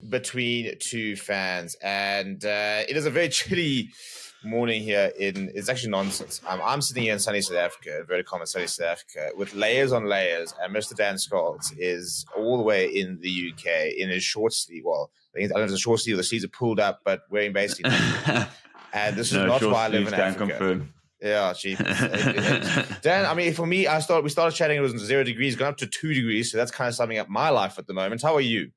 between two fans, and it is a very chilly morning here it's actually nonsense. I'm sitting here in sunny South Africa, very common sunny South Africa, with layers on layers, and Mr. Dan Scholz is all the way in the UK in his short sleeve. Well, I don't know if it's a short sleeve, the sleeves are pulled up, but wearing basically nothing. And this is not why I live in Africa. Confirm. Yeah, cheap. Dan, I mean, for me, we started chatting, it was 0 degrees, gone up to 2 degrees, so that's kind of summing up my life at the moment. How are you?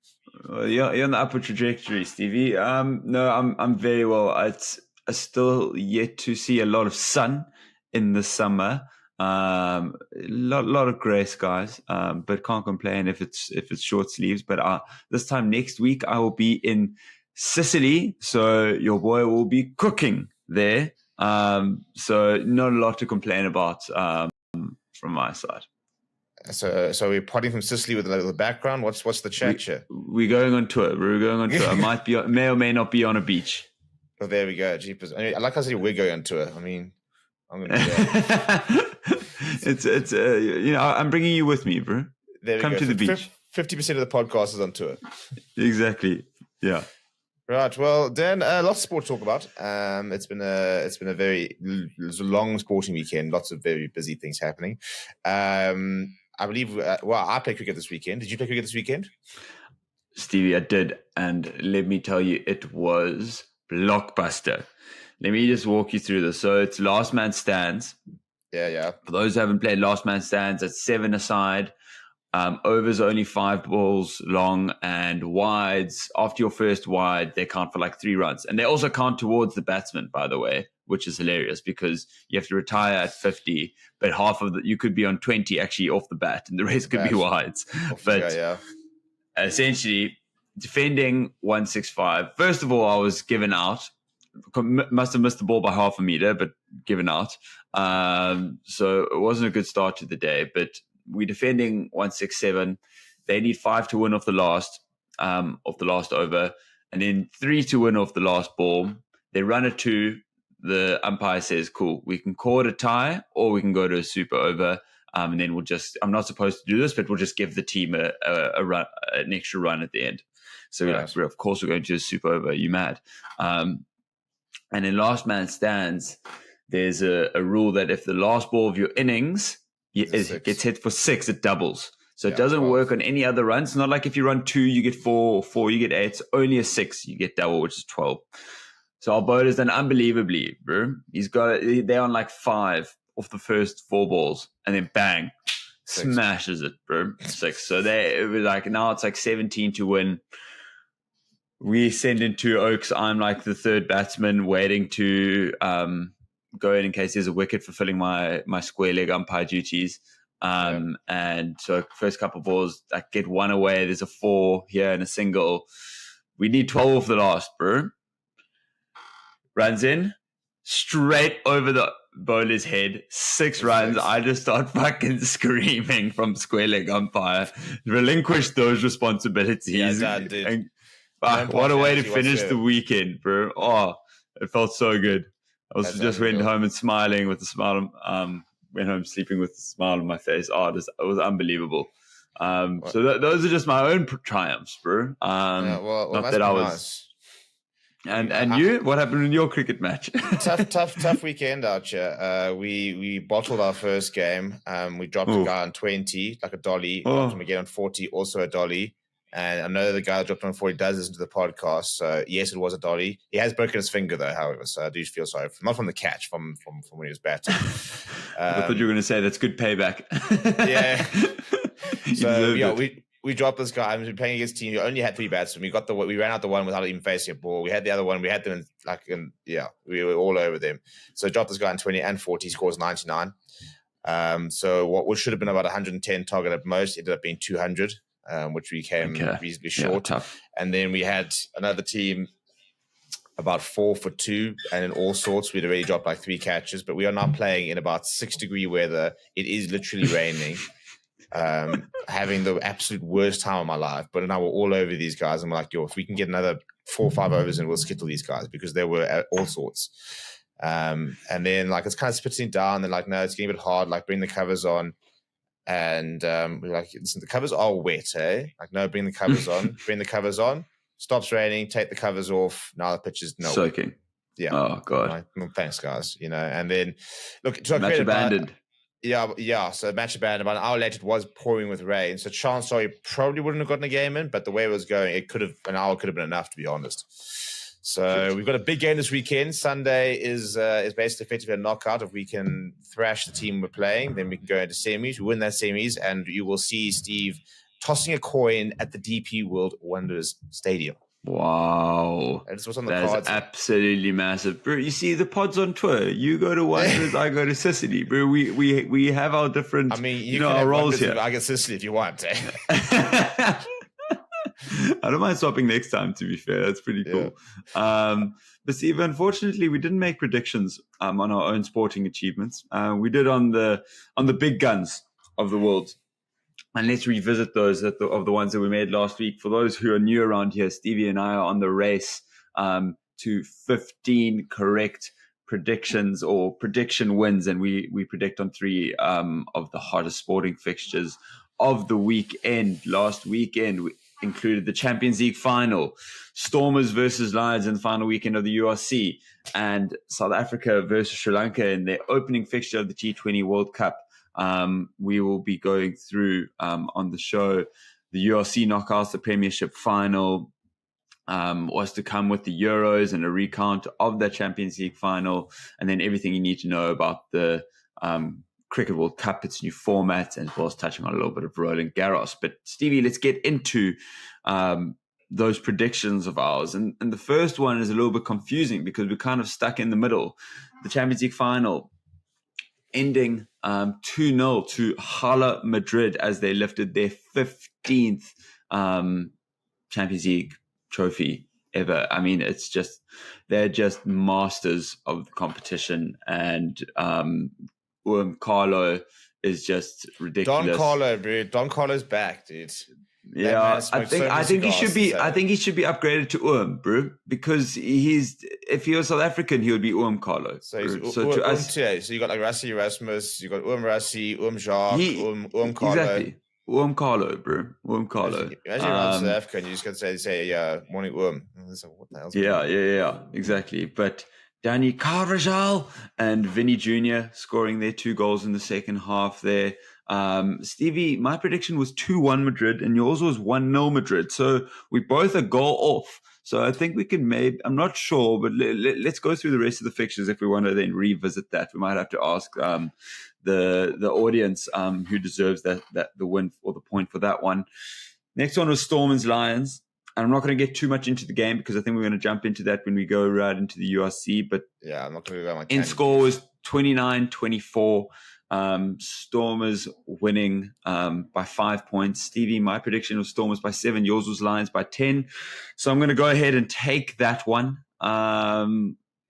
You're on the upward trajectory, Stevie. No, I'm very well. I still yet to see a lot of sun in the summer. Lot of grey skies, but can't complain if it's short sleeves. But this time next week, I will be in Sicily, so your boy will be cooking there. So not a lot to complain about from my side. So we're potting from Sicily with a little background. What's the chat here? We're going on tour. I may or may not be on a beach. Oh, there we go. Jeepers. I mean, like I said, we're going on tour. I mean, I'm going to do that. It's I'm bringing you with me, bro. Come to the beach. 50% of the podcast is on tour. Exactly. Yeah. Right. Well, Dan, lots of sport to talk about. It's been a very long sporting weekend. Lots of very busy things happening. I believe. I played cricket this weekend. Did you play cricket this weekend? Stevie, I did, and let me tell you, it was blockbuster. Let me just walk you through this. So it's last man stands. Yeah. For those who haven't played last man stands, it's 7 aside. Overs are only 5 balls long, and wides, after your first wide, they count for like 3 runs. And they also count towards the batsman, by the way, which is hilarious because you have to retire at 50, but half of you could be on 20 actually off the bat, and the rest could be wides. Essentially, defending 165. First of all, I was given out. Must have missed the ball by half a meter, but given out. So it wasn't a good start to the day, but we're defending 167. They need 5 to win off the last over, and then 3 to win off the last ball. They run a 2. The umpire says, cool, we can call it a tie or we can go to a super over. And then I'm not supposed to do this, but we'll just give the team a run, an extra run at the end. So of course we're going to a super over. Are you mad? And in last man stands, there's a rule that if the last ball of your innings gets hit for 6, it doubles. So it doesn't work on any other runs. It's not like if you run 2, you get 4, or 4, you get 8. It's only a 6, you get double, which is 12. So our bowler's done unbelievably, bro. They're on like 5 off the first 4 balls, and then bang, 6. Smashes it, bro. 6. So it was like, now it's like 17 to win. We send in 2 Oaks. I'm like the third batsman waiting to go in case there's a wicket, fulfilling my square leg umpire duties. And so first couple of balls, I get 1 away. There's a 4 here and a single. We need 12 off the last, bro. Runs in, straight over the bowler's head, 6 runs. I just start fucking screaming from square leg umpire. Relinquish those responsibilities. Yeah, dude. And, what a way to finish the weekend, bro. Oh, it felt so good. Went home and smiling with a smile. Went home sleeping with a smile on my face. Oh, it was unbelievable. So those are just my own triumphs, bro. Not that I was. Nice. And you? What happened in your cricket match? tough weekend out here. We bottled our first game. We dropped a guy on 20, like a dolly. Dropped him again on 40, also a dolly. And I know the guy that dropped on 40 does listen to the podcast. So yes, it was a dolly. He has broken his finger though, however. So I do feel sorry for him. Not from the catch, from when he was batting. I thought you were going to say that's good payback. Yeah. So we dropped this guy. I've been playing against a team who only had 3 batsmen. We ran out the one without even facing a ball. We had the other one. We had them we were all over them. So dropped this guy in 20 and 40. He scores 99. So what should have been about 110 target at most ended up being 200. Which we came reasonably short. Tough. And then we had another team about 4 for 2, and in all sorts, we'd already dropped like 3 catches, but we are now playing in about 6-degree weather. It is literally raining, having the absolute worst time of my life. But now we're all over these guys, and we're like, if we can get another 4 or 5 overs, and we'll skittle these guys because they were at all sorts. And then like it's kind of spitting down. They're like, no, it's getting a bit hard. Like, bring the covers on. And we're like, listen, the covers are wet, eh? Like, no, bring the covers on. Bring the covers on. stops raining, take the covers off. Now the pitch is soaking. Yeah. Oh God. Well, thanks, guys. And then look, match abandoned. Yeah. So match abandoned. About an hour later, it was pouring with rain. So chances are you probably wouldn't have gotten a game in. But the way it was going, an hour could have been enough, to be honest. So we've got a big game this weekend. Sunday is basically effectively a knockout. If we can thrash the team we're playing, then we can go into semis. We win that semis, and you will see Steve tossing a coin at the DP World Wonders Stadium. Wow. That's what's on the cards. That's absolutely massive. Bro, you see the pods on tour. You go to Wonders, I go to Sicily. Bro, we have our different you can have roles here. I get Sicily if you want. I don't mind swapping next time, to be fair. That's pretty cool. Yeah. But Steve, unfortunately, we didn't make predictions on our own sporting achievements. We did on the big guns of the world. And let's revisit those of the ones that we made last week. For those who are new around here, Stevie and I are on the race to 15 correct predictions or prediction wins. And we predict on 3 of the hottest sporting fixtures of the weekend. Last weekend, we included the Champions League final, Stormers versus Lions in the final weekend of the URC, and South Africa versus Sri Lanka in their opening fixture of the T20 World Cup. We will be going through on the show the URC knockouts, the Premiership final, was to come with the Euros and a recount of that Champions League final, and then everything you need to know about the Cricket World Cup, its new format, and as well as touching on a little bit of Roland Garros. But Stevie, let's get into those predictions of ours. And the first one is a little bit confusing because we're kind of stuck in the middle. The Champions League final ending 2-0 to Hala Madrid as they lifted their 15th Champions League trophy ever. I mean, they're just masters of the competition, and Carlo is just ridiculous. Don Carlo, bro. Don Carlo's back, dude. Yeah, I think he should be. I think he should be upgraded to bro, because if he was South African, he would be Carlo. So you got like Rassie Erasmus, you got Rassie, Jacques, Carlo. Exactly. Carlo, bro. Carlo. Imagine you're on South Africa and you just got to say, morning, What the hell's Yeah, exactly. But Danny Carvajal and Vinny Jr. scoring their 2 goals in the second half there. Stevie, my prediction was 2-1 Madrid and yours was 1-0 Madrid. So we both a goal off. So I think we can I'm not sure, but let's go through the rest of the fixtures if we want to then revisit that. We might have to ask the audience who deserves the win or the point for that one. Next one was Stormers Lions. And I'm not going to get too much into the game because I think we're going to jump into that when we go right into the URC. But yeah, I'm not going to go. In score was 29-24. Stormers winning by 5 points. Stevie, my prediction was Stormers by 7. Yours was Lions by 10. So I'm going to go ahead and take that one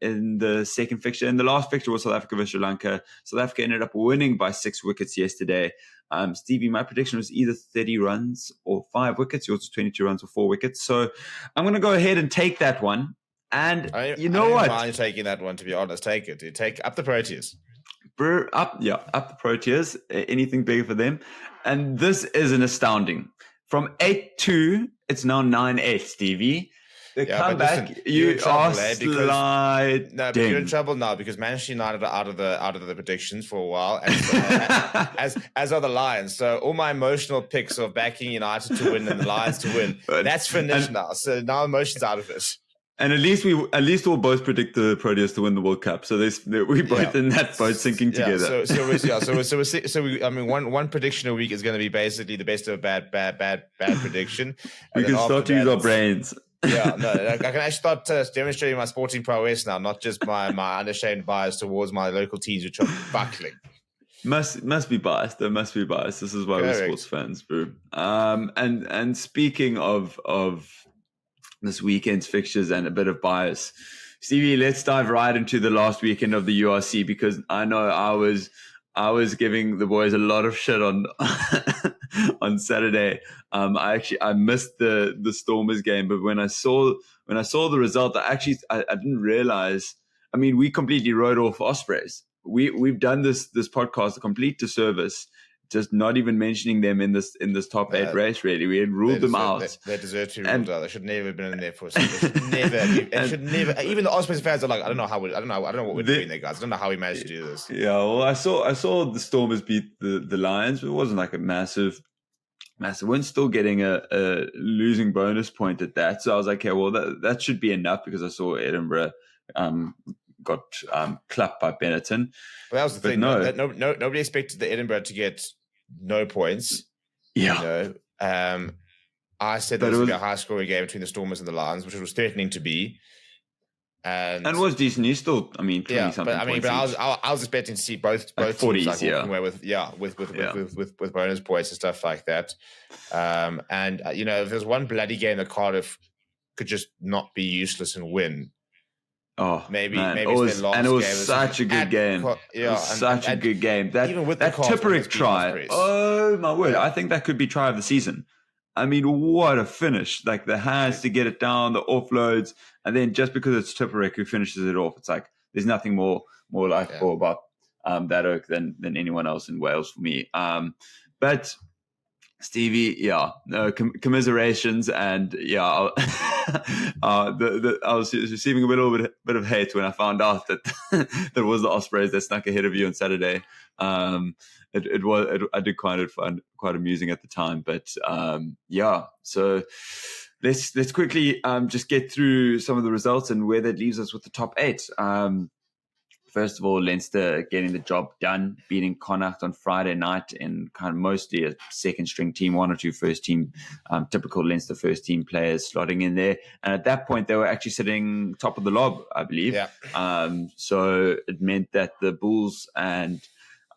in the second fixture. And the last fixture was South Africa versus Sri Lanka. South Africa ended up winning by 6 wickets yesterday. Stevie, my prediction was either 30 runs or 5 wickets. Yours was 22 runs or 4 wickets. So I'm going to go ahead and take that one. And you know what? I don't mind taking that one, to be honest. Take it, dude. Take up the Proteas. Up the Proteas. Anything bigger for them. And this is an astounding. From 8-2, it's now 9-8, Stevie. The comeback, you are sliding. No, but you're in trouble now because Manchester United are out of the predictions for a while, and as are the Lions. So all my emotional picks of backing United to win and the Lions to win, that's finished now. So now emotion's out of it. And at least we'll both predict the Proteas to win the World Cup. So we both in that boat sinking together. One prediction a week is going to be basically the best of a bad prediction. We can start to use our brains. Yeah, no, I can actually start demonstrating my sporting prowess now, not just my unashamed bias towards my local teams, which are buckling. Must be biased. There must be bias. This is why we're sports fans, bro. And speaking of this weekend's fixtures and a bit of bias, Stevie, let's dive right into the last weekend of the URC because I know I was giving the boys a lot of shit on on Saturday. I missed the Stormers game, but when I saw the result, I didn't realize. I mean, we completely wrote off Ospreys. We've done this podcast a complete disservice just not even mentioning them in this top 8 race. Really, we had ruled them out. They deserve to be ruled out. They should never have been in there for. They should never. Even the Ospreys fans are like, I don't know what we're doing there, guys. I don't know how we managed to do this. Yeah, well, I saw the Stormers beat the Lions, but it wasn't like a massive win. Still getting a losing bonus point at that. So I was like, okay, well that should be enough, because I saw Edinburgh got clapped by Benetton. But that was the thing. Nobody expected the Edinburgh to get no points. Yeah. I said there was going to be a high scoring game between the Stormers and the Lions, which it was threatening to be. And it was decent. You still, 20 something. But I was expecting to see both 40s, teams walking away with bonus points and stuff like that. If there's one bloody game that Cardiff could just not be useless and win. Oh, maybe it was such a good game. Such a good game. That Tipperick try. Oh my word! I think that could be try of the season. I mean, what a finish! Like the hands to get it down, the offloads, and then just because it's Tipperick who finishes it off, it's like there's nothing more likeable about that oak than anyone else in Wales for me. But Stevie, commiserations, and I was receiving a little bit of hate when I found out that there was the Ospreys that snuck ahead of you on Saturday. I did find it quite amusing at the time, but so let's quickly just get through some of the results and where that leaves us with the top 8. First of all, Leinster getting the job done, beating Connacht on Friday night in kind of mostly a second-string team, one or two first-team, typical Leinster first-team players slotting in there. And at that point, they were actually sitting top of the lob, I believe. Yeah. So it meant that the Bulls and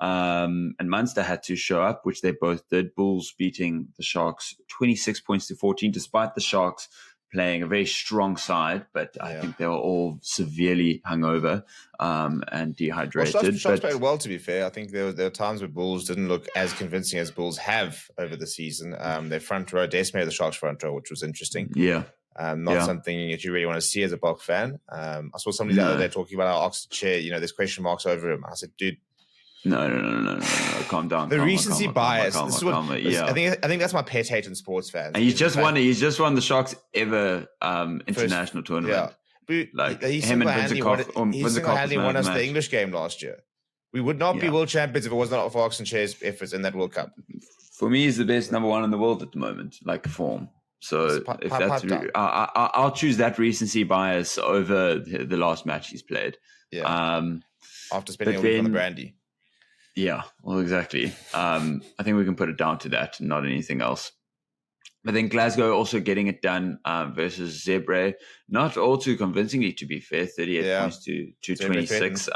Munster had to show up, which they both did. Bulls beating the Sharks 26 points to 14, despite the Sharks playing a very strong side, but I think they were all severely hungover and dehydrated. Well, Sharks played well, to be fair. I think there were times where Bulls didn't look as convincing as Bulls have over the season. Their front row decimated the Sharks front row, which was interesting. Not something that you really want to see as a Bulk fan. I saw somebody the other day talking about our Oxford chair. There's question marks over him. I said, dude, No. Calm down. The recency bias. I think that's my pet hate in sports fans. And he's just won the Sharks ever international tournament. But he single-handedly won us the English game last year. We would not be world champions if it was not for Oxford Chair's efforts in that World Cup. For me, he's the best number 1 in the world at the moment, like form. So if that's, I'll choose that recency bias over the last match he's played. After spending a week on the brandy. Yeah, well, exactly. I think we can put it down to that, not anything else. But then Glasgow also getting it done versus Zebre, not all too convincingly, to be fair, 38 points to 26.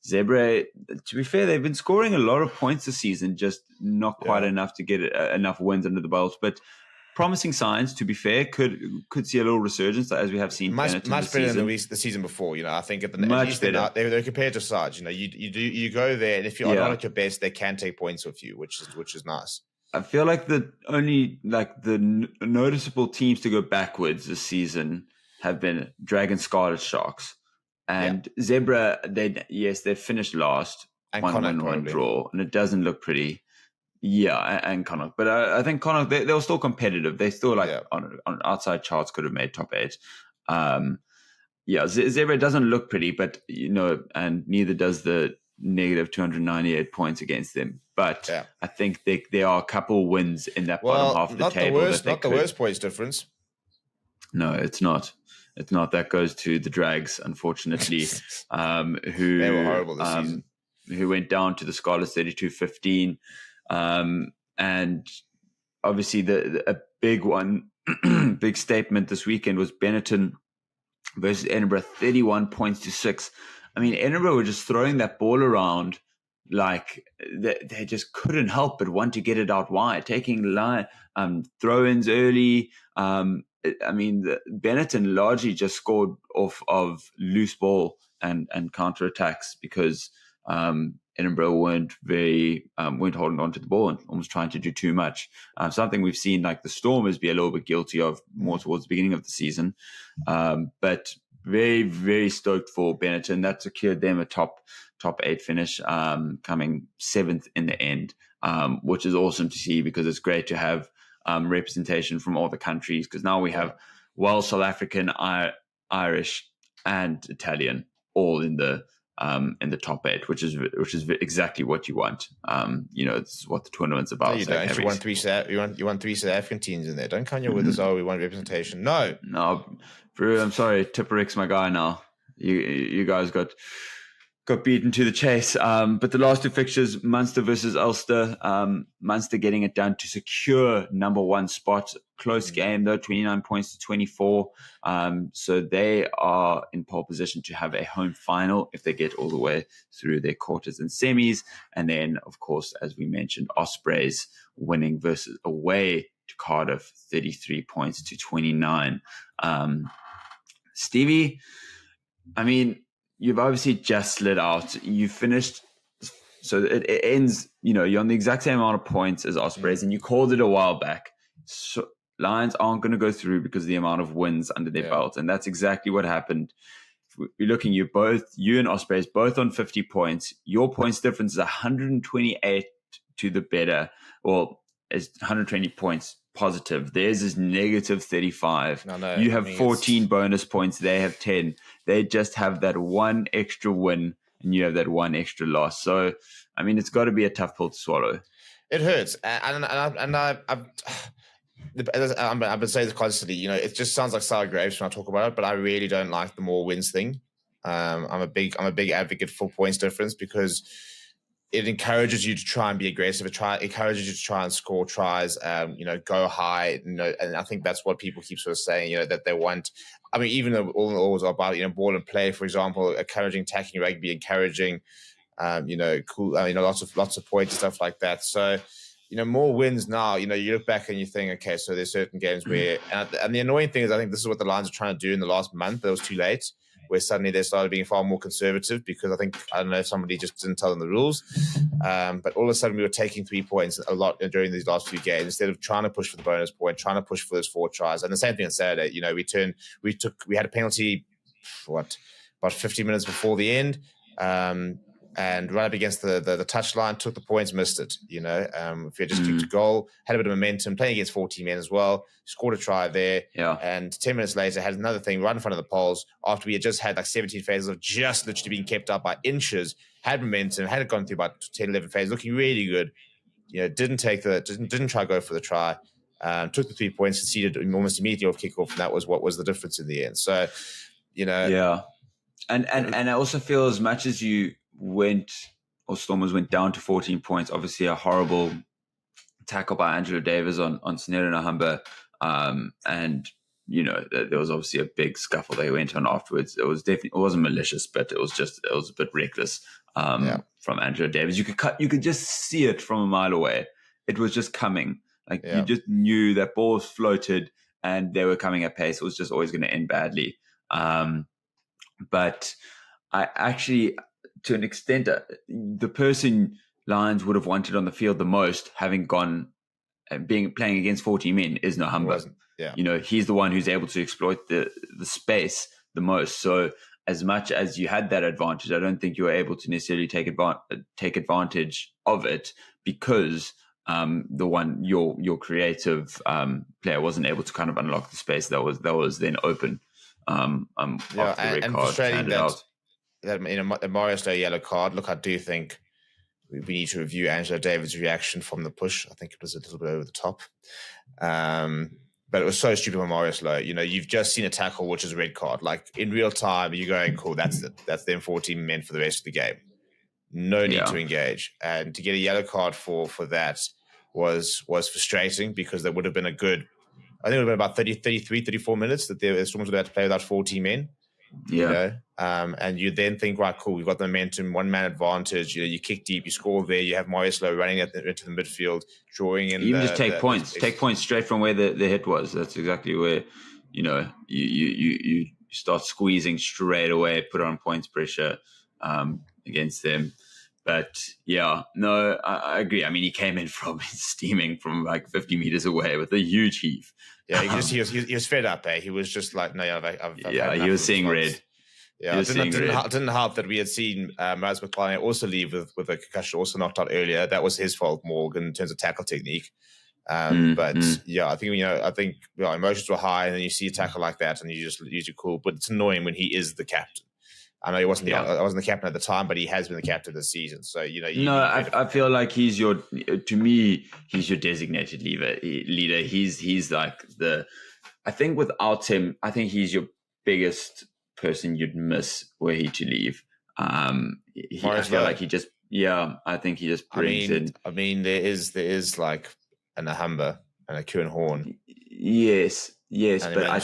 Zebre, to be fair, they've been scoring a lot of points this season, just not quite enough to get enough wins under the belt. But promising signs, to be fair, could see a little resurgence as we have seen. Much better than the season before. I think at least they're competitive sides. You go there, and if you're not at your best, they can take points off you, which is nice. I feel like the noticeable teams to go backwards this season have been Dragon Scarlet Sharks and Zebra. They finished last, and 1-1 draw, and it doesn't look pretty. And Connacht, but I think Connacht they were still competitive. They still on outside charts could have made top 8. Zebra doesn't look pretty, but and neither does the negative 298 points against them. But I think there are a couple wins in that bottom half of the table. Not the worst points difference. No, it's not. It's not. That goes to the Drags, unfortunately, who they were horrible this season. Who went down to the Scarlets 32-15. And obviously a big one, big statement this weekend was Benetton versus Edinburgh, 31 points to 6. I mean, Edinburgh were just throwing that ball around like they just couldn't help but want to get it out wide, taking throw-ins early. Benetton largely just scored off of loose ball and counter-attacks because Edinburgh weren't holding on to the ball and almost trying to do too much. Something we've seen like the Stormers be a little bit guilty of more towards the beginning of the season. But very, very stoked for Benetton. That secured them a top 8 finish, coming 7th in the end. which is awesome to see because it's great to have representation from all the countries, because now we have Welsh, South African, Irish, and Italian all in the top 8, which is exactly what you want. This is what the tournament's about. No, you don't. You want 3 South African teams in there. Don't come here with this. Oh, we want representation. No, Brew. I'm sorry, Tipperik's my guy now. You guys got beaten to the chase. But the last 2 fixtures, Munster versus Ulster. Munster getting it done to secure number 1 spot. Close game though, 29 points to 24. So they are in pole position to have a home final if they get all the way through their quarters and semis. And then, of course, as we mentioned, Ospreys winning versus away to Cardiff, 33 points to 29. Stevie, I mean, you've obviously just slid out. You finished, so it ends, you're on the exact same amount of points as Ospreys, and you called it a while back. So Lions aren't going to go through because of the amount of wins under their belt, and that's exactly what happened. You're looking, you and Ospreys both on 50 points. Your points difference is 128 to the better, or is 120 points positive. Theirs is negative 35. You have 14 bonus points. They have 10. They just have that one extra win, and you have that one extra loss. So, I mean, it's got to be a tough pill to swallow. It hurts, and I've been saying this constantly. It just sounds like sour grapes when I talk about it, but I really don't like the more wins thing. I'm a big advocate for points difference because it encourages you to try and be aggressive. It encourages you to try and score tries, go high, and I think that's what people keep sort of saying, that they want. I mean, even though all is about, ball and play, for example, encouraging attacking rugby, encouraging, cool, lots of points and stuff like that. So, more wins now, you look back and you think, okay, so there's certain games where, and the annoying thing is, I think this is what the Lions are trying to do in the last month. That was too late, where suddenly they started being far more conservative because I don't know if somebody just didn't tell them the rules. But all of a sudden we were taking 3 points a lot during these last few games instead of trying to push for the bonus point, trying to push for those 4 tries. And the same thing on Saturday, we had a penalty, about 50 minutes before the end. And right up against the touchline, took the points, missed it. If you had just kicked a goal, had a bit of momentum, playing against 14 men as well, scored a try there. Yeah. And 10 minutes later, had another thing right in front of the poles after we had just had like 17 phases of just literally being kept up by inches, had momentum, had it gone through about 10, 11 phases, looking really good. Didn't try to go for the try. Took the 3 points, conceded almost immediately off kickoff, and that was what was the difference in the end. So, Yeah. And I also feel as much as you Stormers went down to 14 points. Obviously, a horrible tackle by Angelo Davis on Snedden Ahamba. And, there was obviously a big scuffle they went on afterwards. It wasn't malicious, but it was a bit reckless from Angelo Davis. You could just see it from a mile away. It was just coming. You just knew that ball was floated and they were coming at pace. It was just always going to end badly. But I actually, to an extent, the person Lions would have wanted on the field the most, having gone and playing against 40 men, is Nahamba. Yeah. He's the one who's able to exploit the space the most. So as much as you had that advantage, I don't think you were able to necessarily take advantage of it because your creative player wasn't able to kind of unlock the space that was then open. And frustrating that Mario Stowe yellow card. Look, I do think we need to review Angelo Davis' reaction from the push. I think it was a little bit over the top. But it was so stupid from Mario Stowe. You've just seen a tackle, which is a red card. Like in real time, you're going, cool, that's it. That's them 14 men for the rest of the game. No need to engage. And to get a yellow card for that was frustrating because there would have been I think it would have been about 33, 34 minutes that the Stormers would have had to play without 14 men. And you then think, right, cool, we've got the momentum, 1-man advantage. You kick deep, you score there. You have Mario Stowe running into the midfield, drawing in. Even just take points straight from where the hit was. That's exactly where you start squeezing straight away, put on points pressure against them. But I agree. I mean, he came in from steaming from like 50 meters away with a huge heave. Yeah, he was fed up. He was just like, no, I've he was seeing red. Yeah, it didn't help that we had seen Raz McClellan also leave with a concussion, also knocked out earlier. That was his fault more in terms of tackle technique. Yeah, I think emotions were high, and then you see a tackle like that, and you just use your cool. But it's annoying when he is the captain. I know he wasn't. I wasn't the captain at the time, but he has been the captain this season. So I feel like he's your designated leader. He's like I think without him, I think he's your biggest person you'd miss were he to leave. I feel like I think he just brings in. I mean, there is like an Ahamba and a Kieran Horn. Yes, but I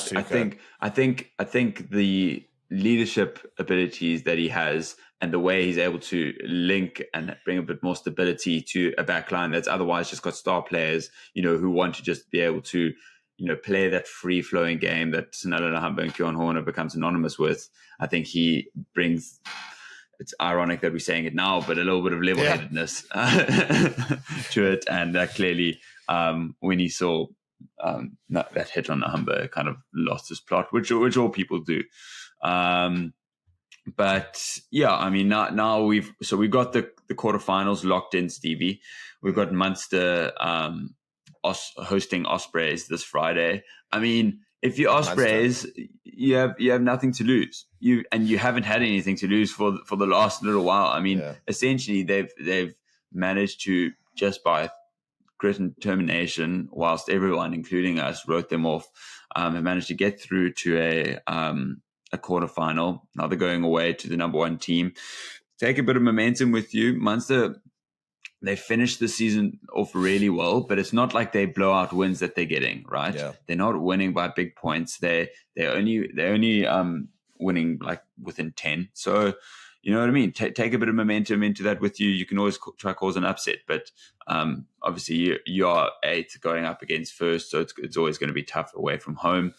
think the leadership abilities that he has and the way he's able to link and bring a bit more stability to a backline that's otherwise just got star players, who want to just be able to, play that free-flowing game that Sanella Ahamba and Kieran Horner becomes synonymous with. I think he brings, it's ironic that we're saying it now, but a little bit of level-headedness to it. And clearly, when he saw that hit on Ahamba, kind of lost his plot, which all people do. But yeah, I mean, now we've got the quarterfinals locked in, Stevie. We've got Munster hosting Ospreys this Friday. I mean, if you're Ospreys, you have nothing to lose. You haven't had anything to lose for the last little while. I mean, essentially they've managed to, just by grit and determination, whilst everyone, including us, wrote them off, have managed to get through to a quarterfinal. Now they're going away to the number one team. Take a bit of momentum with you. Munster, they finished the season off really well, but it's not like they blow out wins that they're getting, right? Yeah. They're not winning by big points. They're only winning like within 10. So, you know what I mean? Take a bit of momentum into that with you. You can always try cause an upset, but obviously you are 8th going up against first, so it's always going to be tough away from home.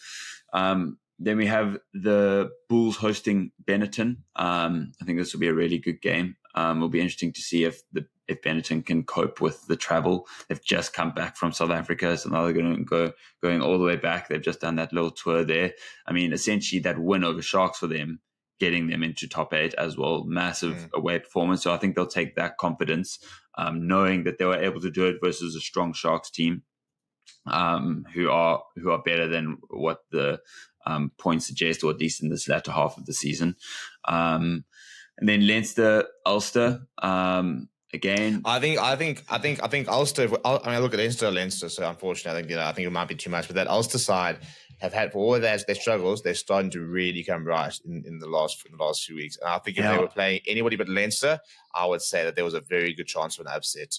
Then we have the Bulls hosting Benetton. I think this will be a really good game. It'll be interesting to see if Benetton can cope with the travel. They've just come back from South Africa, so now they're going all the way back. They've just done that little tour there. I mean, essentially that win over Sharks for them, getting them into top 8 as well. Massive away performance. So I think they'll take that confidence, knowing that they were able to do it versus a strong Sharks team, who are better than what the points suggest, or at least in this latter half of the season. And then Leinster, Ulster. Again, I think Ulster. I mean, look at Leinster. So unfortunately, I think it might be too much. But that Ulster side have had, for all of their struggles, they're starting to really come right in the last few weeks. And I think if they were playing anybody but Leinster, I would say that there was a very good chance for an upset.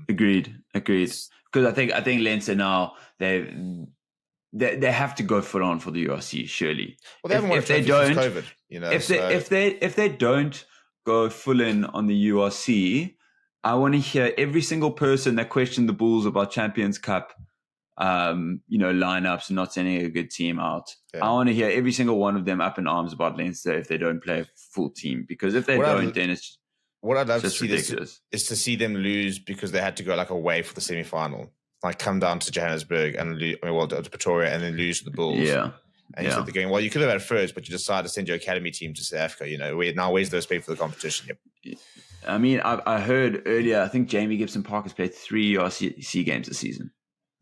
Agreed. Because I think Leinster now they have to go full on for the URC, surely. Well, they haven't won since COVID. If they don't go full in on the URC, I want to hear every single person that questioned the Bulls about Champions Cup, lineups and not sending a good team out. Yeah. I want to hear every single one of them up in arms about Leinster if they don't play a full team. Because if they then it's what I'd love to see is to see them lose because they had to go like away for the semi-final, like come down to Johannesburg and to Pretoria and then lose to the Bulls. Yeah. And you said they're going, well, you could have had first, but you decided to send your academy team to South Africa. Where's the respect for the competition? Yep. I mean, I heard earlier, I think Jamie Gibson Park has played 3 URC games this season.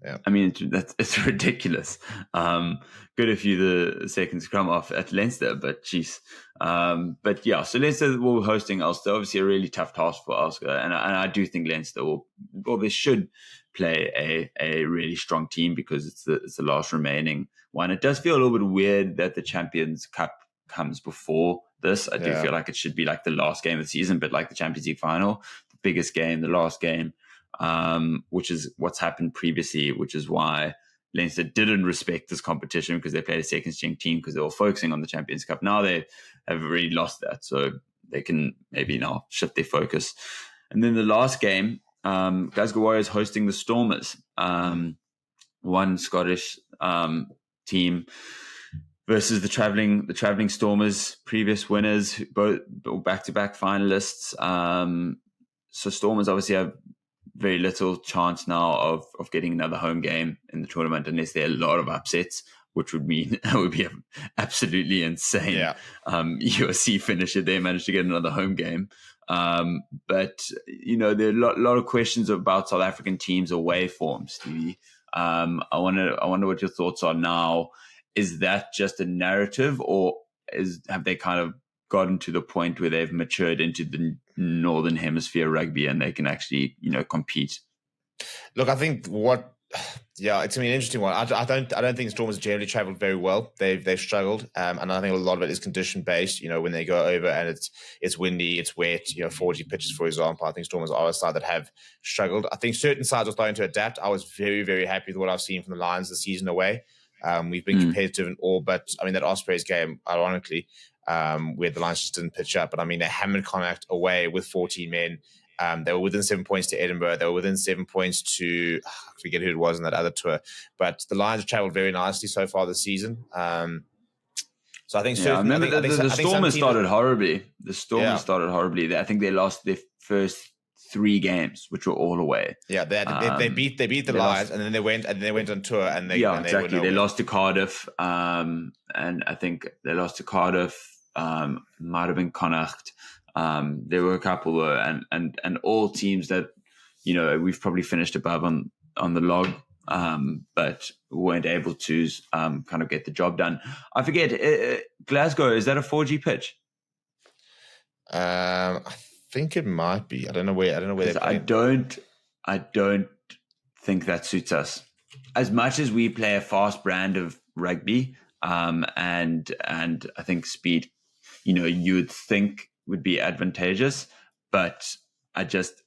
Yeah. I mean, it's ridiculous. Good if you're the second scrum off at Leinster, but geez. But yeah, so Leinster will be hosting Ulster. Obviously a really tough task for Ulster. And I do think Leinster they should play a really strong team because it's the last remaining one. It does feel a little bit weird that the Champions Cup comes before this. I do feel like it should be like the last game of the season, but like the Champions League final, the biggest game, the last game, which is what's happened previously, which is why Leinster didn't respect this competition because they played a second string team because they were focusing on the Champions Cup. Now they have really lost that, so they can maybe now shift their focus. And then the last game, Glasgow Warriors hosting the Stormers, one Scottish team versus the traveling Stormers, previous winners, both back-to-back finalists. So Stormers obviously have very little chance now of getting another home game in the tournament unless there are a lot of upsets. which would mean it would be an absolutely insane URC finish if they managed to get another home game. But there are a lot of questions about South African teams away form, Stevie. I wonder what your thoughts are now. Is that just a narrative, or have they kind of gotten to the point where they've matured into the Northern Hemisphere rugby and they can actually, compete? Look, I think it's an interesting one. I don't think Stormers generally travelled very well. They've struggled, and I think a lot of it is condition based. When they go over and it's windy, it's wet. 40 pitches, for example. I think Stormers are a side that have struggled. I think certain sides are starting to adapt. I was very, very happy with what I've seen from the Lions this season away. We've been competitive and all, but I mean that Ospreys game, ironically, where the Lions just didn't pitch up. But I mean they hammered Connacht away with 14 men. They were within 7 points to Edinburgh. They were within 7 points to, I forget who it was in that other tour. But the Lions have travelled very nicely so far this season. So I think the Stormers started horribly. The Stormers started horribly. I think they lost their first 3 games, which were all away. Yeah, they beat the Lions, and then they went on tour, and they exactly. They lost to Cardiff, and I think they lost to Cardiff. Might have been Connacht. There were a couple, and all teams that we've probably finished above on the log, but weren't able to kind of get the job done. I forget. Glasgow, is that a 4G pitch? I think it might be. I don't know where they're playing. I don't think that suits us as much as we play a fast brand of rugby. And I think speed, you'd think would be advantageous, but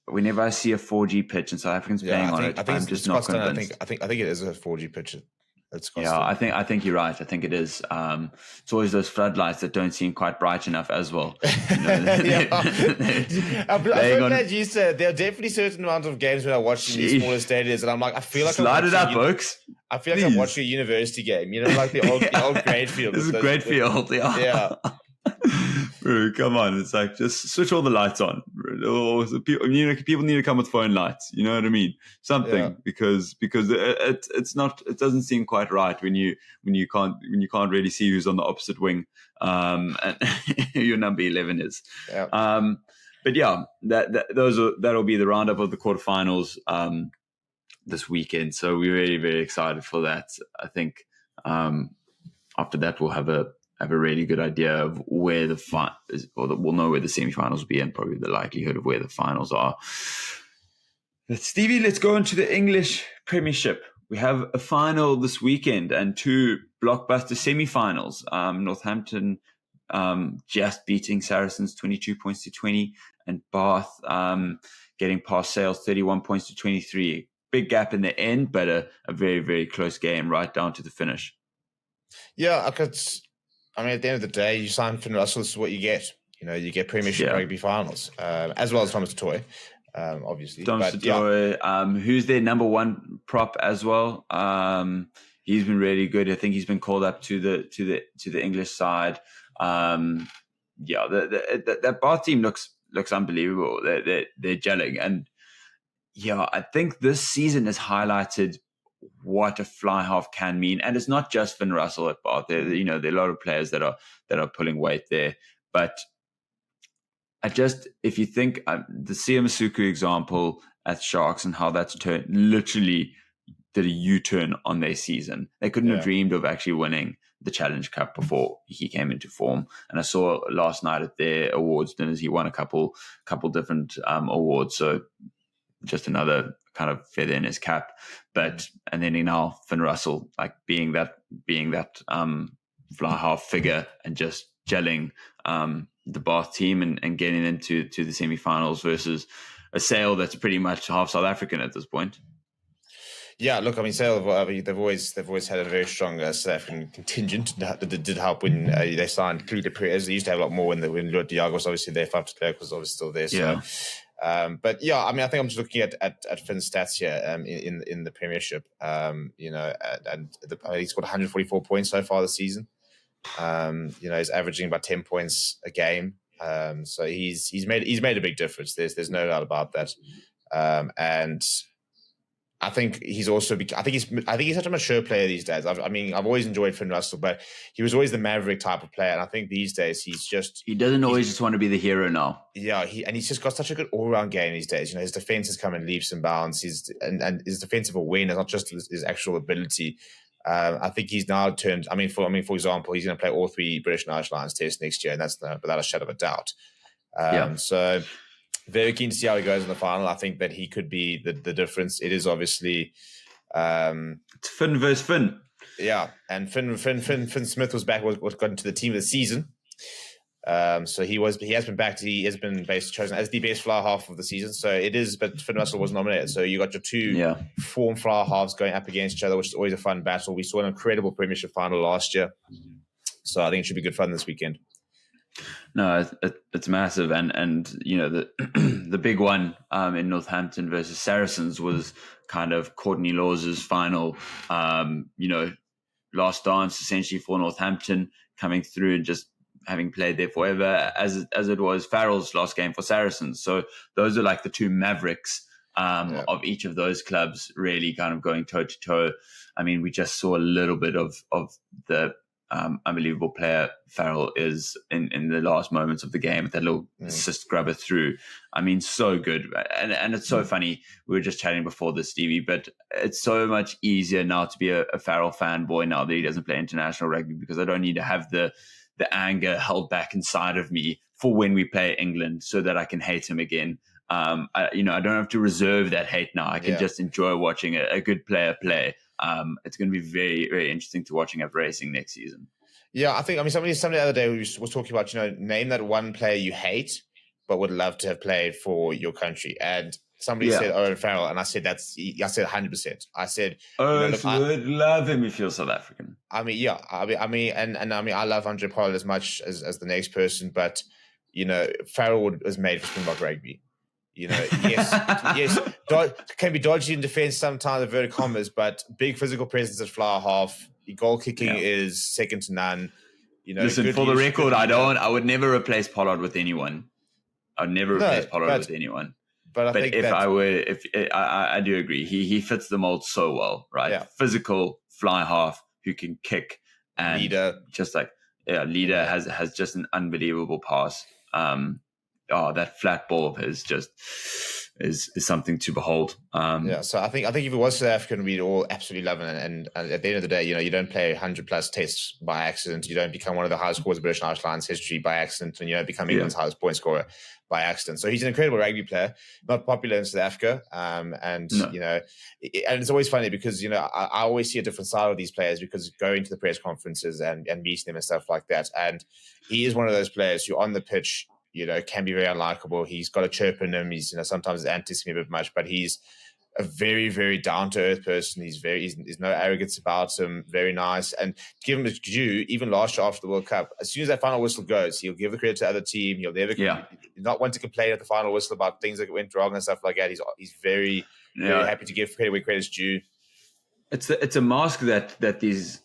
whenever I see a 4G pitch and South Africans playing on it, I'm just not convinced. I think it is a 4G pitch. I think you're right. I think it is. It's always those floodlights that don't seem quite bright enough as well. I'm glad you said there are definitely certain amount of games when I watch in these smaller stadiums, and I'm like, I feel like slide it up, folks. I feel like I'm watching a university game. Like the old grade field. This is a great field. Yeah. Bro, come on, it's like just switch all the lights on. People need to come with phone lights. You know what I mean? Something because it's not. It doesn't seem quite right when you can't really see who's on the opposite wing. And your number 11 is. Yeah. But yeah, that'll be the roundup of the quarterfinals this weekend. So we're very, very excited for that. I think after that we'll have a really good idea of where we'll know where the semifinals will be and probably the likelihood of where the finals are. But Stevie, let's go into the English Premiership. We have a final this weekend and 2 blockbuster semifinals. Northampton just beating Saracens 22 points to 20, and Bath getting past Sales 31 points to 23. Big gap in the end, but a very, very close game right down to the finish. Yeah, I mean, at the end of the day, you sign Finn Russell, this is what you get. You get Premiership rugby finals, as well as Thomas Toy, obviously. Thomas Toy, who's their number 1 prop as well. He's been really good. I think he's been called up to the English side. That Bath team looks unbelievable. They're gelling, and I think this season has highlighted what a fly half can mean. And it's not just Finn Russell at Bath. There are a lot of players that are pulling weight there. But if you think the Sia Masuku example at Sharks and how that's literally did a U-turn on their season. They couldn't have dreamed of actually winning the Challenge Cup before he came into form. And I saw last night at their awards dinners, he won a couple different awards. So just another kind of feather in his cap. And then now Finn Russell, like being that fly half figure and just gelling the Bath team and getting into the semi-finals versus a Sale that's pretty much half South African at this point. Yeah, look, I mean, Sale, they've always had a very strong South African contingent that did help when they signed Currie. They used to have a lot more when Diago was obviously there. Faf de Klerk was obviously still there. So. Yeah. But yeah, I mean, I think I'm just looking at Finn's stats here in the Premiership. And he's scored 144 points so far this season. He's averaging about 10 points a game. So he's made a big difference. There's no doubt about that. And I think he's also. I think he's such a mature player these days. I've always enjoyed Finn Russell, but he was always the maverick type of player, and I think these days he doesn't always just want to be the hero now. Yeah, he's just got such a good all round game these days. His defense has come in leaps and bounds. And his defensive awareness, not just his actual ability. I think he's now turned. For example, he's going to play all 3 British National Lions tests next year, and that's without a shadow of a doubt. So. Very keen to see how he goes in the final. I think that he could be the difference. It is obviously it's Finn versus Finn. Yeah, and Finn Smith was back. Was got into the team of the season. So he has been back. He has been basically chosen as the best fly half of the season. So it is, but Finn Russell was nominated. So you got your 2 form fly halves going up against each other, which is always a fun battle. We saw an incredible Premiership final last year. So I think it should be good fun this weekend. No, it's massive, and the big one in Northampton versus Saracens was kind of Courtney Laws's final, last dance essentially for Northampton, coming through and just having played there forever, as it was Farrell's last game for Saracens. So those are like the 2 mavericks of each of those clubs, really kind of going toe to toe. We just saw a little bit of the unbelievable player Farrell is in the last moments of the game with that little assist grabber through. So good. And it's so funny. We were just chatting before this, Stevie, but it's so much easier now to be a Farrell fanboy now that he doesn't play international rugby, because I don't need to have the anger held back inside of me for when we play England so that I can hate him again. I don't have to reserve that hate now. I can just enjoy watching a good player play. It's going to be very, very interesting to watching up racing next season. Yeah, I think, somebody the other day was talking about, name that one player you hate, but would love to have played for your country. And somebody said Owen Farrell, and I said, I said 100%. I said, would love him if you're South African. I love Andre Pollard as much as the next person, but, Farrell was made for Springbok rugby. Yes, can be dodgy in defense sometimes, inverted commas, but big physical presence at fly half. Goal kicking is second to none. Listen, for the record, I would never replace Pollard with anyone. I'd never replace Pollard with anyone. But I do agree. He fits the mold so well, right? Yeah. Physical fly half who can kick, and leader. Leader has just an unbelievable pass. That flat ball of his just is something to behold. So I think if it was South African, we'd all absolutely love it. And at the end of the day, you don't play 100+ tests by accident. You don't become one of the highest scores of British National Lions history by accident, and you don't become England's highest point scorer by accident. So he's an incredible rugby player, not popular in South Africa. And it's always funny because, I always see a different side of these players, because going to the press conferences and meeting them and stuff like that. And he is one of those players who on the pitch, can be very unlikable. He's got a chirp in him. He's, sometimes his antics can be a bit much, but he's a very, very down-to-earth person. There's no arrogance about him. Very nice. And give him his due, even last year after the World Cup, as soon as that final whistle goes, he'll give the credit to the other team. He'll never not want to complain at the final whistle about things that went wrong and stuff like that. He's very, very happy to give credit where credit's due. It's a mask that these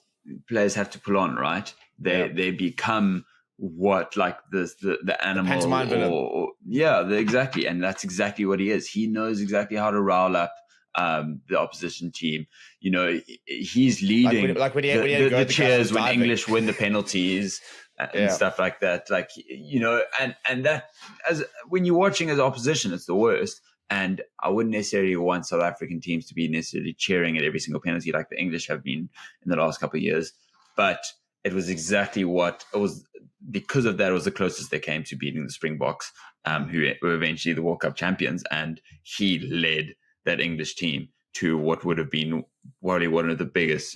players have to pull on, right? They become what, like the animal, exactly, and that's exactly what he is. He knows exactly how to rile up the opposition team. He's leading the cheers when English win the penalties and stuff like that. And that, as when you're watching as opposition, it's the worst. And I wouldn't necessarily want South African teams to be necessarily cheering at every single penalty like the English have been in the last couple of years, but it was exactly what it was. Because of that, it was the closest they came to beating the Springboks, who were eventually the World Cup champions. And he led that English team to what would have been probably one of the biggest,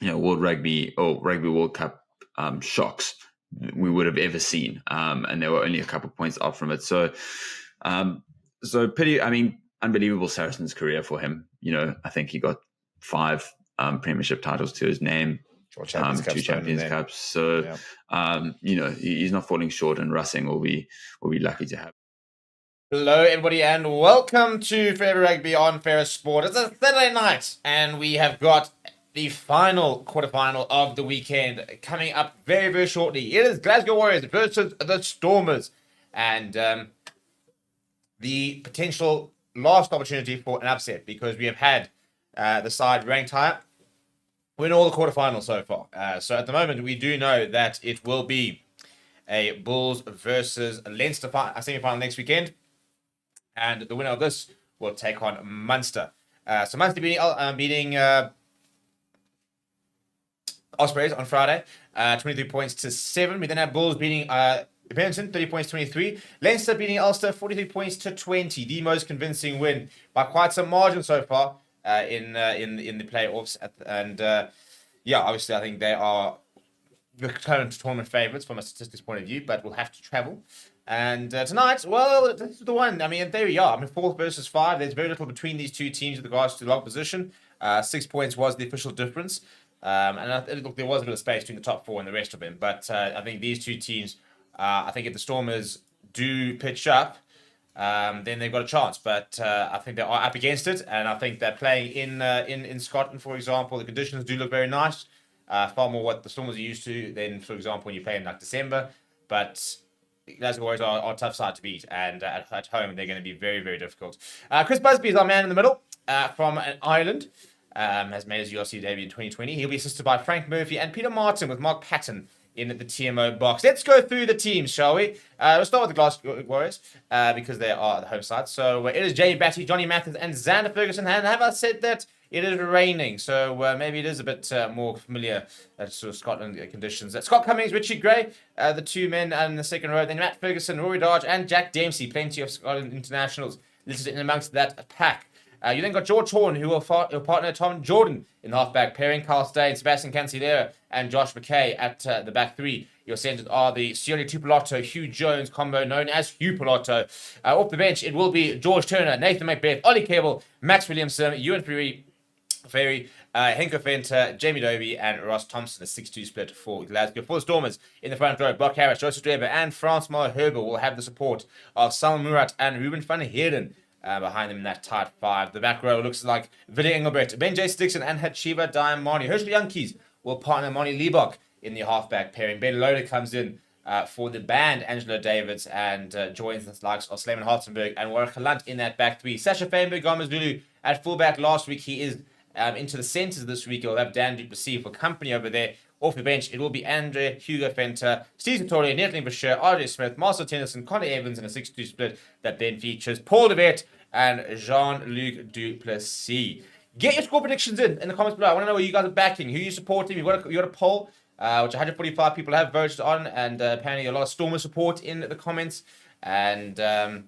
World Rugby or Rugby World Cup shocks we would have ever seen. And they were only a couple of points out from it. So unbelievable Saracens career for him. I think he got 5 Premiership titles to his name. 2 Champions Cups. So, he's not falling short, and Russing will be lucky to have. Hello, everybody, and welcome to Fair Rugby on Fair Sport. It's a Saturday night, and we have got the final quarterfinal of the weekend coming up very, very shortly. It is Glasgow Warriors versus the Stormers, and the potential last opportunity for an upset, because we have had the side ranked higher. We're in all the quarterfinals so far. So at the moment, we do know that it will be a Bulls versus Leinster semi-final next weekend. And the winner of this will take on Munster. So Munster beating Ospreys on Friday, 23 points to 7. We then have Bulls beating Benton, 30 points, 23. Leinster beating Ulster, 43 points to 20. The most convincing win by quite some margin so far in the playoffs. Obviously I think they are the current tournament favourites from a statistics point of view, but we'll have to travel. And tonight, well, this is the one. I mean, there we are. I mean, 4th versus 5. There's very little between these two teams with regards to log position. 6 points was the official difference. Look, there was a bit of space between the top 4 and the rest of them. But I think these two teams, I think if the Stormers do pitch up, then they've got a chance. But I think they are up against it. And I think they're playing in Scotland, for example. The conditions do look very nice. Far more what the Stormers are used to than, for example, when you play in like December. But Glasgow Warriors are a tough side to beat, and at home they're going to be very, very difficult. Chris Busby is our man in the middle from Ireland. Has made his URC debut in 2020. He'll be assisted by Frank Murphy and Peter Martin with Mark Patton in the TMO box. Let's go through the teams, shall we? We'll start with the Glasgow Warriors because they are the home side. So it is Jamie Batty, Johnny Mathers, and Xander Ferguson. And have I said that? It is raining, so maybe it is a bit more familiar sort of Scotland conditions. Scott Cummings, Richie Gray, the two men in the second row. Then Matt Ferguson, Rory Darge, and Jack Dempsey. Plenty of Scotland internationals listed in amongst that pack. You then got George Horn, who will partner Tom Jordan in the halfback pairing. Carl Steyn, Sebastian Cancelera, and Josh McKay at the back three. Your centers are the Sione Tupolotto, Hugh Jones combo known as Hugh Polotto. Off the bench, it will be George Turner, Nathan Macbeth, Ollie Cable, Max Williamson, Ewan Ferry, Henko Fenter, Jamie Dobie, and Ross Thompson, a 6-2 split for Glasgow. For the Stormers, in the front row, Brock Harris, Joseph Dreber, and Francois Herber will have the support of Salman Murat and Ruben van Heerden behind them in that tight 5. The back row looks like Willie Engelbrecht, Ben J. Stickson, and Hachiva Diamani. Herschel Yankees will partner Moni Liebach in the halfback pairing. Ben Loader comes in for the band, Angelo Davids, and joins the likes of Slayman Hartzenberg and Warwick Lunt in that back 3. Sasha Feinberg, Gomez Lulu at fullback last week. He is into the centres this week. He'll have Dan Duplessis for company over there. Off the bench, it will be Andre, Hugo Fenter, Steve Vittoria, Natalie Bashir, RJ Smith, Marcel Tennyson, Connor Evans in a 6-2 split that then features Paul Devet and Jean-Luc Duplessis. Get your score predictions in the comments below. I want to know where you guys are backing, who you supporting. You got a poll, which 145 people have voted on, and apparently a lot of Stormer support in the comments. And Jack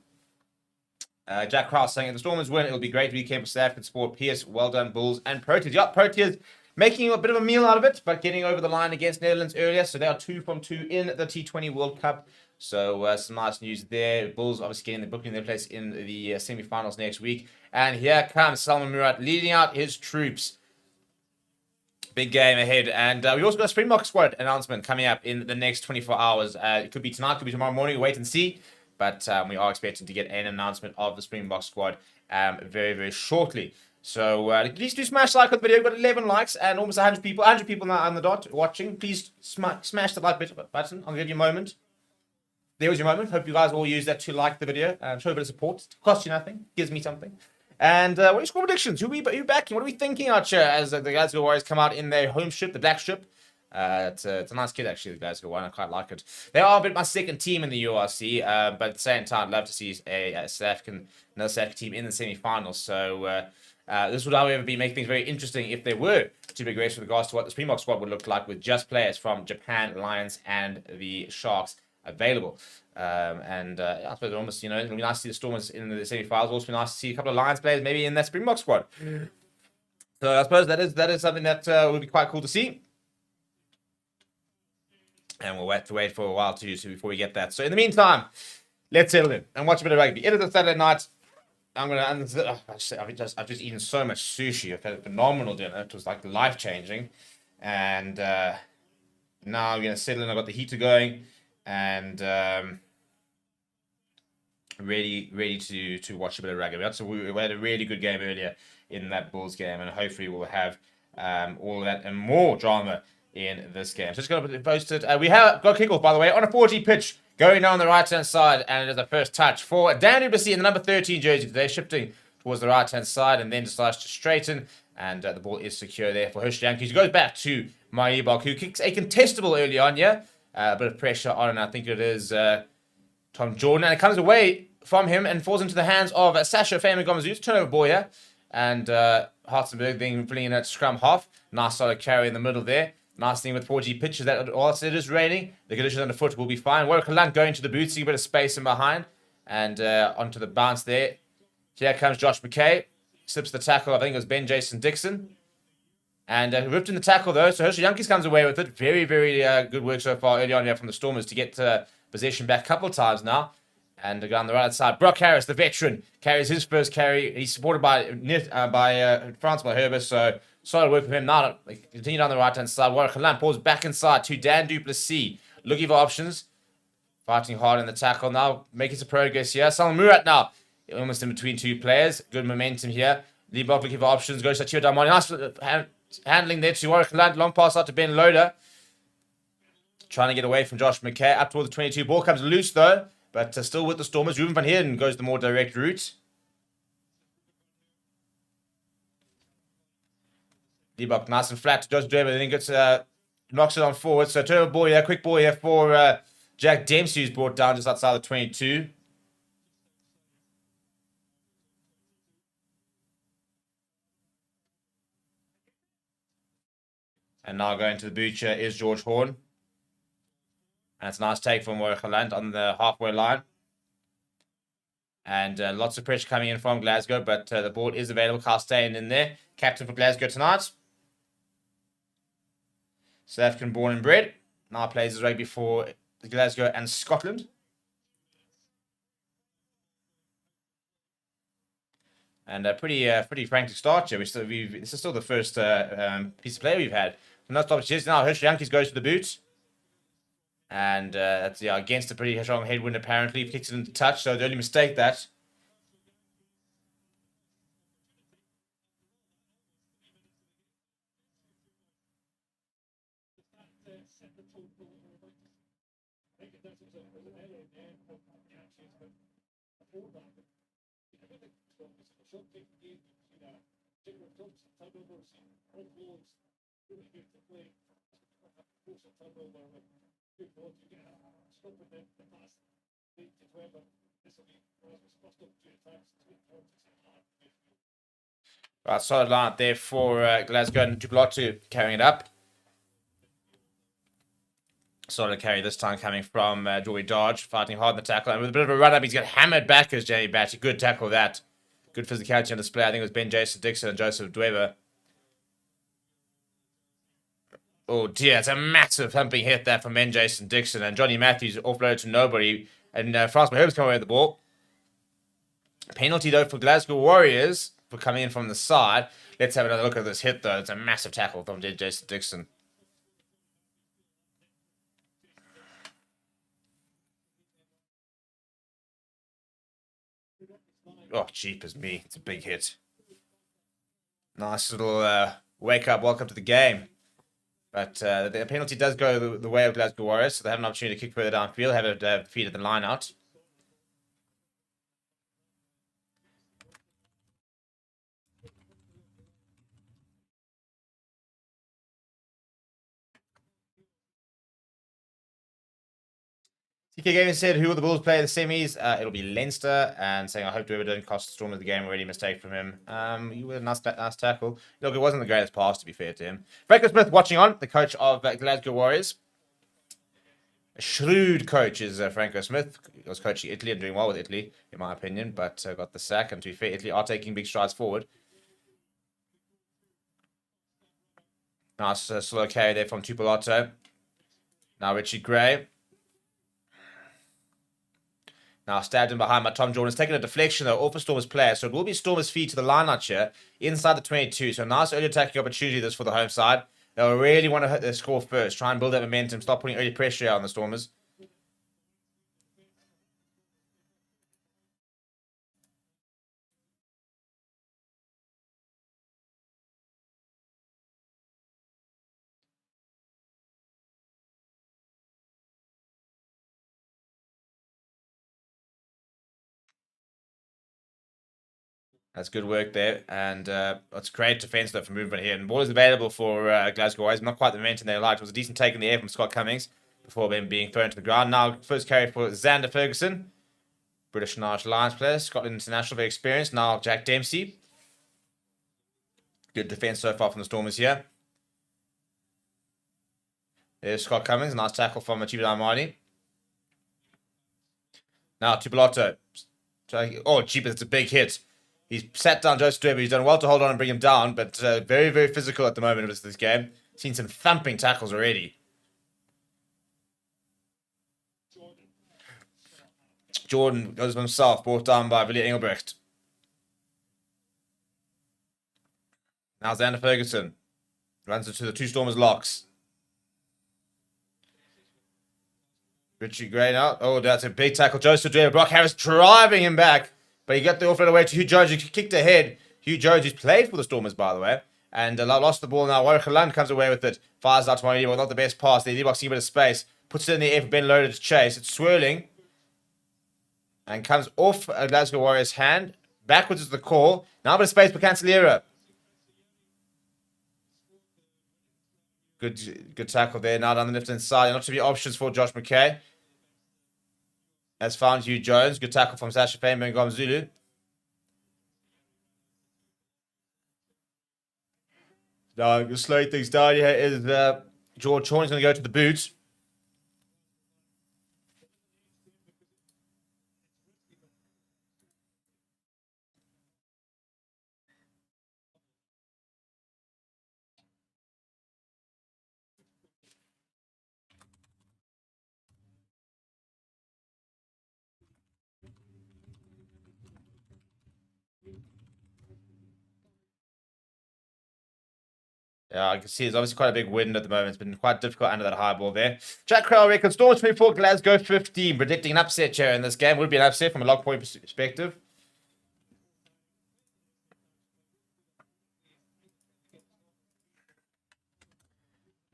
Krause saying if the Stormers win, it'll be great weekend for South African sport. PS, well done, Bulls and Proteas. Yeah, Proteas making a bit of a meal out of it, but getting over the line against Netherlands earlier. So they are 2 from 2 in the T20 World Cup. So some nice news there. Bulls obviously booking their place in the semi-finals next week. And here comes Salman Murat leading out his troops. Big game ahead. And we've also got a Springbok squad announcement coming up in the next 24 hours. It could be tonight, could be tomorrow morning. Wait and see. But we are expecting to get an announcement of the Springbok squad very, very shortly. So please do smash the like on the video. We've got 11 likes and almost 100 people. 100 people now on the dot watching. Please smash the like button. I'll give you a moment. There was your moment. Hope you guys all use that to like the video. Show a bit of support. It costs you nothing. Gives me something. And what are your score predictions? Who are you backing? What are we thinking out here as the Glasgow Warriors come out in their home strip, the black strip? It's a nice kit, actually, the Glasgow one. I quite like it. They are a bit my second team in the URC, but at the same time, I'd love to see another South African team in the semi-finals. So this would, however, make things very interesting if they were to progress with regards to what the Springbok squad would look like with just players from Japan, Lions, and the Sharks available. I suppose almost, it'll be nice to see the Stormers in the semi-finals. Also be nice to see a couple of Lions players maybe in that Springbok squad. So I suppose that is something that would be quite cool to see. And we'll have to wait for a while before we get that. So in the meantime, let's settle in and watch a bit of rugby. It is a Saturday night. I've just eaten so much sushi. I've had a phenomenal dinner. It was like life-changing. And now I'm going to settle in. I've got the heater going. And ready to watch a bit of rugby. So we had a really good game earlier in that Bulls game. And hopefully we'll have all of that and more drama in this game. So just going to post it. We have got kickoff, by the way, on a 4G pitch going down the right-hand side, and it is a first touch for Dan Duplessis in the number 13 jersey. They're shifting towards the right-hand side and then decides to straighten. And the ball is secure there for Hershey Yankees. He goes back to Maibok, who kicks a contestable early on, yeah? A bit of pressure on, and I think it is Tom Jordan. And it comes away from him and falls into the hands of Sasha Famagomazuz. Turnover ball here. And Hartzenberg then flinging it scrum half. Nice solid carry in the middle there. Nice thing with 4G pitches that whilst it is raining, the conditions underfoot will be fine. Warwick going to the boots, seeing a bit of space in behind. And onto the bounce there. Here comes Josh McKay. Slips the tackle. I think it was Ben Jason Dixon. And ripped in the tackle though. So Hershey Yankees comes away with it. Very, very good work so far early on here from the Stormers to get possession back a couple of times now. And on the right side, Brock Harris, the veteran, carries his first carry. He's supported by Frans Malherbe. So solid work from him. Now continued on the right hand side. Warwick pulls back inside to Dan Duplessis. Looking for options. Fighting hard in the tackle now. Making some progress here. Salman Murat now. Almost in between two players. Good momentum here. Liebach looking for options. Goes to Tio Damani. Nice handling there to Warwick. Long pass out to Ben Loader. Trying to get away from Josh McKay. Up towards the 22. Ball comes loose though. But still with the Stormers. Ruben van Heerden goes the more direct route. Liebach nice and flat to Josh Draper. Then gets knocks it on forward. So turnover ball here. Quick ball here for Jack Dempsey, who's brought down just outside the 22. And now going to the butcher is George Horn. And it's a nice take from Warwick on the halfway line. And lots of pressure coming in from Glasgow, but the ball is available. Carl staying in there. Captain for Glasgow tonight. South African born and bred. Now plays his rugby for Glasgow and Scotland. And a pretty frantic start here. This is still the first piece of play we've had. No stop chase now. Hershey Yankees goes to the boot. And that's against a pretty strong headwind apparently. Kicks it into touch, so the only mistake that. Right, solid line there for Glasgow and Duplotu carrying it up. Solid carry this time coming from Joey Dodge, fighting hard in the tackle. And with a bit of a run-up, he's got hammered back as Jamie Batty. Good tackle that. Good physicality on display. I think it was Ben Jason Dixon and Joseph Dweber. Oh dear, it's a massive thumping hit there from Ben Jason Dixon. And Johnny Matthews offloaded to nobody. And Frans Malherbe's come away with the ball. Penalty though for Glasgow Warriors for coming in from the side. Let's have another look at this hit though. It's a massive tackle from Jason Dixon. Oh, jeepers me. It's a big hit. Nice little wake up, welcome to the game. But the penalty does go the way of Glasgow Warriors, so they have an opportunity to kick further downfield, have it feed at the line out. TK Gaming said, who will the Bulls play in the semis? It'll be Leinster, and saying, I hope Dweber didn't cost the Stormers the game. Already mistake from him. He was a nice tackle. Look, it wasn't the greatest pass, to be fair to him. Franco Smith watching on, the coach of Glasgow Warriors. A shrewd coach is Franco Smith. He was coaching Italy and doing well with Italy, in my opinion, but got the sack. And to be fair, Italy are taking big strides forward. Nice slow carry there from Tupolato. Now Richie Gray. Now stabbed in behind by Tom Jordan's taking a deflection though off a Stormers player. So it will be Stormers feed to the line out here inside the 22. So nice early attacking opportunity this for the home side. They'll really want to hit their score first. Try and build that momentum. Stop putting early pressure out on the Stormers. That's good work there. And it's great defense, though, for movement here. And ball is available for Glasgow Warriors. Not quite the momentum they liked. It was a decent take in the air from Scott Cummings before then being thrown to the ground. Now, first carry for Xander Ferguson. British and Irish Lions player. Scotland international, very experienced. Now, Jack Dempsey. Good defense so far from the Stormers here. There's Scott Cummings. Nice tackle from Chiba Armani. Now, Tupolotto. Oh, jeepers, it's a big hit. He's sat down Joseph Drebber. He's done well to hold on and bring him down, but very, very physical at the moment of this game. Seen some thumping tackles already. Jordan goes by himself, brought down by Willie Engelbrecht. Now Xander Ferguson runs into the two Stormers locks. Richie Gray now. Oh, that's a big tackle. Joseph Drebber. Brock Harris driving him back. But he got the offload away to Hugh Jones, who kicked ahead. Hugh Jones, who's played for the Stormers, by the way. And lost the ball now. Watchalong comes away with it. Fires out to Money. Not the best pass. The D-box seeing a bit of space. Puts it in the air for Ben Loader to chase. It's swirling. And comes off a Glasgow Warriors' hand. Backwards is the call. Now a bit of space for Cancelliere. Good tackle there. Now down the left-hand side. Not to be options for Josh McKay. Has found Hugh Jones. Good tackle from Sasha Fainberg and Gom Zulu. Now, slowing things down here is George Horn. He's going to go to the boot. Yeah, I can see there's obviously quite a big wind at the moment. It's been quite difficult under that high ball there. Jack Crowell record, Stormers 24, Glasgow 15. Predicting an upset here in this game. Would be an upset from a log point perspective.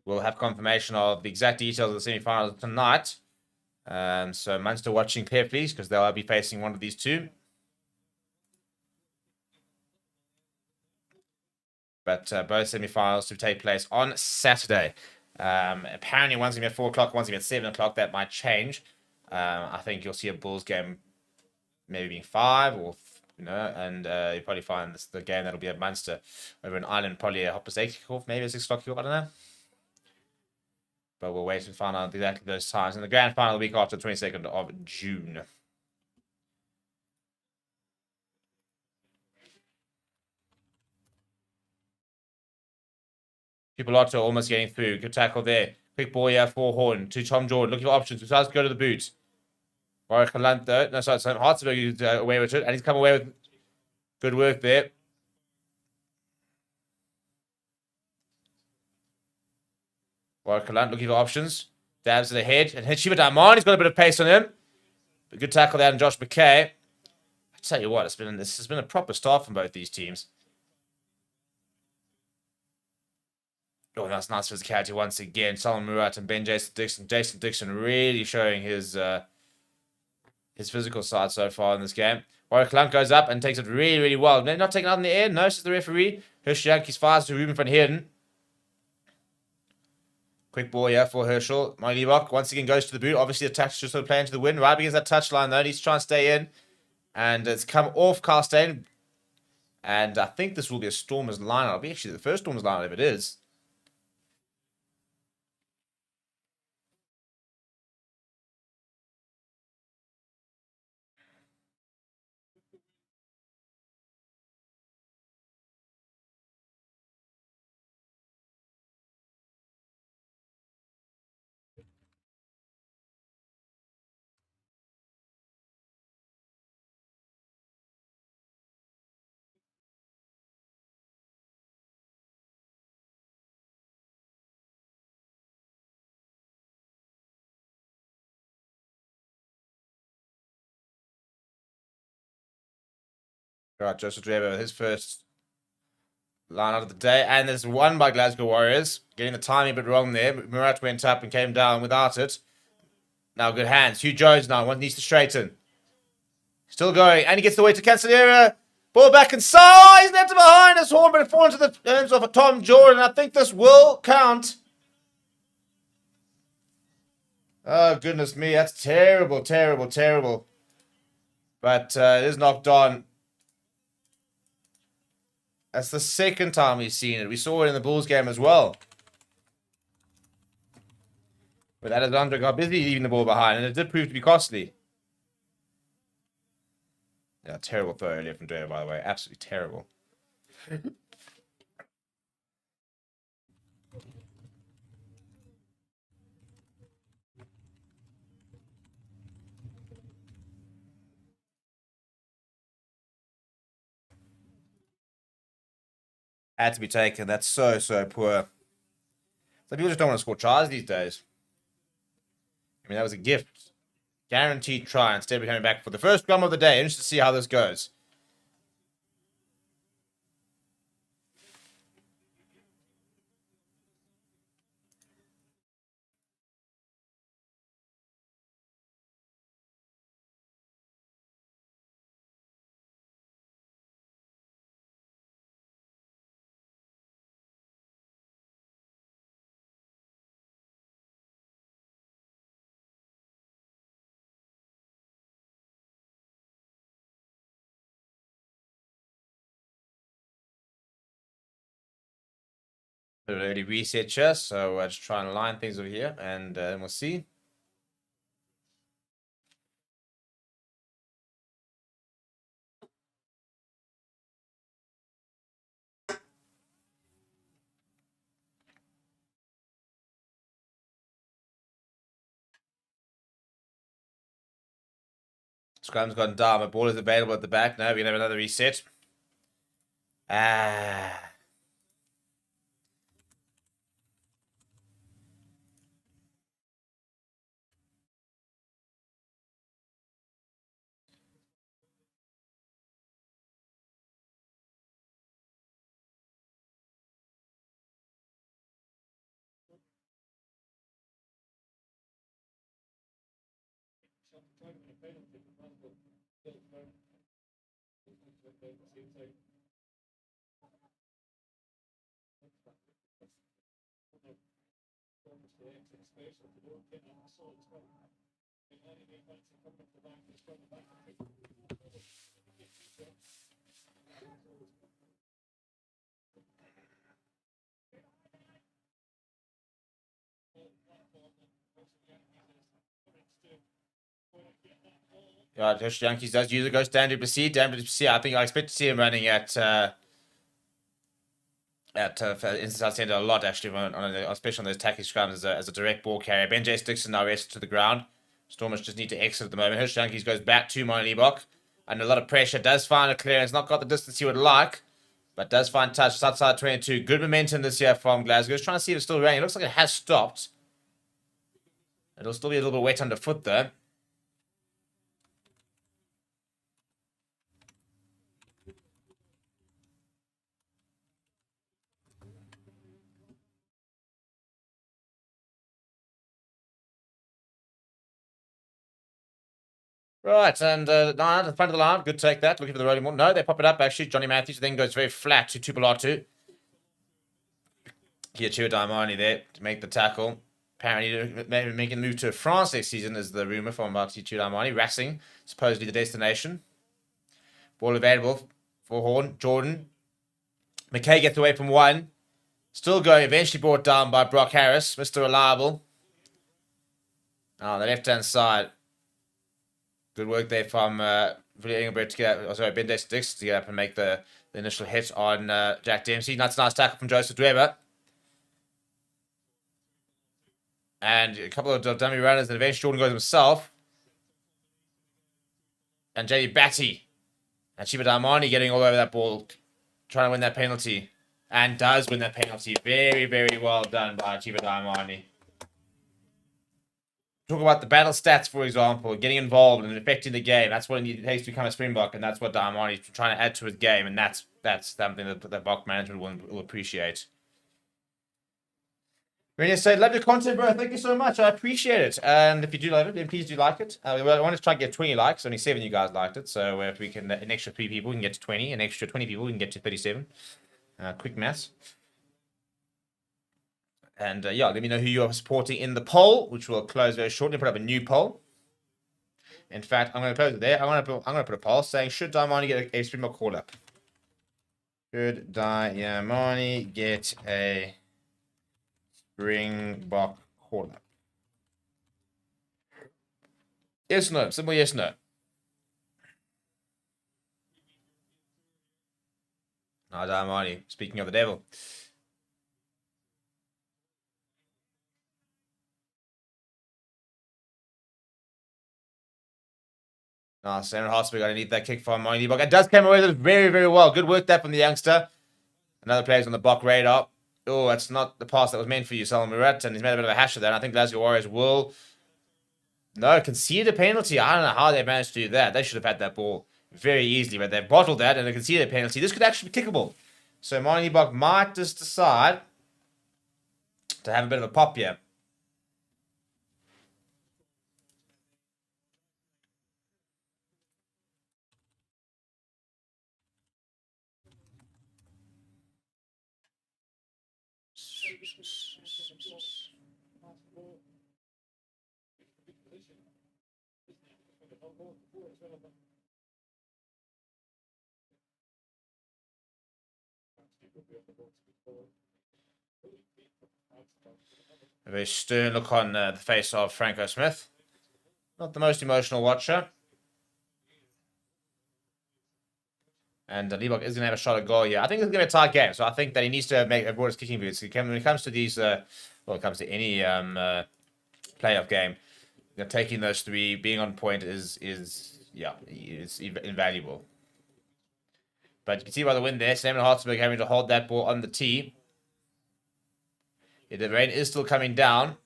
We'll have confirmation of the exact details of the semi-finals tonight. So Munster watching carefully because they'll be facing one of these two. But both semi-finals to take place on Saturday. Apparently one's going to be at 4 o'clock, one's going to be at 7 o'clock. That might change. I think you'll see a Bulls game maybe being 5 or, and you'll probably find the game that'll be at Munster over in Ireland, probably a 8 kickoff, maybe a 6 o'clock kickoff, I don't know. But we'll wait and find out exactly those times. And the grand final the week after, the 22nd of June. Tupolotto almost getting through. Good tackle there. Quick ball here for Horn to Tom Jordan. Looking for options. Decides to go to the boot. Warwick though. No, sorry, Hartsburg is away with it. And he's come away with good work there. Warwick looking for options. Dabs to the head. And hits Shiva Diamond. He's got a bit of pace on him. But good tackle there on Josh McKay. I tell you what, this has been a proper start from both these teams. Oh, that's nice physicality once again. Solomon Murat and Ben Jason Dixon. Jason Dixon really showing his physical side so far in this game. Warwick Lunk goes up and takes it really, really well. Not taken out in the air. No, says the referee. Herschel Yankees fires to Ruben van Heerden. Quick ball here for Herschel. Marlibok once again goes to the boot. Obviously, the touch just sort of playing to the wind. Right against that touchline, though. Needs to try and stay in. And it's come off Carstein. And I think this will be a Stormers line. It'll be actually the first Stormers line if it is. All right, Joseph Drebber, his first line out of the day. And there's one by Glasgow Warriors. Getting the timing a bit wrong there. Murat went up and came down without it. Now good hands. Hugh Jones now. One needs to straighten. Still going. And he gets the way to Cancelliere. Ball back inside. He's left it behind us. Horn, but it falls into the hands of Tom Jordan. I think this will count. Oh, goodness me. That's terrible, terrible, terrible. But it is knocked on. That's the second time we've seen it. We saw it in the Bulls game as well. But Alexandra got busy leaving the ball behind, and it did prove to be costly. Yeah, terrible throw earlier from Dwyer, by the way. Absolutely terrible. Had to be taken. That's so, so poor. So people just don't want to score tries these days. I mean, that was a gift. Guaranteed try instead of coming back for the first scrum of the day. Interested to see how this goes. Bit of an early reset here, so just try and line things over here, and then we'll see. Scrum's gone down, but ball is available at the back. Now we're going to have another reset. Yeah, Josh Yankees does use it. Goes Dan Duplessis. Dan Duplessis, I think I expect to see him running at inside centre a lot, actually, especially on those tackling scrums as a direct ball carrier. Ben J. Dixon now rested to the ground. Stormers just need to exit at the moment. Hirsch Yankees goes back to Moen Liebach. Under a lot of pressure. Does find a clearance. Not got the distance he would like, but does find touch. Outside 22. Good momentum this year from Glasgow. Just trying to see if it's still raining. It looks like it has stopped. It'll still be a little bit wet underfoot, though. Right, and now at the front of the line, good take that. Looking for the rolling ball. No, they pop it up, actually. Johnny Matthews then goes very flat to Tupolatu. Here, Chua Daimani there to make the tackle. Apparently, maybe making the move to France next season is the rumour from Chua Daimani. Racing, supposedly the destination. Ball available for Horn. Jordan. McKay gets away from one. Still going, eventually brought down by Brock Harris, Mr. Reliable. On the left-hand side. Good work there from Willie Engelbert to get up, Ben Dix to get up and make the initial hit on Jack Dempsey. That's a nice tackle from Joseph Dweber. And a couple of dummy runners, and eventually Jordan goes himself. And JD Batty. And Chiba Darmani getting all over that ball, trying to win that penalty. And does win that penalty. Very, very well done by Chiba Darmani. Talk about the battle stats, for example, getting involved and affecting the game. That's what it takes to become a Springbok, and that's what Darmani is trying to add to his game, and that's something that Bok management will appreciate. Renee said, love your content, bro. Thank you so much. I appreciate it. And if you do love it, then please do like it. I want to try and get 20 likes. Only 7 of you guys liked it. So if we can, an extra 3 people, we can get to 20. An extra 20 people, we can get to 37. Quick maths. And yeah, let me know who you are supporting in the poll, which will close very shortly. Put up a new poll. In fact, I'm going to close it there. I'm going to put a poll saying, should Diamani get a Springbok call up? Should Diamani get a Springbok call up? Yes, no. Simple yes, no. No, Diamani. Speaking of the devil. No, Sam Hartsburg, I need that kick from Moini. But it does come away with it very, very well. Good work there from the youngster. Another player's on the Bok radar. Oh, that's not the pass that was meant for you, Solomon Murat. And he's made a bit of a hash of that. And I think Glasgow Warriors will concede a penalty. I don't know how they managed to do that. They should have had that ball very easily, but they bottled that and they conceded a penalty. This could actually be kickable. So Moini Bok might just decide to have a bit of a pop here. A very stern look on the face of Franco Smith. Not the most emotional watcher. And Liebach is going to have a shot at goal here. I think it's going to be a tight game. So I think that he needs to make avoid his kicking boots. When it comes to these, well, it comes to any playoff game, taking those 3, being on point is invaluable. But you can see by the win there, Simon Hartsburg having to hold that ball on the tee. Yeah, the rain is still coming down.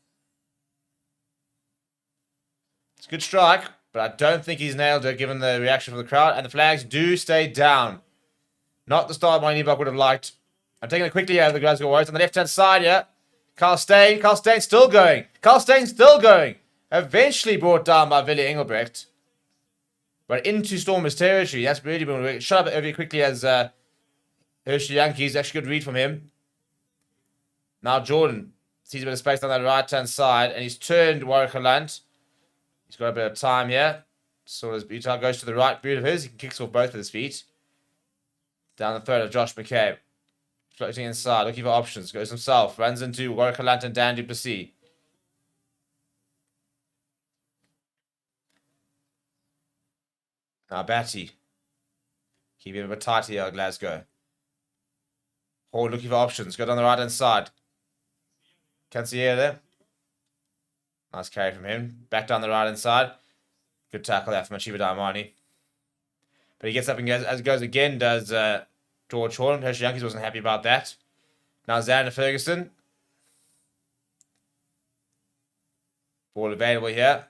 It's a good strike, but I don't think he's nailed it given the reaction from the crowd. And the flags do stay down. Not the start my Buck would have liked. I'm taking it quickly out of the Glasgow Warriors on the left-hand side here. Carl Steyn still going. Carl Steyn still going. Eventually brought down by Willi Engelbrecht. But into Stormers territory. That's really been shut up very quickly as Hershey Yankees. Actually good read from him. Now Jordan sees a bit of space on that right-hand side. And he's turned Warwick Holland. He's got a bit of time here. So as Utah goes to the right boot of his, he kicks off both of his feet. Down the throat of Josh McCabe. Floating inside, looking for options. Goes himself. Runs into Warwick Holland and Dan Duplessis. Now Batty. Keeping it a bit tight here, Glasgow. Horde looking for options. Go down the right-hand side. Cancier there. Nice carry from him. Back down the right-hand side. Good tackle there from Achieva Diamani. But he gets up and goes, as it goes again, does George Horn. Hershey Yankees wasn't happy about that. Now Xander Ferguson. Ball available here.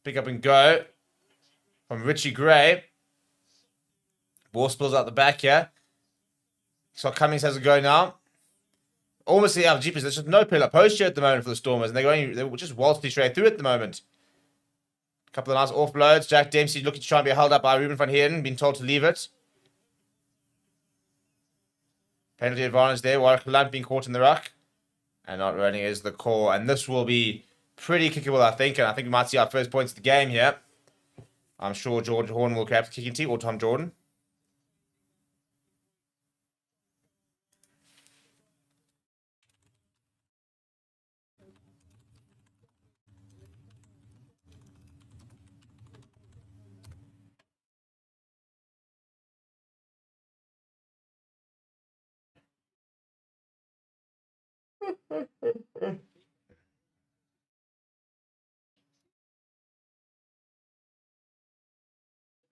Pick up and go from Richie Gray. Ball spills out the back here. Scott Cummings has a go now. Almost the jeepers. There's just no pillar post here at the moment for the Stormers, and they're just waltzing straight through at the moment. A couple of nice offloads. Jack Dempsey looking to try and be held up by Ruben van Heerden, being told to leave it. Penalty advantage there. Warwick Lunt being caught in the ruck. And not running is the call. And this will be pretty kickable, I think. And I think we might see our first points of the game here. I'm sure George Horn will grab the kicking tee, or Tom Jordan.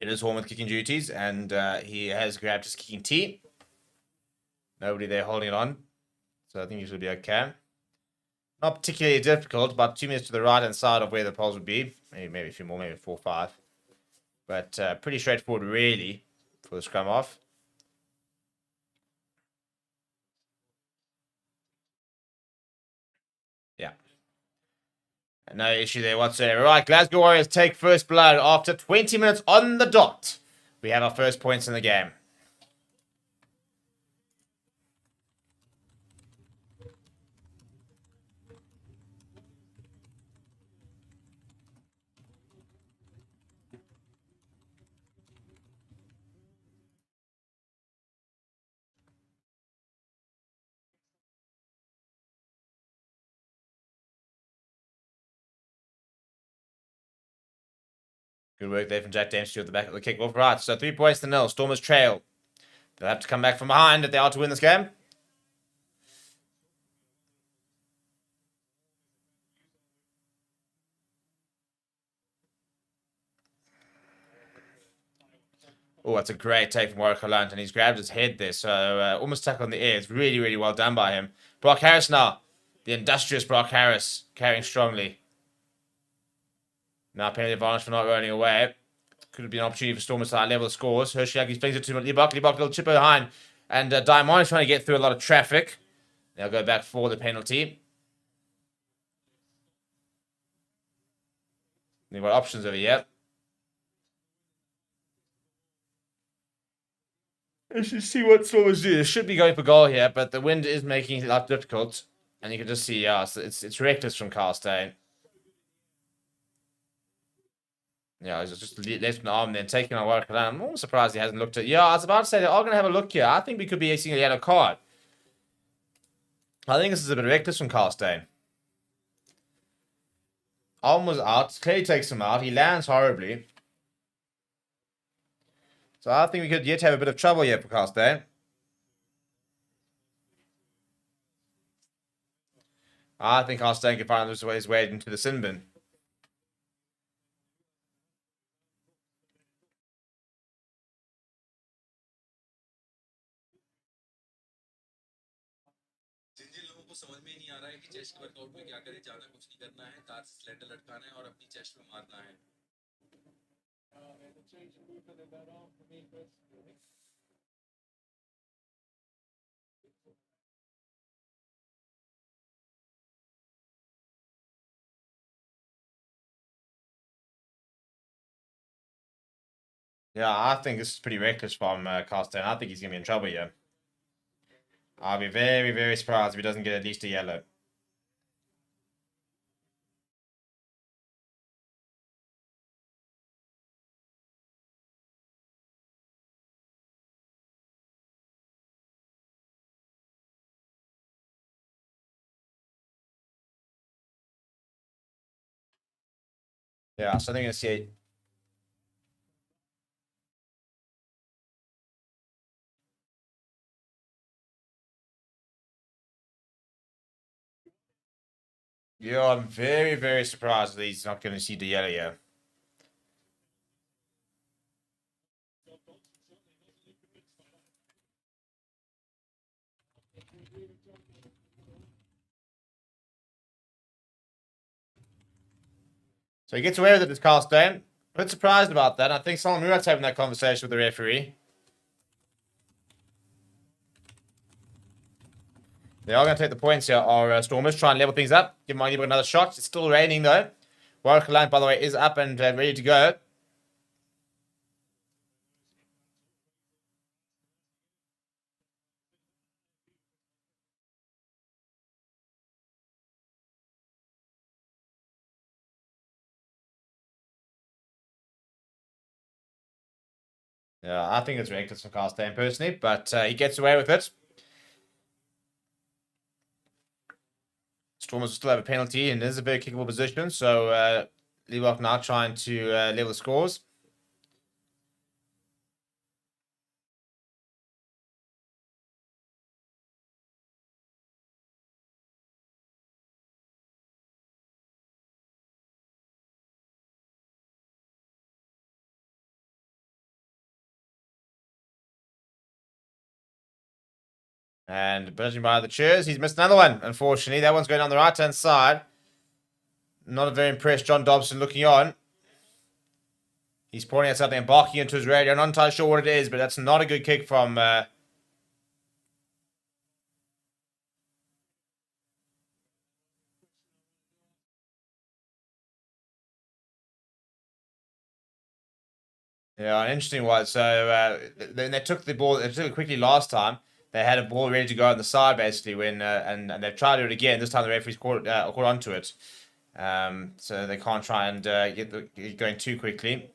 It is Horn with kicking duties, and he has grabbed his kicking tee. Nobody there holding it on. So I think he should be okay. Not particularly difficult, but 2 minutes to the right-hand side of where the poles would be. Maybe a few more, maybe 4 or 5. But pretty straightforward, really, for the scrum off. No issue there whatsoever. Right, Glasgow Warriors take first blood after 20 minutes on the dot. We have our first points in the game. Good work there from Jack Dempsey at the back of the kick-off. Right, so 3 points to nil. Stormers trail. They'll have to come back from behind if they are to win this game. Oh, that's a great take from Watchalong, and he's grabbed his head there, so almost stuck on the air. It's really, really well done by him. Brock Harris now. The industrious Brock Harris, carrying strongly. Now penalty advantage for not running away. Could have been an opportunity for Stormers to level the scores. He's playing it to Libok. Libok will chip behind. And Diamond is trying to get through a lot of traffic. They'll go back for the penalty. They've got options over here. Let's just see what Stormers do. They should be going for goal here, but the wind is making it a lot difficult. And you can just see, it's reckless from Carl Steyn. Yeah, he's just left an arm then, taking on Warwick. I'm almost surprised he hasn't looked at. Yeah, I was about to say they are going to have a look here. I think we could be seeing a yellow card. I think this is a bit reckless from Carl Steyn. Arm was out. Clearly takes him out. He lands horribly. So I think we could yet have a bit of trouble here for Carl Steyn. I think Carl Steyn can find his way into the sin bin. समझ में नहीं आ रहा है कि chest workout में क्या करें ज्यादा कुछ नहीं करना है तार से स्लेंडर लटकाना है और अपनी चेस्ट में मारना है Yeah, I think this is pretty reckless from Carl Steyn. I think he's going to be in trouble here. I'll be very, very surprised if he doesn't get at least a yellow. Yeah, so I think I'm going to see it. Yeah, I'm very, very surprised that he's not going to see the yellow here. So he gets away with it, this Carl Steyn. A bit surprised about that. I think Solomon Murat's having that conversation with the referee. They are going to take the points here. Our Stormers try and level things up. Give Money another shot. It's still raining though. Warwick Line, by the way, is up and ready to go. Yeah, I think it's reckless for Carl Steyn personally, but he gets away with it. Stormers will still have a penalty, and it is a very kickable position. So Leewalk now trying to level the scores. And burgeoning by the chairs, he's missed another one, unfortunately. That one's going on the right-hand side. Not a very impressed John Dobson looking on. He's pointing at something and barking into his radio. Not entirely sure what it is, but that's not a good kick from... Yeah, an interesting one. So then they took the ball. They took it quickly last time. They had a ball ready to go on the side basically when and they've tried to do it again. This time the referees caught onto it. So they can't try and get going too quickly.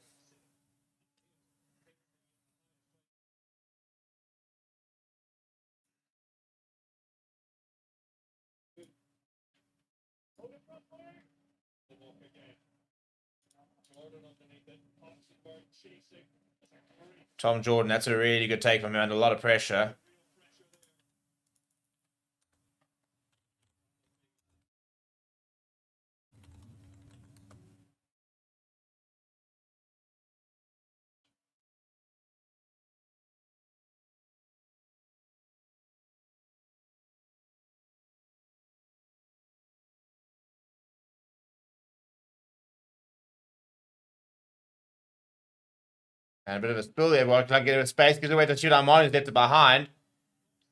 Tom Jordan, that's a really good take from him under a lot of pressure. And a bit of a spill there. Well, can't get a bit of space. Gives away to shoot. Armani's left it behind.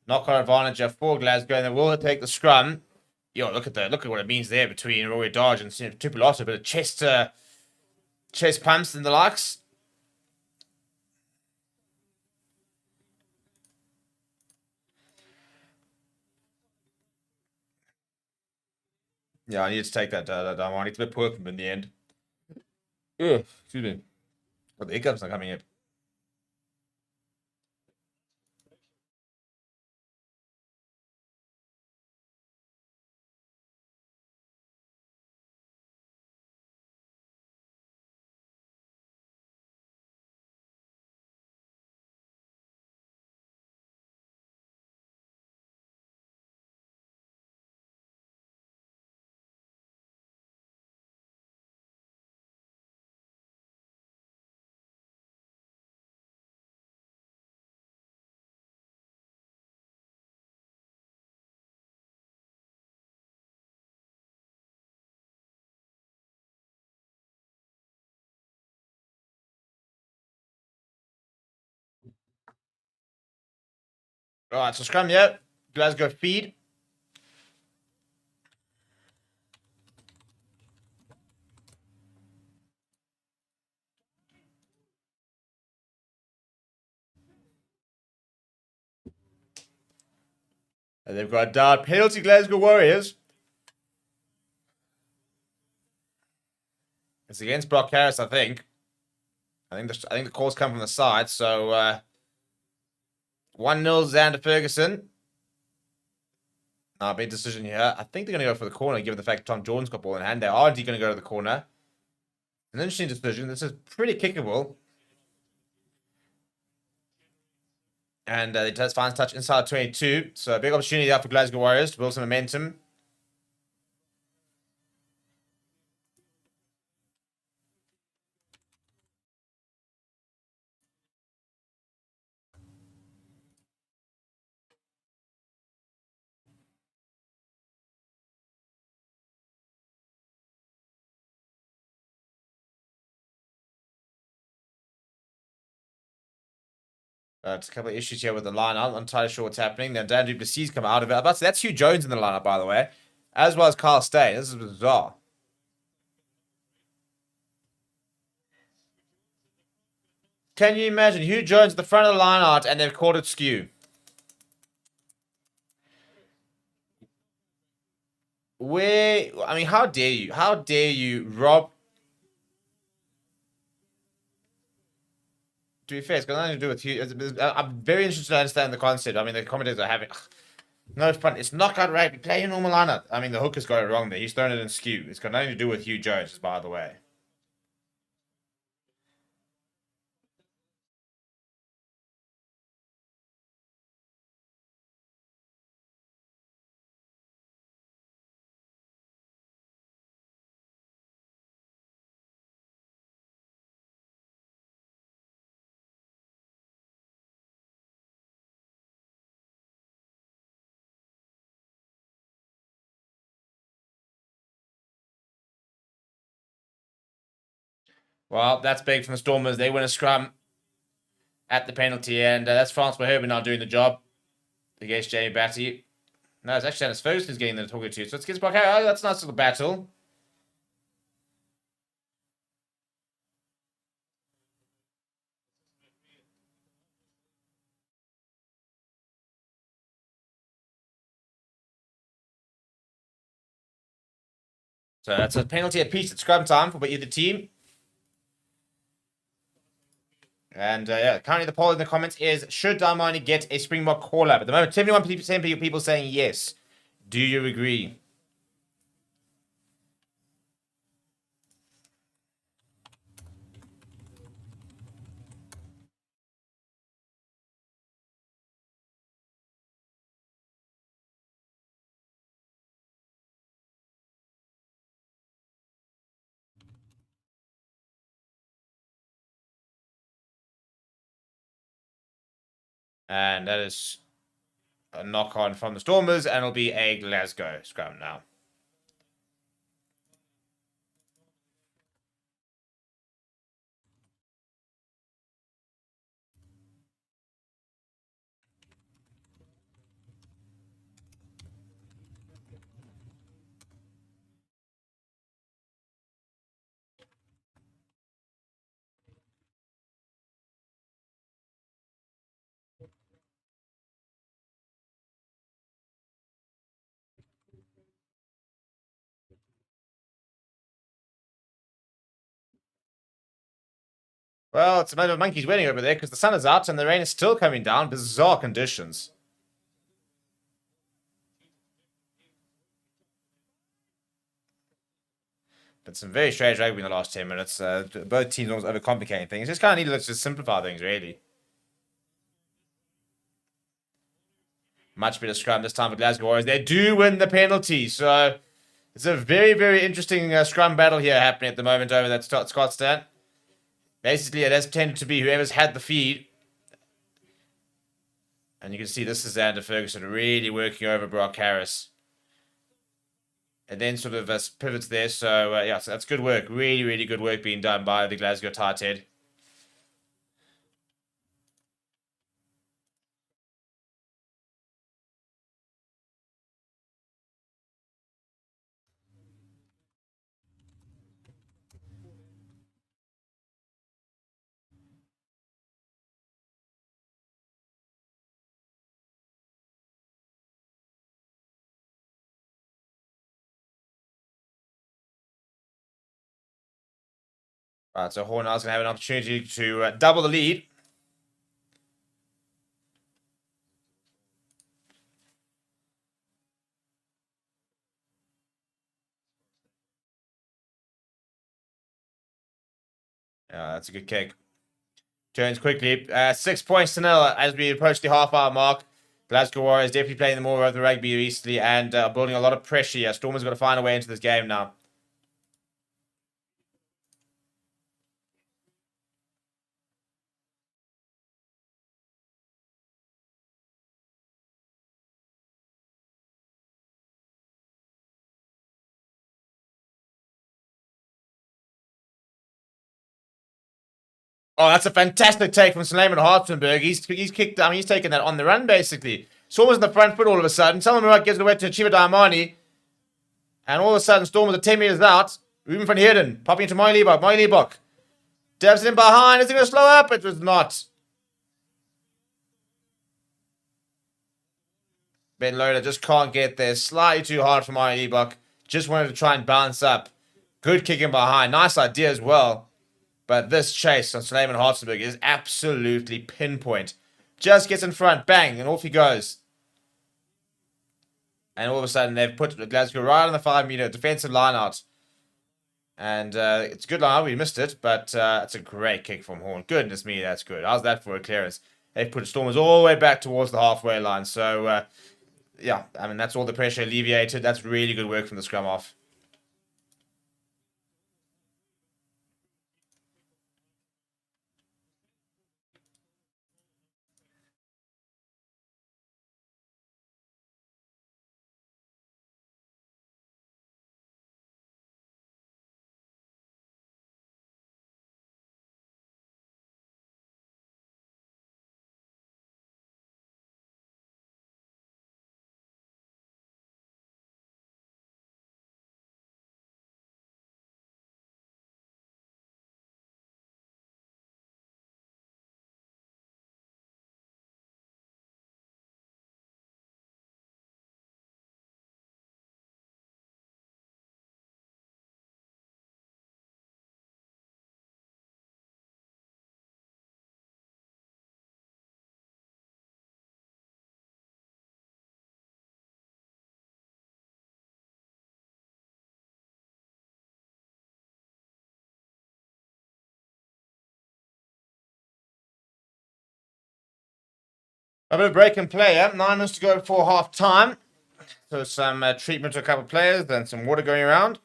Knock on advantage for Glasgow, and they will take the scrum. Yo, look at what it means there between Roy Dodge and Tupulotta. A bit of chest pumps and the likes. Yeah, I need to take that Armani. It's a bit poor from in the end. Ugh, excuse me. But the hiccups are coming in. All right, so scrum, yeah. Glasgow feed. And they've got a dart penalty, Glasgow Warriors. It's against Brock Harris, I think. I think the calls come from the side. So 1-0 Xander Ferguson. Big decision here. I think they're going to go for the corner, given the fact that Tom Jordan's got ball in hand. They are indeed going to go to the corner. An interesting decision. This is pretty kickable. And it does find touch inside 22. So a big opportunity there for Glasgow Warriors to build some momentum. It's a couple of issues here with the lineup. I'm not entirely sure what's happening. Then Dan Duplessis come out of it. But that's Hugh Jones in the lineup, by the way, as well as Carl Steyn. This is bizarre. Can you imagine Hugh Jones at the front of the lineout and they've called it skew? How dare you? How dare you, Rob? To be fair, it's got nothing to do with Hugh. I'm very interested to understand the concept. I mean, the commentators are having no fun. It's knockout rugby. Play your normal lineup. I mean, the hooker's got it wrong there. He's thrown it in skew. It's got nothing to do with Hugh Jones, by the way. Well, that's big from the Stormers. They win a scrum at the penalty, and that's Francois Herbert now doing the job against Jamie Batty. No, it's actually Dennis Ferguson who's getting the talking to. So it's against Brock Harris. Oh, that's a nice little battle. So that's a penalty apiece at scrum time for either team. And currently the poll in the comments is, should Darmani get a Springbok call-up? At the moment, 71% people saying yes. Do you agree? And that is a knock-on from the Stormers, and it'll be a Glasgow scrum now. Well, it's a matter of monkeys winning over there because the sun is out and the rain is still coming down. Bizarre conditions. But some very strange rugby in the last 10 minutes. Both teams almost overcomplicating things. Just kind of need to just simplify things, really. Much better scrum this time for Glasgow Warriors. They do win the penalty, so it's a very, very interesting scrum battle here happening at the moment over that Scott stand. Basically, it has tended to be whoever's had the feed. And you can see this is Xander Ferguson really working over Brock Harris. And then sort of pivots there. So, yeah, so that's good work. Really, really good work being done by the Glasgow tight head. Right, so Hornell's going to have an opportunity to double the lead. Yeah, that's a good kick. Turns quickly. 6 points to nil as we approach the half-hour mark. Glasgow Warriors definitely playing the more of the rugby recently and building a lot of pressure here. Stormers got to find a way into this game now. Oh, that's a fantastic take from Suleiman Hartenberg. He's kicked. I mean, he's taken that on the run basically. Stormers in the front foot all of a sudden. Solomon Murat gives it away to Chiva Diamani, and all of a sudden Stormers are 10 meters out. Ruben van Heerden popping into Moy Liebach. Moy Liebach dabs it in behind. Is it going to slow up? It was not. Ben Loader just can't get there. Slightly too hard for Moy Liebach. Just wanted to try and bounce up. Good kicking behind. Nice idea as well. But this chase on Suleiman Hartenberg is absolutely pinpoint. Just gets in front, bang, and off he goes. And all of a sudden, they've put Glasgow right on the 5-meter defensive line out. And it's a good line out. We missed it, but it's a great kick from Horn. Goodness me, that's good. How's that for a clearance? They've put Stormers all the way back towards the halfway line. So, yeah, I mean, that's all the pressure alleviated. That's really good work from the scrum off. A bit of break and play, 9 minutes to go before half time. So some treatment to a couple of players, then some water going around.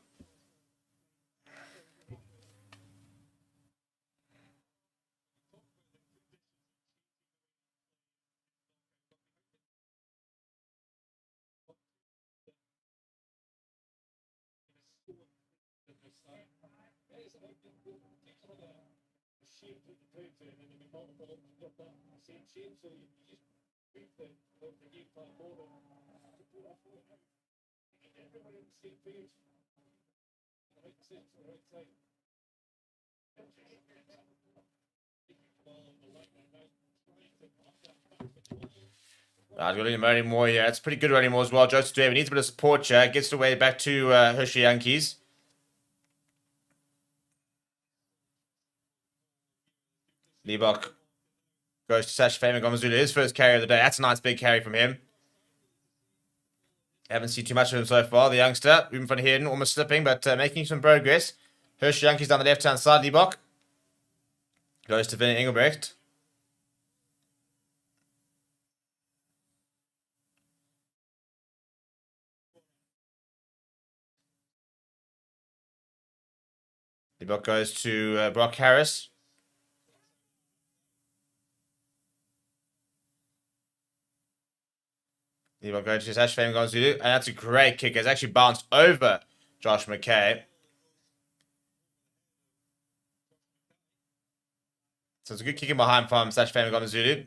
Got a Roddy Moore here. It's pretty good Roddy Moore as well. Joseph David needs a bit of support here. Gets the way back to Hershey Yankees. Liebach goes to Sash Fame Gomazulu. His first carry of the day. That's a nice big carry from him. Haven't seen too much of him so far. The youngster, Ruben van Heerden, almost slipping, but making some progress. Hershey Yankees down the left-hand side. Liebach goes to Vinnie Engelbrecht. Liebach goes to Brock Harris. Liebach goes to Sash Fame Gomazulu. And that's a great kick. It's actually bounced over Josh McKay. So it's a good kicking behind from Sash Fame Gomazulu.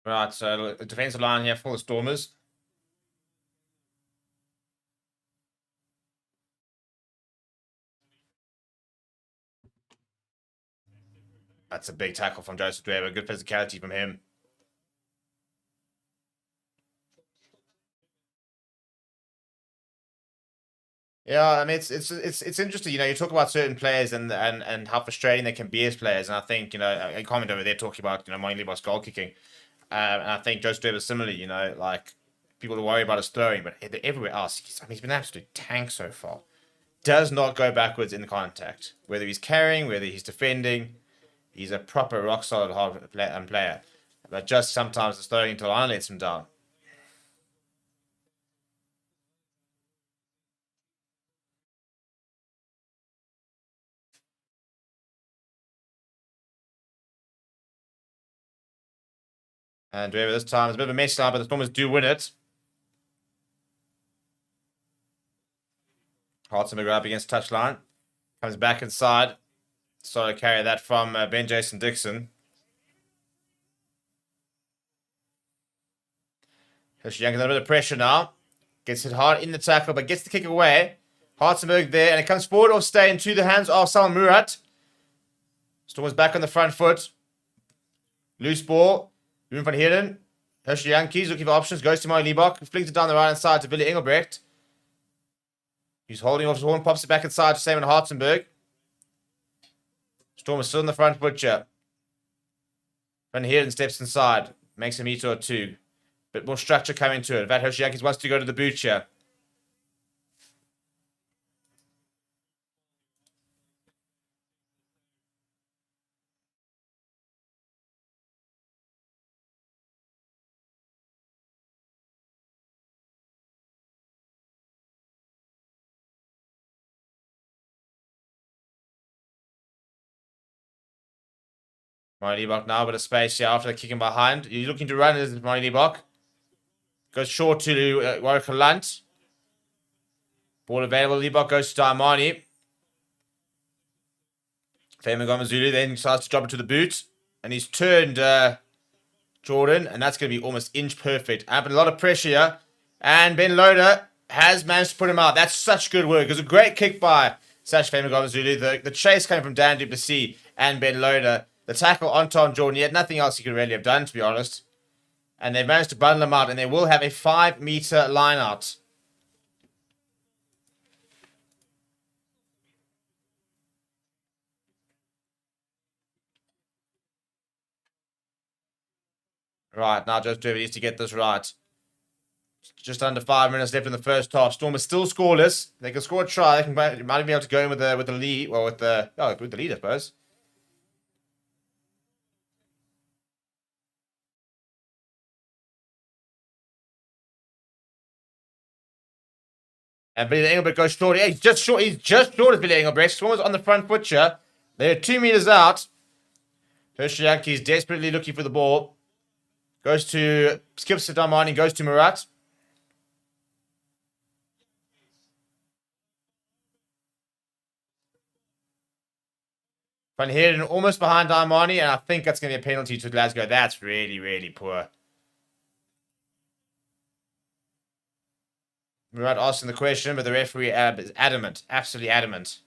Right, so the defensive line here for the Stormers. That's a big tackle from Joseph Dweber. Good physicality from him. Yeah, I mean it's interesting. You know, you talk about certain players and how frustrating they can be as players, and I think a comment over there talking about Moyne Liebach's goal kicking, and I think Joseph Dweber similarly. You know, like people are worried about his throwing, but everywhere else, he's been an absolute tank so far. Does not go backwards in contact, whether he's carrying, whether he's defending. He's a proper rock solid hard player, but just sometimes the throwing into the line lets him down. And Dweber this time is a bit of a mess now, but the Stormers do win it. Hartzenberg up against touchline. Comes back inside. Sorry to carry that from Ben Jason Dixon. Hershey Young is under a bit of pressure now. Gets hit hard in the tackle, but gets the kick away. Hartzenberg there, and it comes forward off stay into the hands of Salman Murat. Stormers back on the front foot. Loose ball. Ruben van Heerden. Hershey Yankees looking for options. Goes to Moyne Liebach. Flings it down the right hand side to Willie Engelbrecht. He's holding off his horn. Pops it back inside to Simon Hartzenberg. Stormers still in the front foot here. Van Heerden steps inside. Makes a meter or two. Bit more structure coming to it. Hershey Yankees wants to go to the boot here. Moyne Liebach now with a space here after the kicking behind. He's looking to run as Moyne Liebach. Goes short to Warwick Lunt. Ball available. Libok goes to Armani. Fabian Gomezulu then starts to drop it to the boot. And he's turned Jordan. And that's going to be almost inch perfect. But a lot of pressure here. And Ben Loader has managed to put him out. That's such good work. It was a great kick by Sash Fabian Gomezulu. The chase came from Dan Duplessis and Ben Loader. The tackle on Tom Jordan. He had nothing else he could really have done, to be honest. And they've managed to bundle him out. And they will have a 5-meter line out. Right, now Joseph Derby needs to get this right. Just under 5 minutes left in the first half. Storm is still scoreless. They can score a try. They might be able to go in with the lead. Well, with the lead, I suppose. And Billy Engelbrecht goes short. Yeah, he's just short. He's just short of Billy Engelbrecht. Storm is on the front foot here. They're 2 meters out. Hershey is desperately looking for the ball. Skips to Darmani, goes to Murat. Van Heerden almost behind Darmani, and I think that's going to be a penalty to Glasgow. That's really, really poor. Murat asking the question, but the referee is adamant. Absolutely adamant.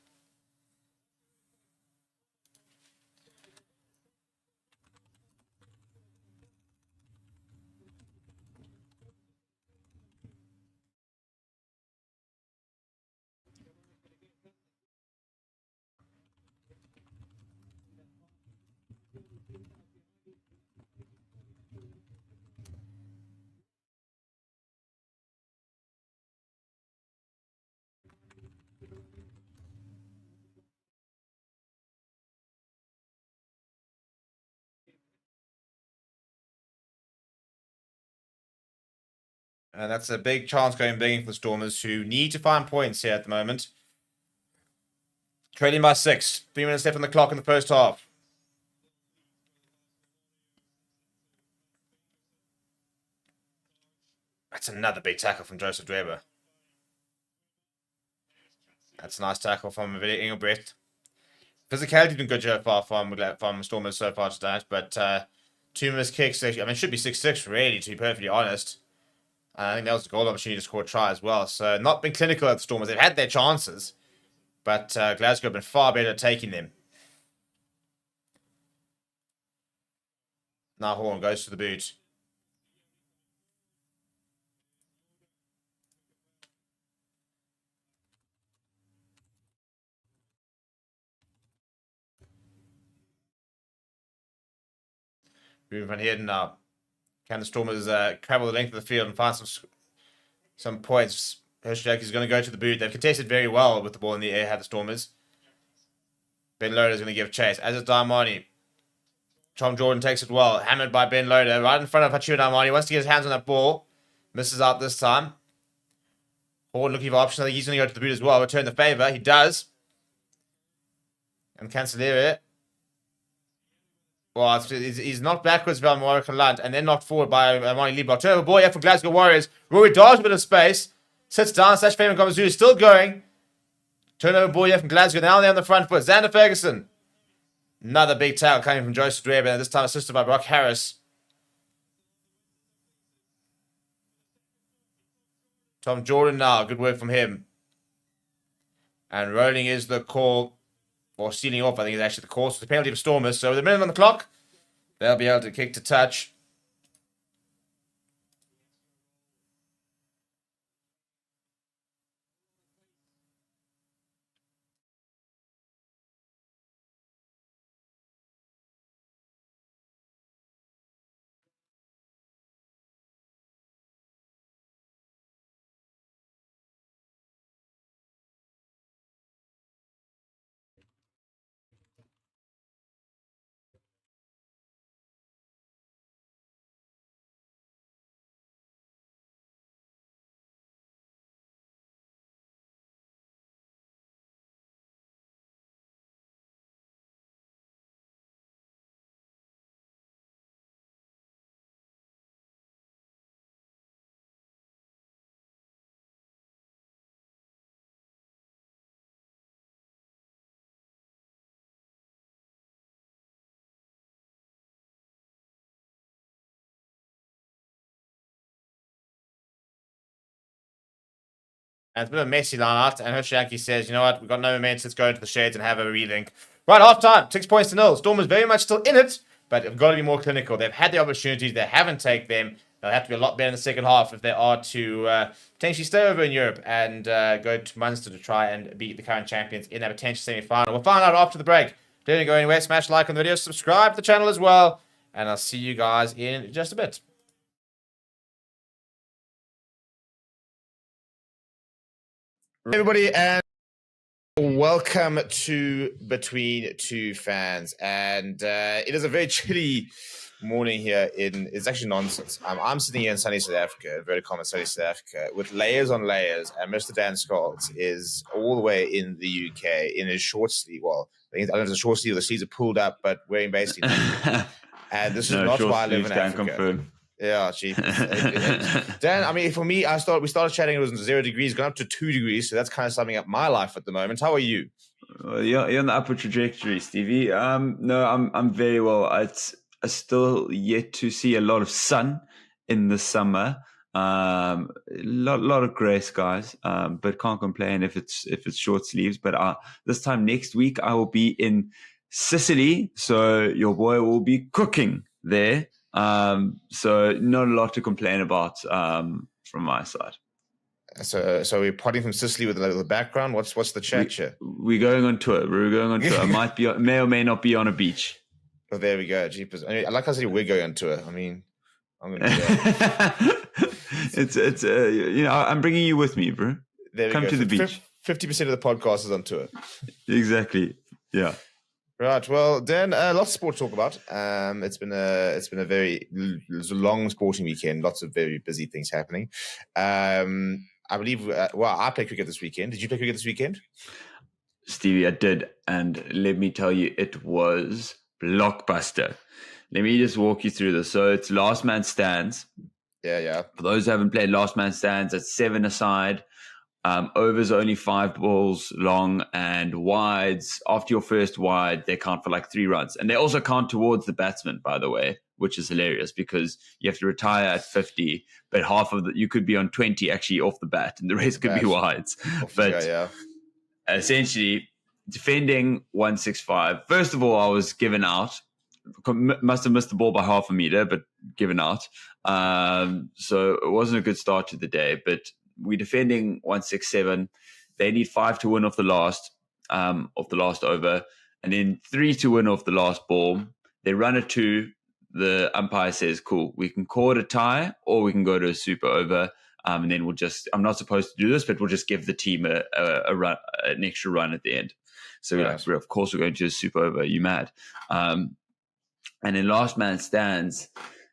And that's a big chance going big for the Stormers, who need to find points here at the moment. Trailing by 6. 3 minutes left on the clock in the first half. That's another big tackle from Joseph Dweber. That's a nice tackle from Billy Engelbrecht. Physicality didn't go too far from Stormers so far tonight, but 2 missed kicks. I mean, it should be 6-6, really, to be perfectly honest. I think that was a goal opportunity to score a try as well. So not been clinical at the Stormers. They've had their chances, but Glasgow have been far better at taking them. Now Horn goes to the boot. Moving from here now. Can the Stormers travel the length of the field and find some points? Hershey is going to go to the boot. They've contested very well with the ball in the air, have the Stormers. Ben Loader is going to give chase, as is Darmani. Tom Jordan takes it well. Hammered by Ben Loader. Right in front of Hachiwa Darmani. Wants to get his hands on that ball. Misses out this time. Horn looking for options. I think he's going to go to the boot as well. Return the favour. He does. And Cancelliere. Well, he's knocked backwards by Warwick Lunt and then knocked forward by Armani Libok. Turnover ball here for Glasgow Warriors. Rory dodges a bit of space. Sits down. Sash Fabian Gomezulu still going. Turnover ball here from Glasgow. Now they're on the front foot. Xander Ferguson. Another big tackle coming from Joseph Dweber, and this time assisted by Brock Harris. Tom Jordan now. Good work from him. And rolling is the call. Or sealing off, I think, is actually the call. So it's a penalty for Stormers. So with a minute on the clock, they'll be able to kick to touch. And it's been a messy line out. And Hoshiaki says, you know what? We've got no momentum. Let's go into the sheds and have a relink. Right, half time. 6-0. Stormers very much still in it, but have got to be more clinical. They've had the opportunities. They haven't taken them. They'll have to be a lot better in the second half if they are to potentially stay over in Europe and go to Munster to try and beat the current champions in a potential semi-final. We'll find out after the break. Don't go anywhere. Smash like on the video. Subscribe to the channel as well. And I'll see you guys in just a bit. Everybody, and welcome to Between Two Fans. And it is a very chilly morning here it's actually nonsense. I'm sitting here in sunny South Africa, very common sunny South Africa, with layers on layers, and Mr. Dan Scholz is all the way in the UK in his short sleeve. Well, I don't know if it's a short sleeve or the sleeves are pulled up, but wearing basically nothing. And this is not why I live in Africa. Confirm. Yeah, chief. Dan, I mean, for me, we started chatting. It was 0 degrees, gone up to 2 degrees. So that's kind of summing up my life at the moment. How are you? You're on the upward trajectory, Stevie. No, I'm very well. It's still yet to see a lot of sun in the summer. Lot of grey skies, but can't complain if it's short sleeves. But this time next week, I will be in Sicily, so your boy will be cooking there. So not a lot to complain about from my side. So we're potting from Sicily with a little background. What's the chat here? We're going on tour. I may or may not be on a beach. Oh, there we go. Jeepers. I mean, like I said, we're going on tour. I mean, I'm going to do that. I'm bringing you with me, bro. There we Come go. to the beach. 50% of the podcast is on tour. Exactly. Yeah. Right. Well, Dan, lots of sport to talk about. It's been a very long sporting weekend. Lots of very busy things happening. I believe. I played cricket this weekend. Did you play cricket this weekend? Stevie, I did, and let me tell you, it was blockbuster. Let me just walk you through this. So it's last man stands. Yeah. For those who haven't played last man stands, it's 7 aside. Overs are only 5 balls long, and wides, after your first wide, they count for like 3 runs. And they also count towards the batsman, by the way, which is hilarious because you have to retire at 50, but half of you could be on 20 actually off the bat, and the rest could be wides. But essentially, defending 165. First of all, I was given out. Must have missed the ball by half a meter, but given out. So it wasn't a good start to the day, but we're defending 167. They need 5 to win off the last over, and then 3 to win off the last ball. They run a 2. The umpire says, "Cool, we can call it a tie, or we can go to a super over." And then I'm not supposed to do this, but we'll just give the team a run, an extra run at the end. So of course we're going to a super over. Are you mad? And in last man stands,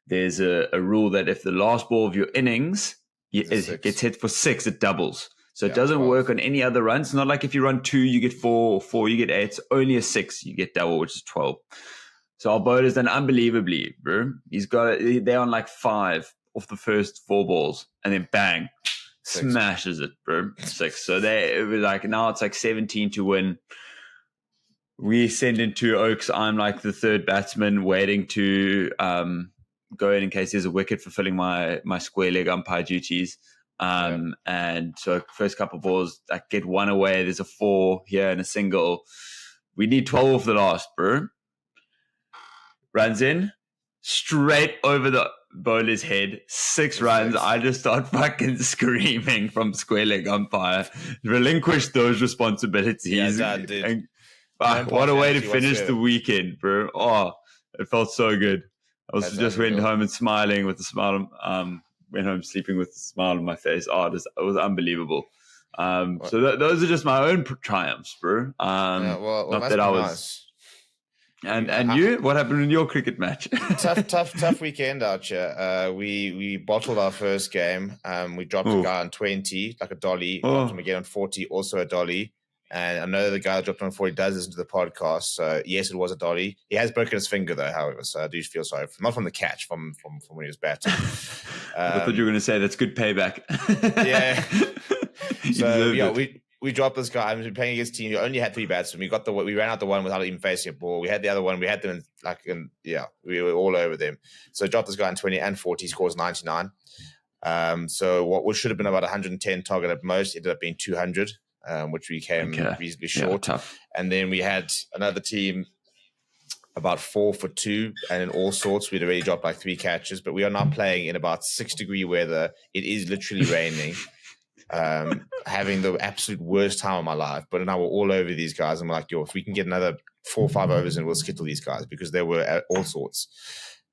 there's a rule that if the last ball of your innings it gets hit for 6, it doubles. So it doesn't work on any other runs. It's not like if you run 2, you get 4, or 4, you get 8. It's only a 6, you get double, which is 12. So our bowler's done unbelievably, bro. They're on like 5 off the first 4 balls, and then bang, 6. Smashes it, bro. 6. So it was like, now it's like 17 to win. We send in 2 Oaks. I'm like the third batsman waiting to go in case there's a wicket, fulfilling my square leg umpire duties. And so first couple of balls, I get 1 away. There's a 4 here and a single. We need 12 off the last, bro. Runs in, straight over the bowler's head. 6 runs. I just start fucking screaming from square leg umpire. Relinquish those responsibilities. Yeah, dude. And, what a way to finish the weekend, bro. Oh, it felt so good. I went home and smiling with a smile. Went home sleeping with a smile on my face. Oh, it was unbelievable. So those are just my own triumphs, bro. Not that I was. Nice. And you? What happened in your cricket match? tough weekend out here. We bottled our first game. We dropped a guy on 20, like a dolly. Dropped him again on 40, also a dolly. And I know the guy that dropped on 40 does listen to the podcast. So yes, it was a dolly. He has broken his finger though, however. So I do feel sorry for him. Not from the catch, from when he was batting. I thought you were going to say that's good payback. Yeah. So we dropped this guy. I was playing against a team who only had 3 batsmen. We ran out the one without even facing a ball. We had the other one. We had them we were all over them. So dropped this guy in 20 and 40. He scores 99. So what should have been about 110 target at most ended up being 200, which we came reasonably short. Tough. And then we had another team about 4 for 2, and in all sorts, we'd already dropped like 3 catches. But we are now playing in about 6-degree weather. It is literally raining. Having the absolute worst time of my life. But now we're all over these guys. I'm like, if we can get another 4 or 5 overs, and we'll skittle these guys, because they were at all sorts.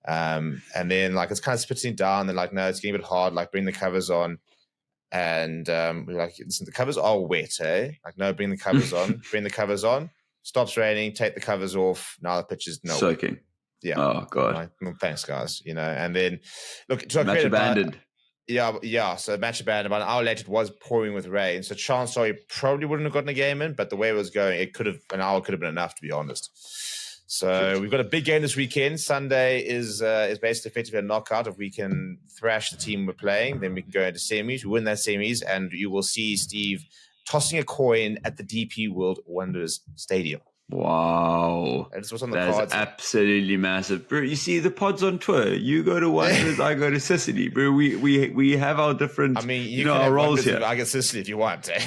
And then like it's kind of spitting down. They're like, no, it's getting a bit hard. Like, bring the covers on. And we're like, listen, the covers are wet, eh? Like, no, bring the covers on. Bring the covers on. Stops raining. Take the covers off. Now the pitch is soaking. Yeah. Oh God. Like, well, thanks, guys. And then look, match abandoned. Yeah. So match abandoned. About an hour later, it was pouring with rain. So chances are you probably wouldn't have gotten a game in, but the way it was going, an hour could have been enough, to be honest. So we've got a big game this weekend. Sunday is basically effectively a knockout. If we can thrash the team we're playing, then we can go into semis. We win that semis, and you will see Steve tossing a coin at the DP World Wonders Stadium. Wow. That's what's on the cards. That's absolutely massive. Bro, you see the pods on tour. You go to Wonders, I go to Sicily. Bro, we have our different our roles here. I get Sicily if you want. Eh?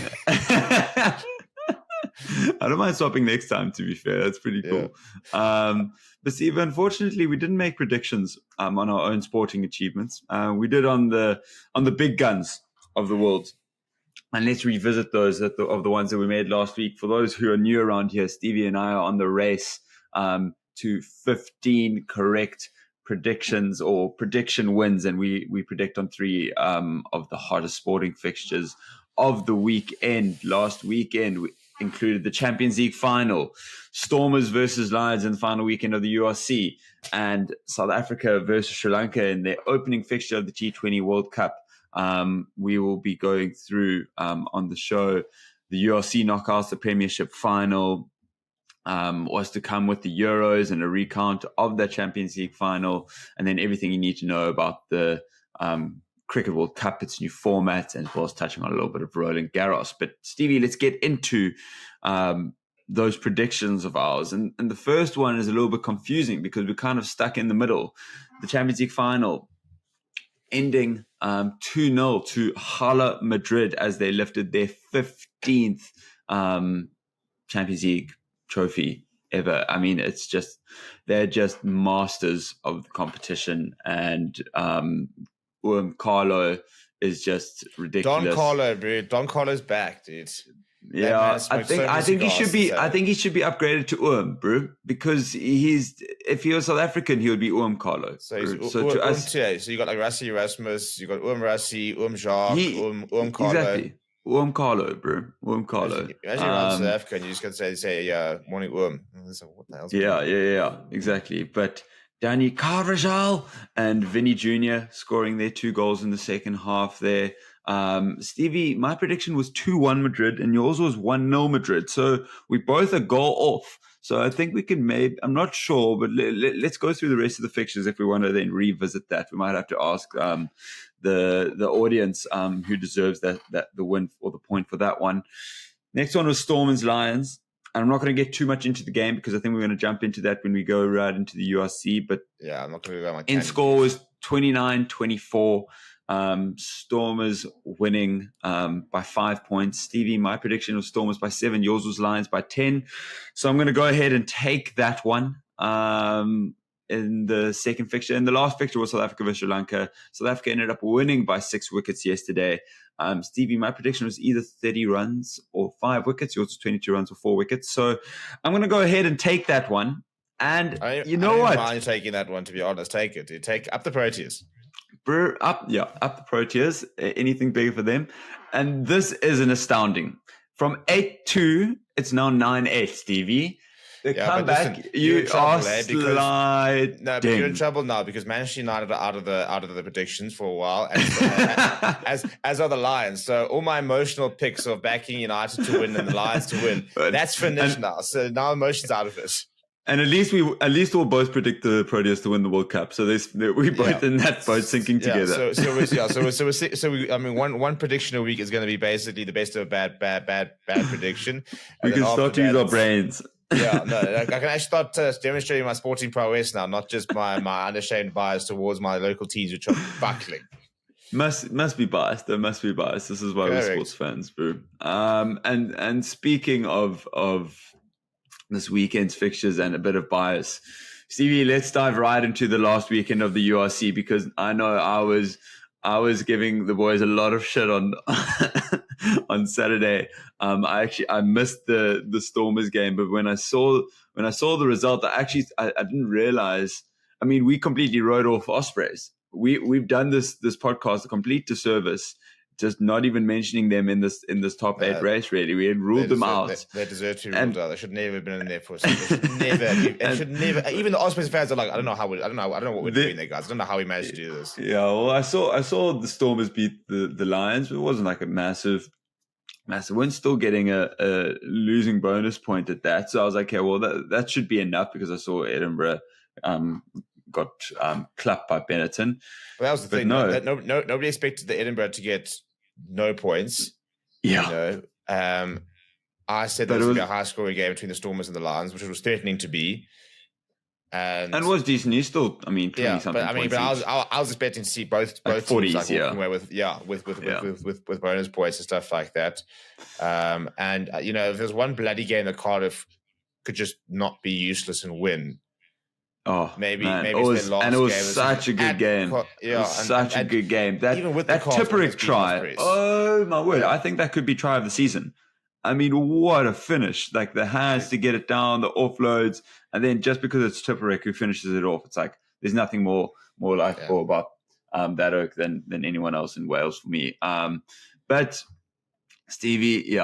I don't mind swapping next time, to be fair. That's pretty cool. Yeah. But Steve, unfortunately, we didn't make predictions on our own sporting achievements. We did on the big guns of the world. And let's revisit those of the ones that we made last week. For those who are new around here, Stevie and I are on the race to 15 correct predictions or prediction wins. And we predict on 3 of the hottest sporting fixtures of the weekend. Last weekend, we included the Champions League final, Stormers versus Lions in the final weekend of the URC, and South Africa versus Sri Lanka in their opening fixture of the T20 World Cup. We will be going through on the show the URC knockouts, the Premiership final, was to come with the Euros and a recount of that Champions League final, and then everything you need to know about the Cricket World Cup, its new format, and of course touching on a little bit of Roland Garros. But Stevie, let's get into those predictions of ours. And the first one is a little bit confusing because we're kind of stuck in the middle. The Champions League final ending 2-0 to Hala Madrid as they lifted their 15th Champions League trophy ever. I mean, they're just masters of the competition, and Carlo is just ridiculous. Don Carlo, bro. Don Carlo's back, dude. Yeah, I think he should be. I think he should be upgraded to bro, because if he was South African, he would be Carlo. So he's so you got like Rassie Erasmus, you got Rassie, Jacques, Carlo. Exactly. Carlo, bro. Carlo. Imagine you're on South Africa and you just got to say morning What the hell's Yeah, exactly. But Danny Carvajal and Vinny Jr. scoring their 2 goals in the second half there. Stevie, my prediction was 2-1 Madrid and yours was 1-0 Madrid. So we both a goal off. So I think we can I'm not sure, but let's go through the rest of the fixtures if we want to then revisit that. We might have to ask the audience who deserves that the win or the point for that one. Next one was Stormers Lions. And I'm not going to get too much into the game because I think we're going to jump into that when we go right into the URC. But yeah, I'm not going to go my in score was 29-24. Stormers winning by 5 points. Stevie, my prediction was Stormers by 7. Yours was Lions by 10. So I'm going to go ahead and take that one in the second fixture. And the last fixture was South Africa versus Sri Lanka. South Africa ended up winning by 6 wickets yesterday. Stevie, my prediction was either 30 runs or 5 wickets. Yours was 22 runs or 4 wickets. So I'm going to go ahead and take that one. And you know what? I'm taking that one, to be honest. Take it, dude. Take up the Proteas. Up the Proteas. Anything bigger for them. And this is an astounding. From 8-2, it's now 9-8, Stevie. The comeback, you are sliding. No, but you're in trouble now because Manchester United are out of the predictions for a while, as are the Lions. So all my emotional picks of backing United to win and the Lions to win, that's finished now. So now emotion's out of it. And at least we'll both predict the Proteas to win the World Cup. So we both in that boat sinking together. One prediction a week is going to be basically the best of a bad prediction. We can start to use our brains. Yeah, no, I can actually start demonstrating my sporting prowess now, not just my unashamed bias towards my local teams, which are buckling. Must be biased. There must be biased. This is why we're Correct. sports fans, bro. And speaking of this weekend's fixtures and a bit of bias, Stevie, let's dive right into the last weekend of the URC, because I know I was giving the boys a lot of shit on on Saturday. I missed the Stormers game, but when I saw the result, I didn't realize. I mean, we completely wrote off Ospreys. We've done this podcast a complete disservice, just not even mentioning them in this top 8 race. Really, we had ruled them out. They deserve to be ruled out. They should never have been in there for. They should never. Even the Ospreys fans are like, I don't know what we're doing there, guys. I don't know how we managed to do this. Yeah, well, I saw the Stormers beat the Lions, but it wasn't like a massive win. Still getting a losing bonus point at that. So I was like, okay, well that should be enough, because I saw Edinburgh got clapped by Benetton. But that was the thing. Nobody expected the Edinburgh to get no points. Yeah. I said there was going to be a high-scoring game between the Stormers and the Lions, which it was threatening to be. And was decent. You still, 20 something. But I was expecting to see both 40s, teams walking away with bonus points and stuff like that. If there's one bloody game that Cardiff could just not be useless and win. Oh, maybe it was, and it was such a good game. Such a good game. That even with that Tipperick try. Oh my word! I think that could be try of the season. I mean, what a finish! Like the hands to get it down, the offloads, and then just because it's Tipperick who finishes it off, it's like there's nothing more likeable about that oak than anyone else in Wales for me. But Stevie,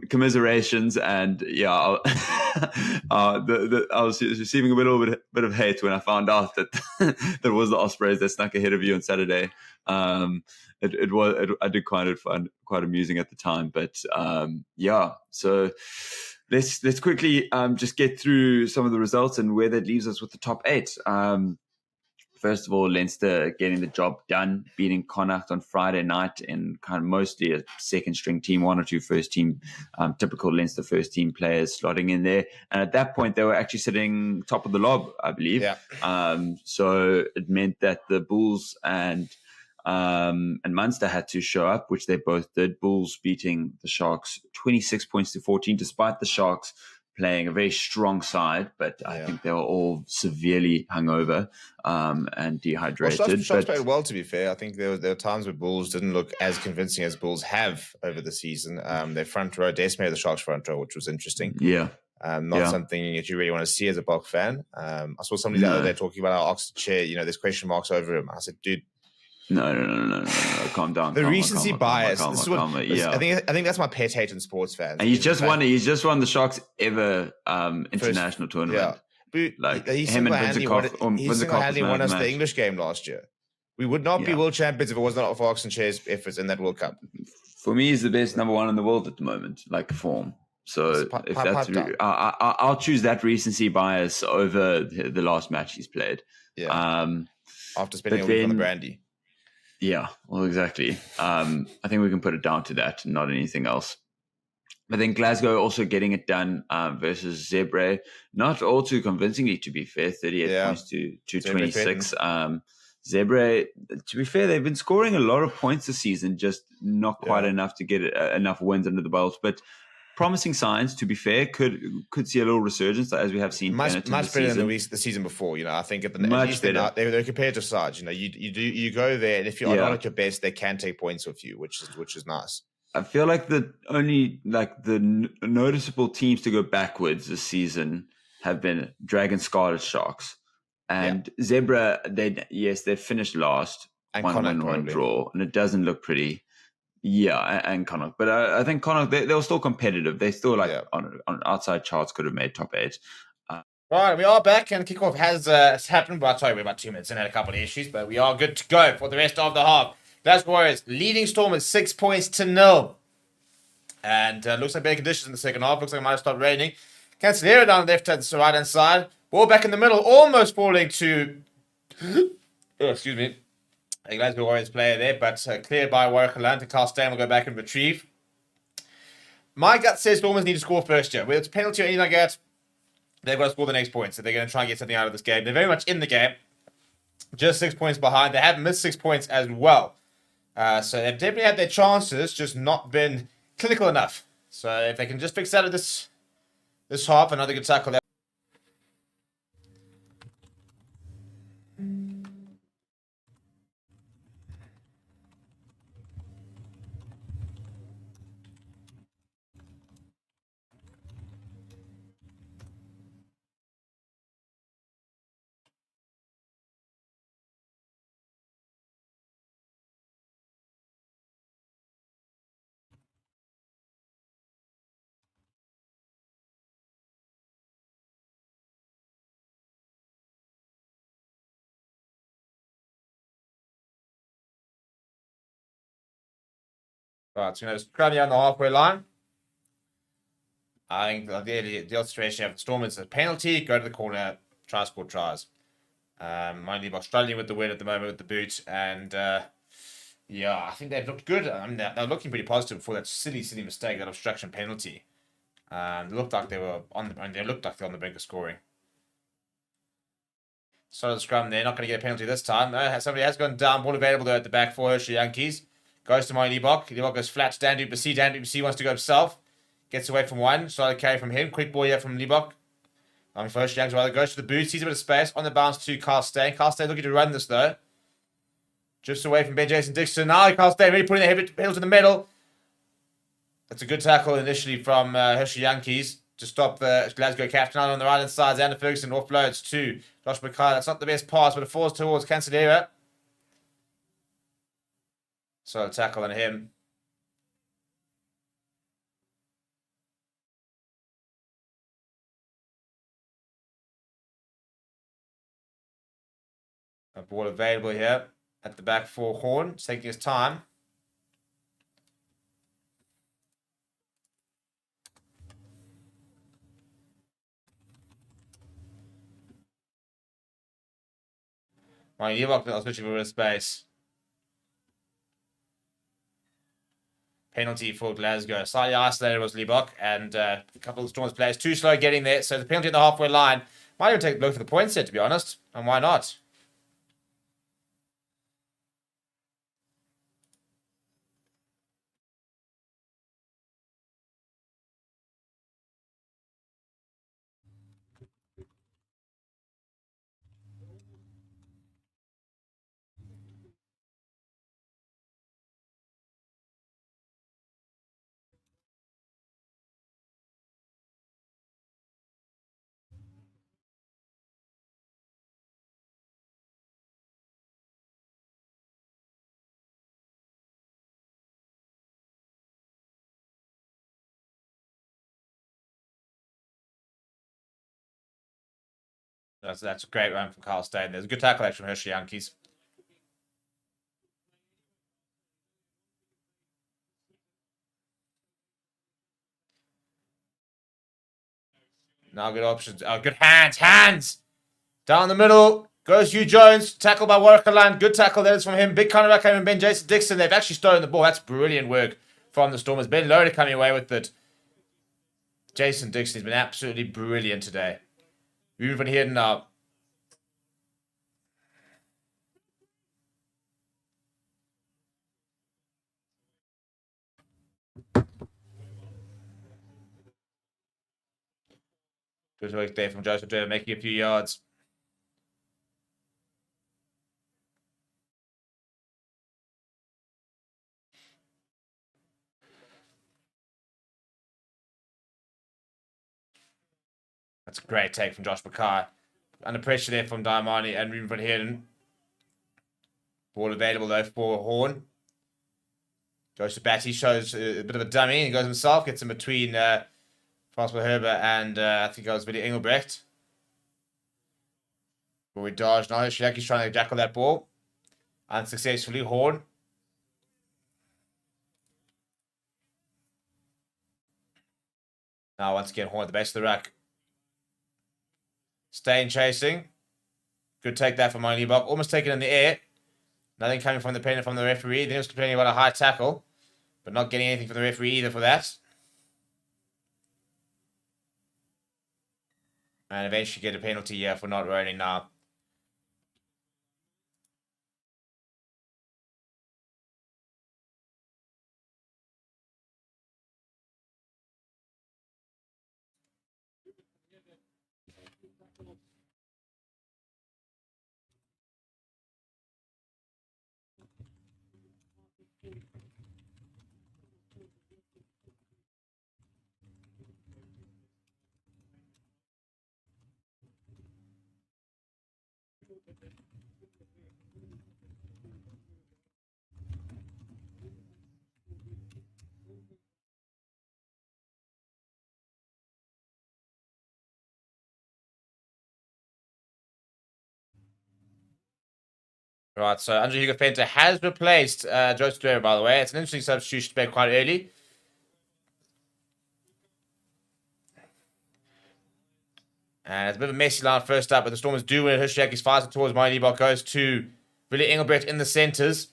commiserations, and I was receiving a little bit of hate when I found out that that was the Ospreys that snuck ahead of you on Saturday. It was I did find it quite amusing at the time, but so let's quickly just get through some of the results and where that leaves us with the top 8. First of all, Leinster getting the job done, beating Connacht on Friday night in kind of mostly a second-string team, 1 or 2 first-team, typical Leinster first-team players slotting in there. And at that point, they were actually sitting top of the lob, I believe. Yeah. So it meant that the Bulls and Munster had to show up, which they both did. Bulls beating the Sharks 26 points to 14, despite the Sharks playing a very strong side, but I think they were all severely hungover and dehydrated. Sharks played well, to be fair. I think there were times where Bulls didn't look as convincing as Bulls have over the season. Their front row decimated the Sharks front row, which was interesting. Yeah. Not something that you really want to see as a Bok fan. I saw somebody the other day talking about how Oxford chair, there's question marks over him. I said, dude, No. Calm down. The recency bias. This is what I think that's my pet hate in sports fans. And he's just won the Sharks ever international tournament. Yeah. Like him and Vincent won us the English game last year. We would not be world champions if it was not for Oxenchair's efforts in that World Cup. For me, he's the best number 1 in the world at the moment, like form. So if that's I'll choose that recency bias over the last match he's played. Yeah. After spending a week on the brandy. Yeah, well, exactly. I think we can put it down to that, not anything else. But then Glasgow also getting it done versus Zebre, not all too convincingly, to be fair, 38 points to 26. Zebre, to be fair, they've been scoring a lot of points this season, just not quite enough to get enough wins under the belt. But promising signs, to be fair, could see a little resurgence as we have seen. Much better than the season before. I think at least they're competitive sides. You go there, and if you're not at your best, they can take points off you, which is nice. I feel like the noticeable teams to go backwards this season have been Dragon Scarlet Sharks and Zebra. They finished last, and 1-1 draw, and it doesn't look pretty. Yeah, and Connacht. But I think Connacht, they were still competitive. They still, on outside charts, could have made top 8. Right, we are back, and kickoff has happened. But sorry, we're about 2 minutes and had a couple of issues, but we are good to go for the rest of the half. Glasgow Warriors leading Stormers 6 points to 0. And looks like better conditions in the second half. Looks like it might have stopped raining. Cancelero down the left hand, the right hand side. Ball back in the middle, almost falling to... excuse me. A Glasgow Warriors player there, but cleared by Watchalong. And Carl Stan will go back and retrieve. My gut says Stormers need to score first here. Whether it's a penalty or anything like that, they've got to score the next point. So they're going to try and get something out of this game. They're very much in the game. Just 6 points behind. They have missed 6 points as well. So they've definitely had their chances, just not been clinical enough. So if they can just fix that at this half, another good tackle there. Right, so just grab you on the halfway line. I think the other situation you have the Stormers a penalty, go to the corner, try to score tries. Mind you, struggling with the win at the moment with the boot, and yeah, I think they've looked good. I mean, they're looking pretty positive before that silly mistake, that obstruction penalty. It looked like they were they looked like they're on the brink of scoring. So the scrum, they're not going to get a penalty this time. Somebody has gone down. Ball available though at the back for Hershey Yankees. Goes to Molly Liebach. Liebach goes flat to Dan Duplessis. Dan Duplessis wants to go himself. Gets away from one. Solid carry from him. Quick ball here from Liebach. For Hershey Yankees, rather goes to the boot. Sees a bit of space. On the bounce to Carl Steyn. Carl Steyn looking to run this though. Just away from Ben Jason Dixon. Now Carl Steyn really putting the heavy pedal to the middle. That's a good tackle initially from Hershey Yankees to stop the Glasgow captain on the right-hand side. Xander Ferguson offloads to Josh Mackay. That's not the best pass, but it falls towards Cancelera. So a tackle on him. A ball available here at the back for Horn. It's taking his time. Right, Liebach was switching for a space. Penalty for Glasgow. Slightly isolated was Liebach, and a couple of Stormers players too slow getting there. So the penalty at the halfway line. Might even take a look for the points here, to be honest. And why not? That's a great run from Carl Steyn. There's a good tackle action from Hershey Yankees. Now good options. Oh, good hands. Hands! Down the middle. Goes Hugh Jones. Tackle by Watchalong. Good tackle there is from him. Big counterback coming from Ben Jason Dixon. They've actually stolen the ball. That's brilliant work from the Stormers. Ben Loader coming away with it. Jason Dixon has been absolutely brilliant today. Moving from here now. Good work there from Joseph Draper, making a few yards. That's a great take from Josh Mackay. Under pressure there from Diamani and Ruben van Heerden. Ball available though for Horn. Goes to Batty, shows a bit of a dummy. He goes himself, gets in between Francois Herber and I think it was Willie Engelbrecht. But we dodge now. Shiaki's trying to jackal that ball. Unsuccessfully, Horn. Now once again, Horn at the base of the rack. Steyn chasing. Good take that from Molly Liebach. Almost taken in the air. Nothing coming from the penalty from the referee. Then he was complaining about a high tackle. But not getting anything from the referee either for that. And eventually get a penalty here for not rolling now. Right, so Andre Hugo Fenter has replaced Joe Stewart, by the way. It's an interesting substitution made quite early. And it's a bit of a messy line first up, but the Stormers do win it. Hushiakis fires it towards Marty Liebach, goes to Billy Engelbrecht in the centres.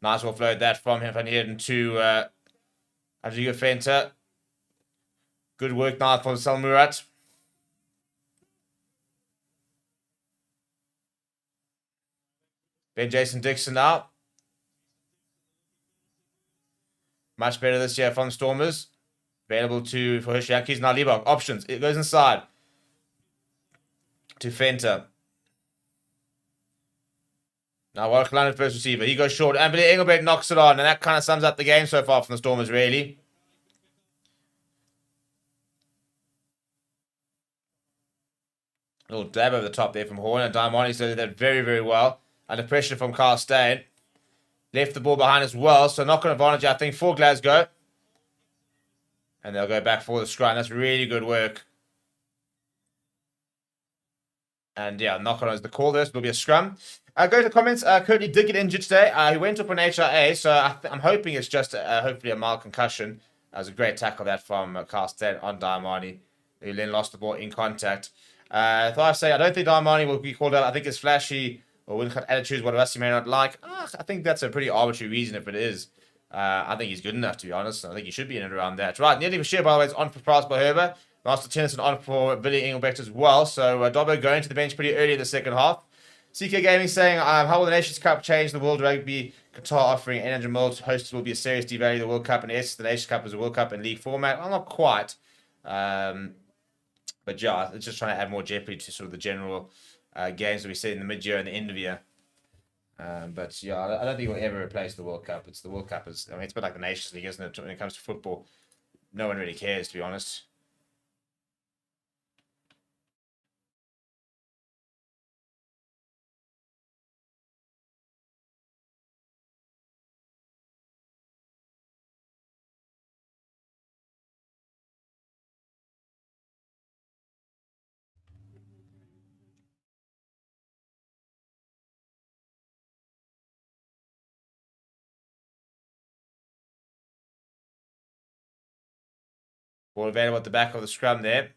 Nice offload that from him Van Heerden to Andre Hugo Fenter. Good work now from Salmurat. Ben Jason Dixon now. Much better this year from Stormers. Available for Hushiakis. Now Liebach. Options. It goes inside to Fenter. Now Watchalong first receiver. He goes short. And Billy Engelbrecht knocks it on. And that kind of sums up the game so far from the Stormers, really. A little dab over the top there from Horn. And Diamani did that very, very well. Under pressure from Carl Steyn. Left the ball behind as well. So knock-on advantage, I think, for Glasgow. And they'll go back for the scrum. That's really good work. And yeah, knock-on is the call there. So there'll be a scrum. Go to the comments. Currie did get injured today. He went up on HRA. So I'm hoping it's just hopefully a mild concussion. That was a great tackle that from Carl Steyn on Diamani, who then lost the ball in contact. I don't think Diamani will be called out. I think it's flashy or win-cut attitudes, what else you may not like. I think that's a pretty arbitrary reason if it is. I think he's good enough, to be honest. I think he should be in and around that. Right, nearly for sure, by the way, it's on for Price by Herber. Master Tennyson on for Billy Engelbrecht as well. So Dobbo going to the bench pretty early in the second half. CK Gaming saying, how will the Nations Cup change the World Rugby? Qatar offering 800 mil hosted will be a serious devalue of the World Cup. And yes, the Nations Cup is a World Cup in league format. Well, not quite. But yeah, it's just trying to add more jeopardy to sort of the general games that we see in the mid-year and the end of year. But yeah, I don't think we'll ever replace the World Cup. It's the World Cup it's a bit like the Nations League, isn't it? When it comes to football, no one really cares, to be honest. Ball available at the back of the scrum there.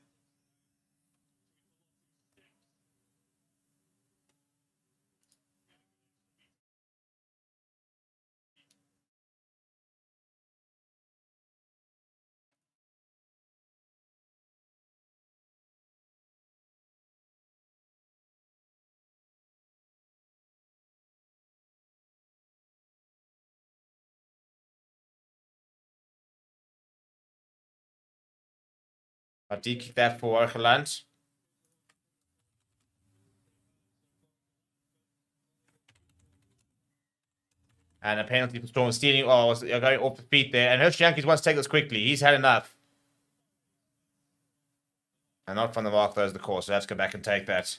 I did kick that for Watchalong. And a penalty for Storm stealing. Oh, going off the feet there. And Hushiakis wants to take this quickly. He's had enough. And not from the mark, there's the call. So let's go back and take that.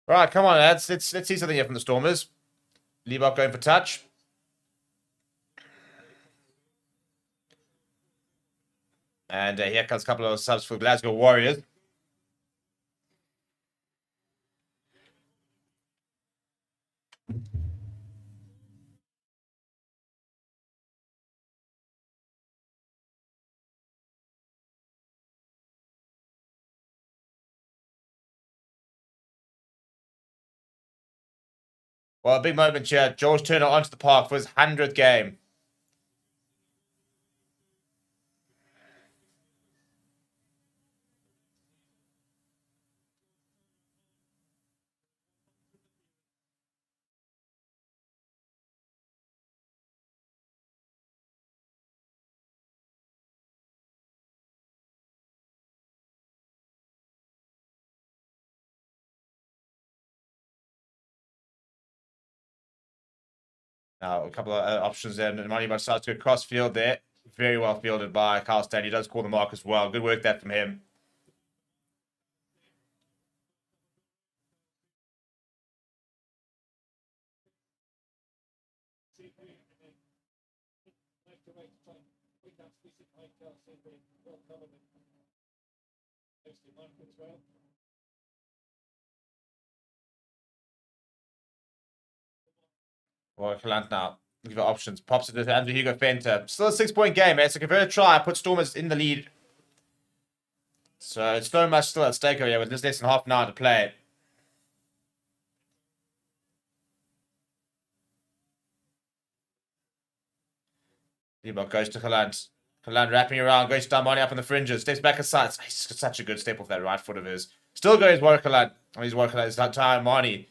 Right, come on, lads. Let's see something here from the Stormers. Liebach going for touch. And here comes a couple of subs for Glasgow Warriors. Well, a big moment here. George Turner onto the park for his 100th game. Now, a couple of options there. Money by starts to go cross field there. Very well fielded by Carl Stanley. He does call the mark as well. Good work there from him. Well, Kalant now. Give it options. Pops it to Andrew Hugo Fenter. Still a 6-point game, eh? So convert a try. Put Stormers in the lead. So it's very much still at stake over here with this less than half an hour to play. Liebach goes to Kalant. Kalant wrapping around, goes to Damani up on the fringes. Steps back aside. He's got such a good step off that right foot of his. Still goes Warwick Kalant. He's Warwick Kalant. It's that time, Marnie.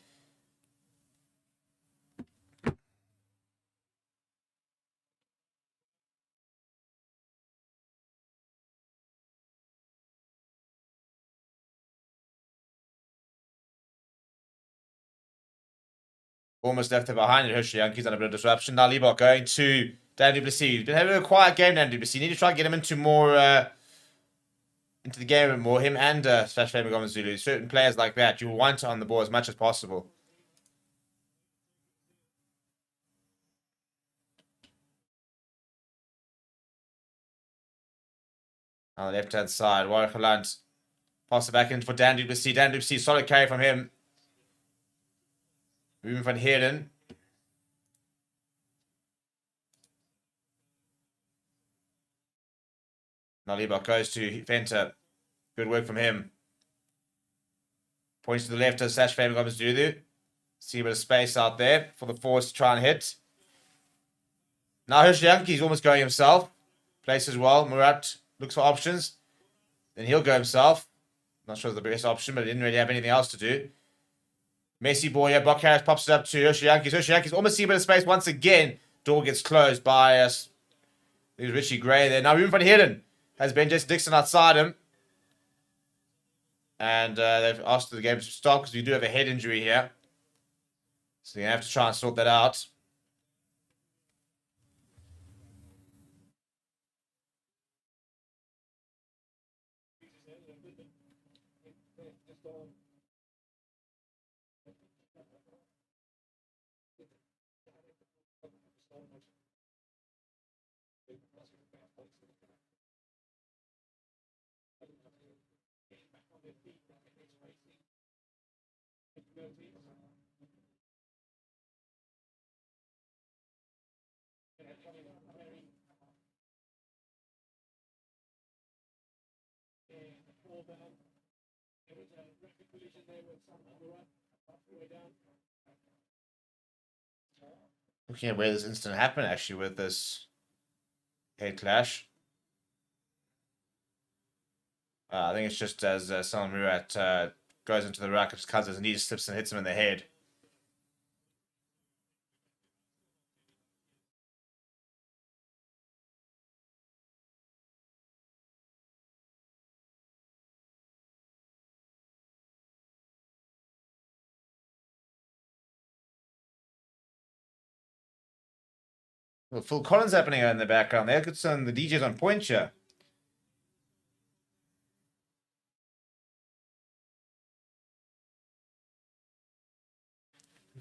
Almost left it behind it. Hershey Yankees on a bit of disruption. Now Liebach going to Dan du Plessis. He's been having a quiet game, Dan du Plessis. You need to try and get him into more into the game more. Him and Slash Flaming Zulu. Certain players like that you want on the ball as much as possible. On the left-hand side, Warwick Kalant. Pass it back in for Dan du Plessis. Dan du Plessis, solid carry from him. Moving from Heerden. Now Liebach goes to Fenter. Good work from him. Points to the left as Sash Flaming Gomes Dulu. See a bit of space out there for the forwards to try and hit. Now Hershey Yankees almost going himself. Place as well. Murat looks for options. Then he'll go himself. Not sure it's the best option, but he didn't really have anything else to do. Messi ball here. Brock Harris pops it up to Hershey Yankees. Hershey Yankees almost see a bit of space once again. Door gets closed by us. There's Richie Gray there. Now moving from Heerden. Has Ben Jason Dixon outside him. And they've asked the game to stop because we do have a head injury here. So you're going to have to try and sort that out. Looking at where this incident happened, actually, with this head clash. I think it's just as Salman Murat goes into the ruck, just cuts his knee, slips and hits him in the head. Well, Phil Collins happening in the background there. Good son, the DJ's on point here.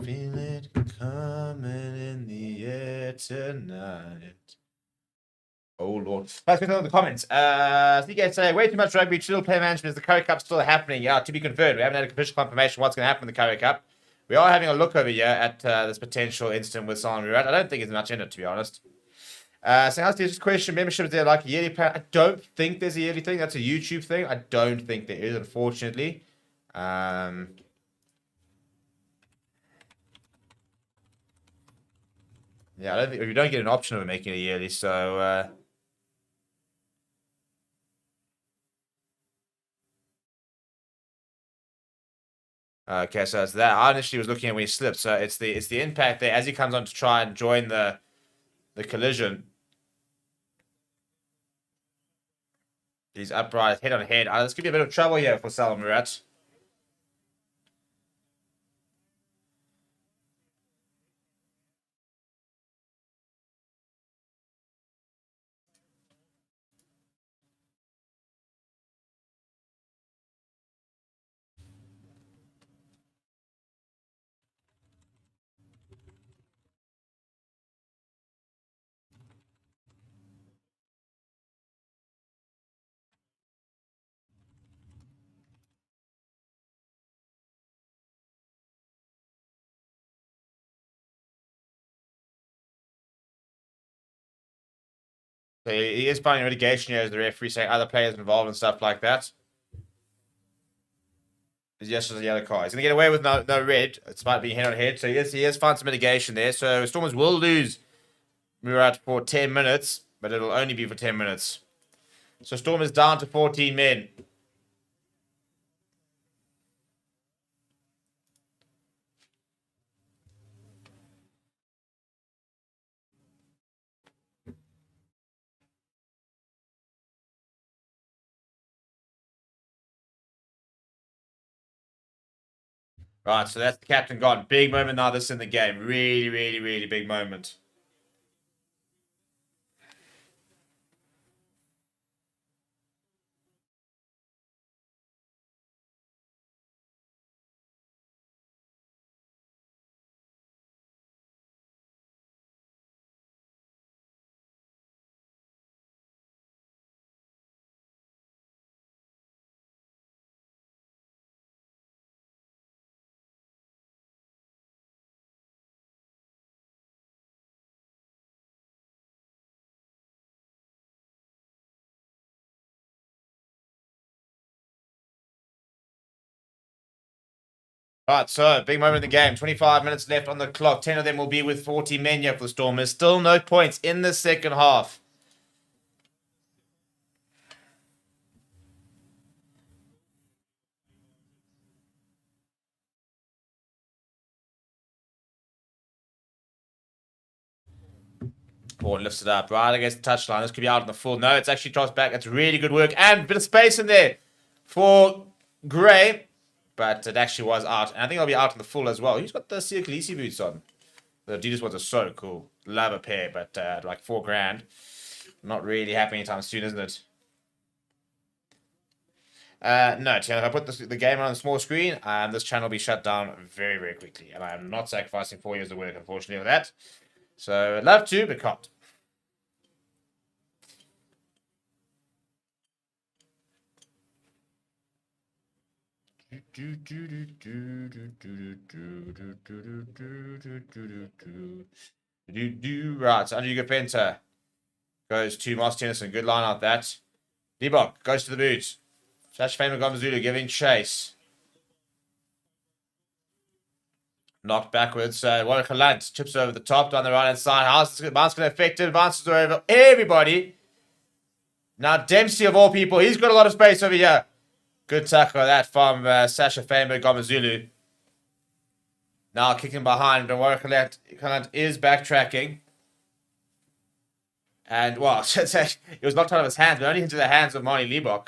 Feel it coming in the air tonight. Oh, Lord. Let's get on the comments. CK say, way too much rugby, chill play management. Is the Currie Cup still happening? Yeah, to be confirmed. We haven't had a official confirmation what's going to happen in the Currie Cup. We are having a look over here at this potential incident with Salman Murat. I don't think there's much in it, to be honest. So how's this question? Membership, is there like a yearly plan? I don't think there's a yearly thing. That's a YouTube thing. I don't think there is, unfortunately. Yeah, I don't think we don't get an option of making it yearly, so okay, so it's that. I initially was looking at when he slipped, so it's the impact there as he comes on to try and join the collision. He's upright, head on head. This could be a bit of trouble here for Salah Murat. So he is finding relegation here as the referee saying other players involved and stuff like that. Yes, there's a yellow card. He's going to get away with no red. It's about being head on head. So he has found some mitigation there. So Stormers will lose Murat for 10 minutes, but it'll only be for 10 minutes. So Stormers down to 14 men. Right, so that's the captain gone. Big moment now this in the game. Really, really, really big moment. Right, so big moment in the game. 25 minutes left on the clock. 10 of them will be with 40 men here for the Stormers. Still no points in the second half. Ball lifts it up right against the touchline. This could be out in the full. No, it's actually drops back. It's really good work. And a bit of space in there for Gray. But it actually was out. And I think it'll be out in the full as well. He's got the Sia Khaleesi boots on. The Adidas ones are so cool. Love a pair, but like $4,000. Not really happening anytime soon, isn't it? No, if I put the game on the small screen, this channel will be shut down very, very quickly. And I'm not sacrificing 4 years of work, unfortunately, for that. So I'd love to, but can't. Right, so Andrew Gapenta goes to Moss Tennyson. Good line out that. Debok goes to the boot. Flash Fame Gomazulu giving chase. Knocked backwards. Watchalong chips over the top down the right hand side. How's this bounce going to affect it? Bounces over everybody. Now Dempsey of all people, he's got a lot of space over here. Good tackle that from Sasha Famer Gomazulu. Now kicking behind, but Watchalong is backtracking. And, well, it was knocked out of his hands, but only into the hands of Marnie Liebok.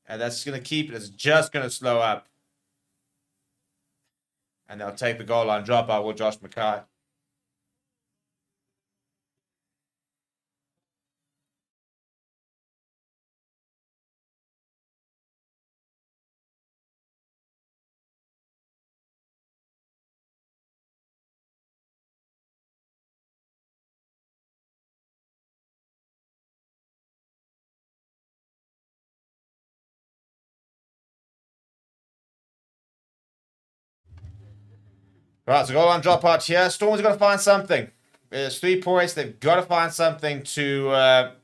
And that's going to keep it. It's just going to slow up. And they'll take the goal line drop out with Josh Mackay. Right, so goal line drop out here. Storm's got to find something. There's 3 points. They've got to find something to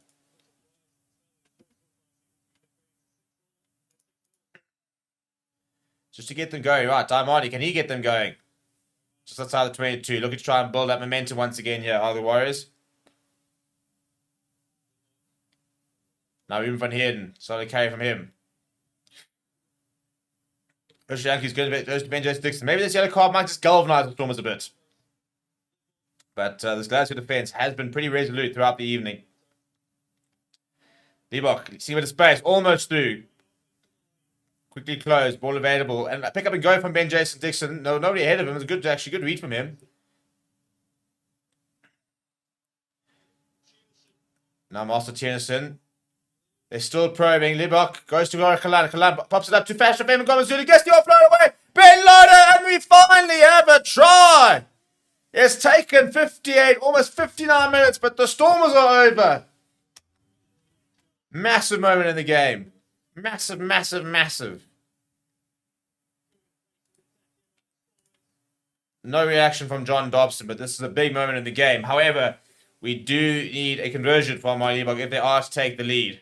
just to get them going. Right, Diamante, can he get them going? Just outside the 22. Looking to try and build up momentum once again here, are the Warriors. Now Ruben van Heerden. Solid carry from him. Yankees goes to Benjamin Dixon. Maybe this yellow card might just galvanize the Stormers a bit. But this Glasgow defense has been pretty resolute throughout the evening. Liebach, see with the space, almost through. Quickly closed, ball available, and a pick up and go from Ben Jason Dixon. No, nobody ahead of him. It was actually good read from him. Now Master Tierson. They're still probing. Liebach goes to Kalan. Kalan pops it up to Fashion Fame and Gomezulu. Gets the offload away. Ben Loader, and we finally have a try. It's taken 58, almost 59 minutes, but the Stormers are over. Massive moment in the game. Massive, massive, massive. No reaction from John Dobson, but this is a big moment in the game. However, we do need a conversion from Liebach if they are to take the lead.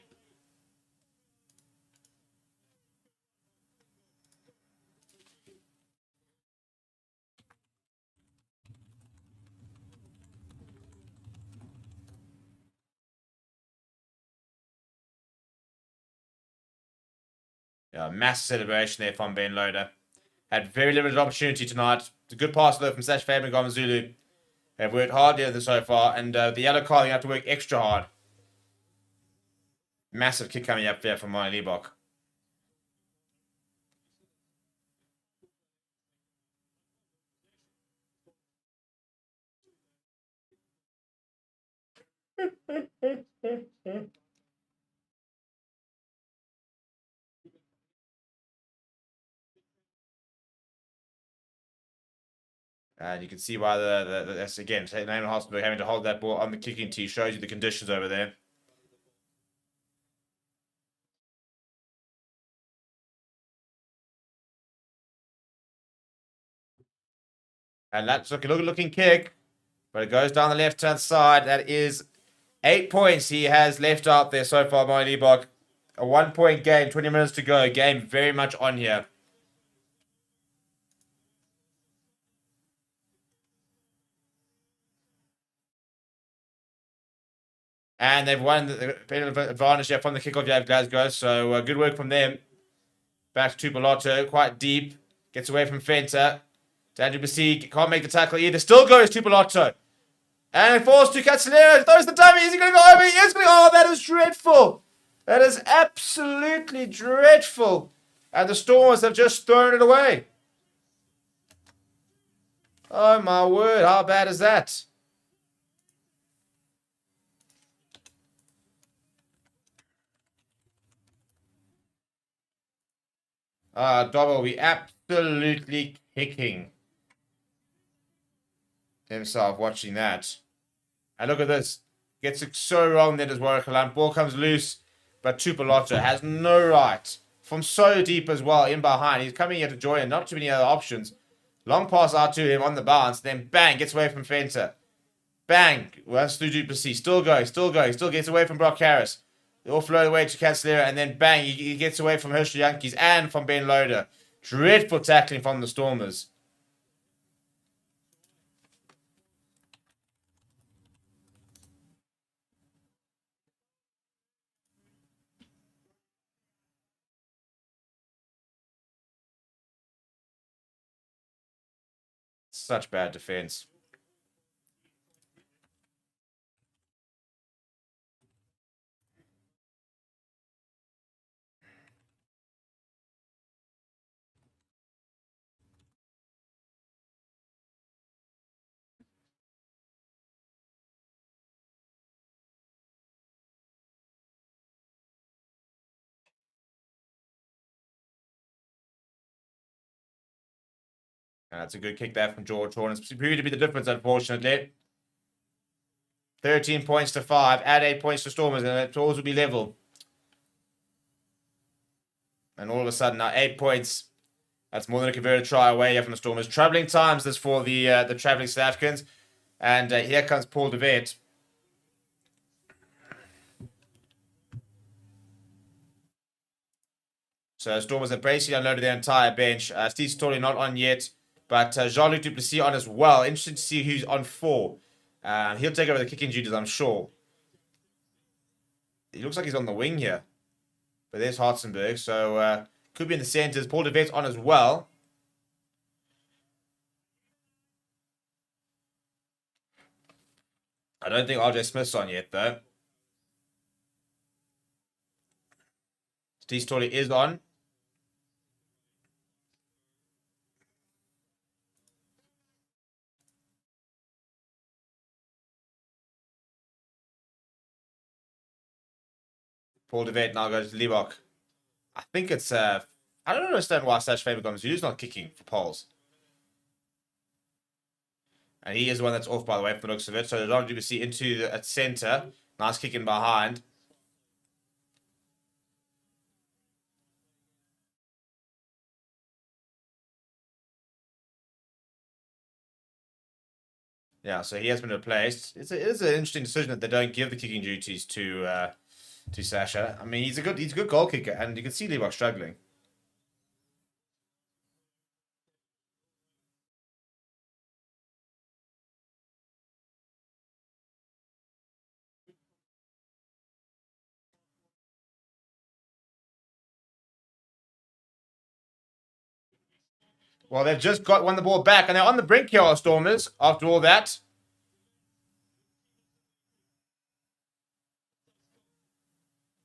Yeah, massive celebration there from Ben Loader. Had very limited opportunity tonight. It's a good pass though from Sash Fabian Gomezulu. They've worked hard here so far, and the yellow card, you have to work extra hard. Massive kick coming up there from Liebach. And you can see why that's again, Naaman Hospenberg having to hold that ball on the kicking tee shows you the conditions over there. And that's looking kick, but it goes down the left-hand side. That is 8 points he has left out there so far, Liebach. A 1-point game, 20 minutes to go. Game very much on here. And they've won the advantage there from the kickoff of Glasgow. So good work from them. Back to Tupolotto, quite deep. Gets away from Fenter. Andrew Bassi can't make the tackle either. Still goes Tupolotto. And falls to Castellero. Throws the dummy. Is he going to go over? He is going to go. Oh, that is dreadful. That is absolutely dreadful. And the Stormers have just thrown it away. Oh, my word. How bad is that? Dobbo will be absolutely kicking himself watching that. And look at this. Gets it so wrong then as Warwick. Ball comes loose, but Tupolotto has no right. From so deep as well, in behind. He's coming here to join, not too many other options. Long pass out to him on the bounce, then bang, gets away from Fenter. Bang, runs through Duplessis. Still gets away from Brock Harris. They all float away to Castellera, and then bang, he gets away from Herschel Yankees and from Ben Loader. Dreadful tackling from the Stormers. Such bad defense. And that's a good kick there from George Horn. It's proved to be the difference, unfortunately. 13 points to 5. Add 8 points to Stormers, and the Stormers will be level. And all of a sudden, now 8 points. That's more than a converted try away here from the Stormers. Travelling times this for the travelling South Africans. And here comes Paul de Vet. So So Stormers have basically unloaded their entire bench. Steve Storley not on yet, but Jean-Luc Duplessis on as well. Interesting to see who's on for. He'll take over the kicking duties, I'm sure. He looks like he's on the wing here. But there's Hartzenberg, so could be in the centres. Paul de Vet's on as well. I don't think RJ Smith's on yet, though. Steve Storley is on. Paul de Vet now goes to Liebach. I think it's... I don't understand why Sash Faber comes. He's not kicking for poles. And he is the one that's off, by the way, from the looks of it. So Don Duplessis into the centre. Nice kicking behind. Yeah, so he has been replaced. It is an interesting decision that they don't give the kicking duties to Sasha. I mean, he's a good goal kicker, and you can see Liebach struggling. Well, they've just won the ball back, and they're on the brink here, our Stormers, after all that.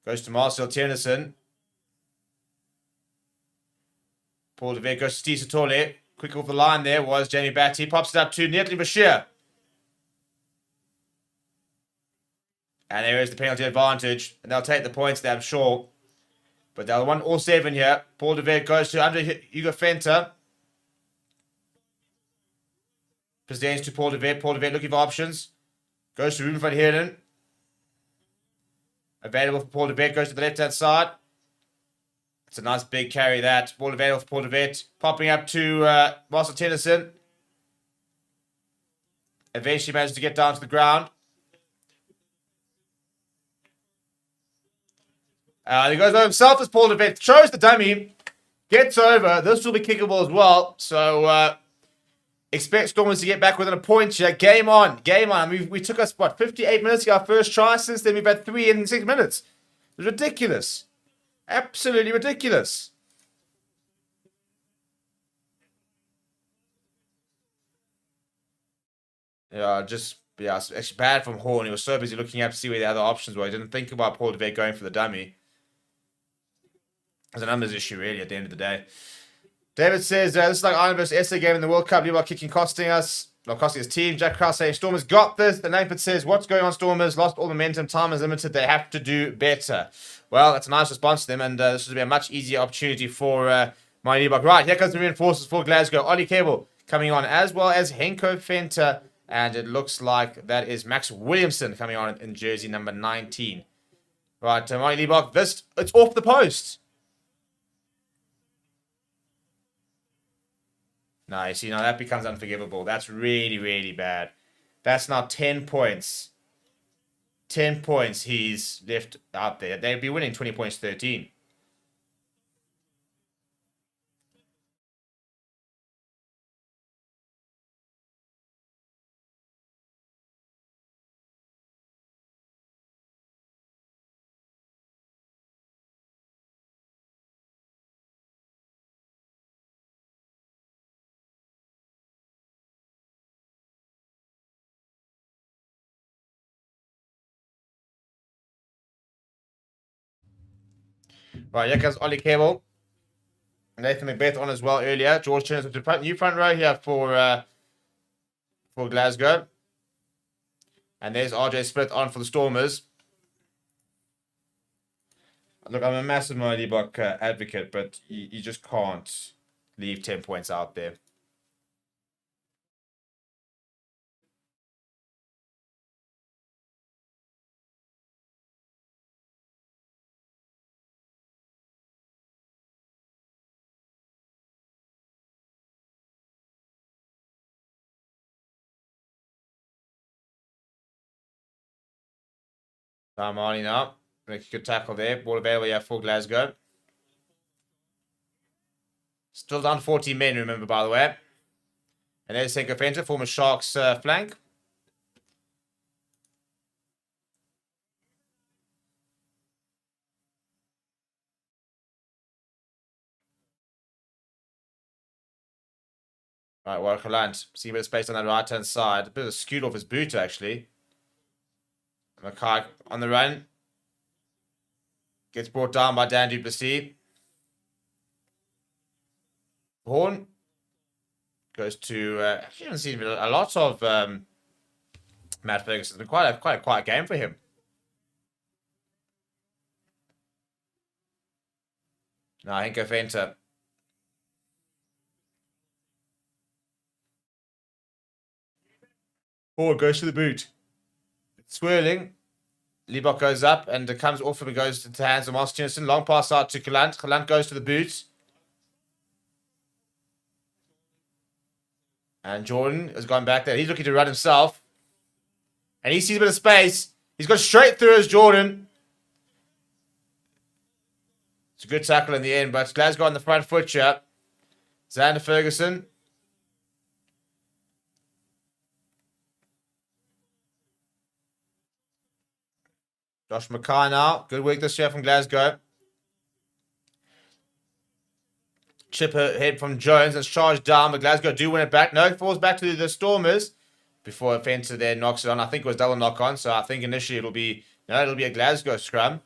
Goes to Marcel Tiernissen. Paul de Vet goes to Steve Satole. Quick off the line there was Jamie Batty. Pops it up to Netley Bashir. And there is the penalty advantage. And they'll take the points there, I'm sure. But they'll want all 7 here. Paul de Vet goes to under Hugo Fenter. Presents to Paul de Vet. Paul de Vet looking for options. Goes to Ruben van Heerden. Available for Paul de Vet. Goes to the left-hand side. It's a nice big carry that. Ball available for Paul de Vet. Popping up to Marcel Tennison. Eventually manages to get down to the ground. He goes over himself as Paul de Vet. Shows the dummy. Gets over. This will be kickable as well. So expect Stormers to get back within a point here. Game on. Game on. I mean, we took us, 58 minutes to get our first try. Since then, we've had 3 in 6 minutes. It's ridiculous. Absolutely ridiculous. It's actually bad from Horn. He was so busy looking up to see where the other options were. He didn't think about Paul de Vet going for the dummy. It's a numbers issue, really, at the end of the day. David says, this is like Ireland versus SA game in the World Cup. Liebach kicking costing us. Not costing his team. Jack Krause saying, Stormers got this. The Langford says, what's going on, Stormers? Lost all momentum. Time is limited. They have to do better. Well, that's a nice response to them, and this will be a much easier opportunity for Marty Liebach. Right, here comes the reinforcements for Glasgow. Ollie Cable coming on, as well as Henko Fenter, and it looks like that is Max Williamson coming on in jersey number 19. Right, Marty Liebach, it's off the post. No, you see, now that becomes unforgivable. That's really, really bad. That's now 10 points. 10 points he's left out there. They'd be winning 20 points 13. Right, here comes Ollie Cable. Nathan McBeth on as well earlier. George turns with the new front row here for Glasgow. And there's RJ Smith on for the Stormers. Look, I'm a massive Marty Liebach advocate, but you just can't leave 10 points out there. Marty now. Make a good tackle there. Ball available here for Glasgow. Still down 40 men, remember, by the way. And there's Senko Fenter, former Sharks flank. Right, Watchalong. See a bit of space on that right-hand side. A bit of a scoot off his boot, actually. Mackay on the run. Gets brought down by Dan du Plessis. Horn goes to... actually haven't seen a lot of Matt Ferguson. It's been quite a quiet game for him. Now, Henko Fenter. Horn goes to the boot. It's swirling. Liebach goes up and it comes off him and goes into the hands of Martinson. Long pass out to Galant. Galant goes to the boot. And Jordan has gone back there. He's looking to run himself. And he sees a bit of space. He's got straight through as Jordan. It's a good tackle in the end, but Glasgow on the front foot here. Xander Ferguson. Josh Mackay now. Good work this year from Glasgow. Chip head from Jones. It's charged down, but Glasgow do win it back. No, it falls back to the Stormers before Fenter there knocks it on. I think it was double knock on, so I think initially it'll be a Glasgow scrum.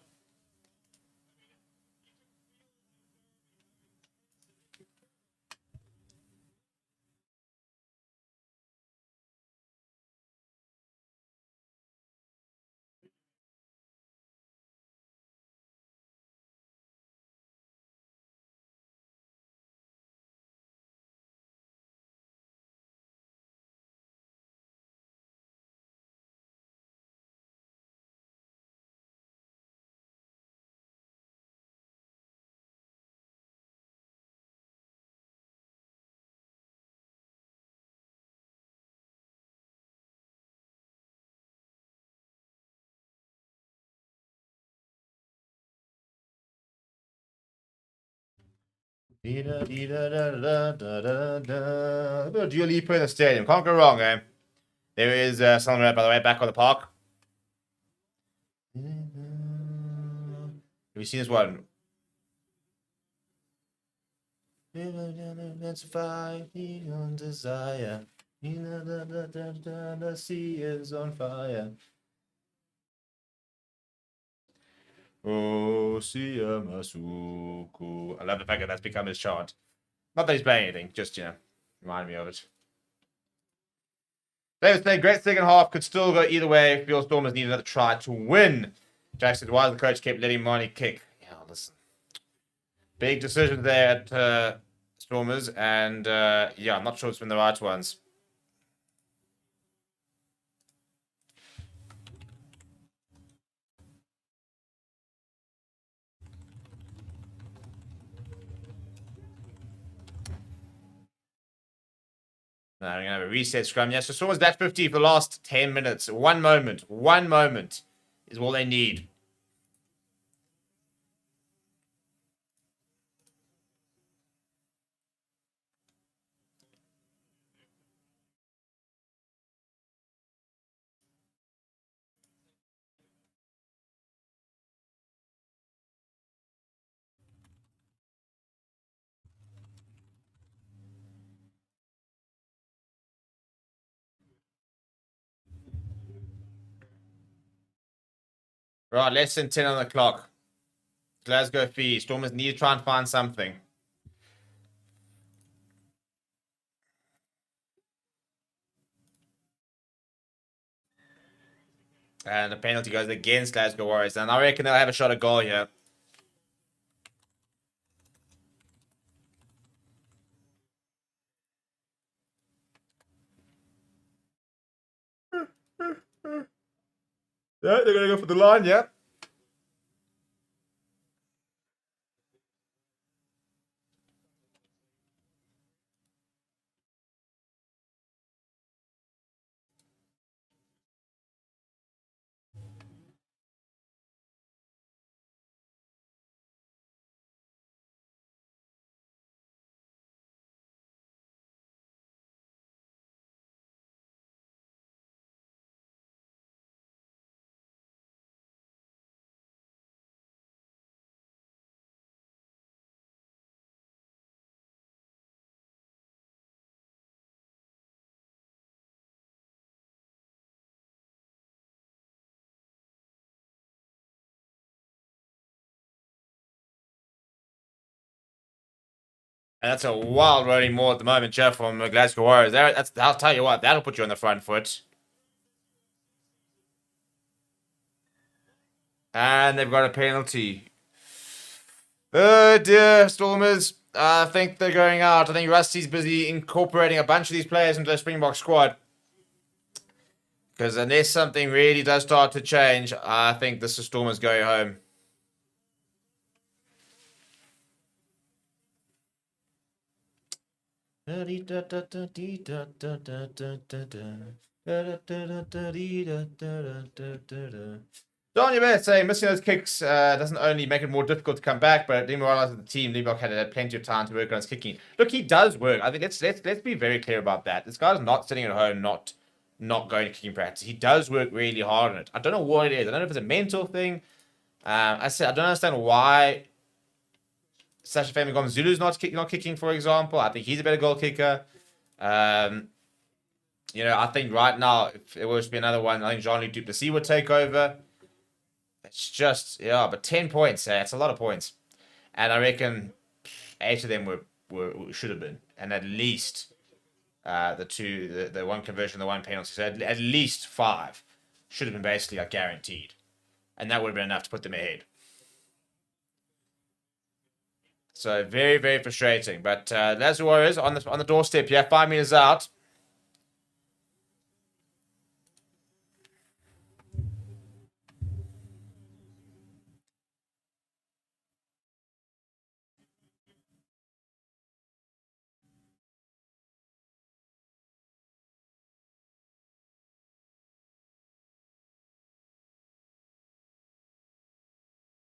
A bit of Dua Lipa in the stadium. Can't go wrong, eh? There is someone right, by the way, back on the park. Have you seen this one? Desire. The sea is on fire. Oh, Sia Masuku. I love the fact that that's become his chant. Not that he's playing anything, just, remind me of it. David saying, great second half, could still go either way. Feel Stormers need another try to win. Jack said, why the coach kept letting Marnie kick? Yeah, listen. Big decision there at Stormers, and I'm not sure it's been the right ones. Now we're going to have a reset scrum. Yes, so Stormers back 50 for the last 10 minutes. One moment is all they need. Right, less than 10 on the clock. Glasgow fee. Stormers need to try and find something. And the penalty goes against Glasgow Warriors. And I reckon they'll have a shot at goal here. Yeah, they're going to go for the line, yeah. And that's a wild rolling maul at the moment, Jeff, from Glasgow Warriors. I'll tell you what, that'll put you on the front foot. And they've got a penalty. Oh dear, Stormers. I think they're going out. I think Rusty's busy incorporating a bunch of these players into the Springbok squad. Because unless something really does start to change, I think this is Stormers going home. Don, you better say missing those kicks doesn't only make it more difficult to come back, but demoralizes the team. Liebach had plenty of time to work on his kicking. Look, he does work. I think let's be very clear about that. This guy's not sitting at home, not going to kicking practice. He does work really hard on it. I don't know what it is. I don't know if it's a mental thing. I don't understand why Sasha Famigom Zulu's not kicking, for example. I think he's a better goal kicker. I think right now, if it was to be another one, I think Jean-Luc Duplessis would take over. It's just, but 10 points, it's a lot of points. And I reckon 8 of them were should have been. And at least the one conversion, the one penalty. So at least 5 should have been basically guaranteed. And that would have been enough to put them ahead. So very, very frustrating. But Glasgow Warriors on the doorstep here, 5 meters out.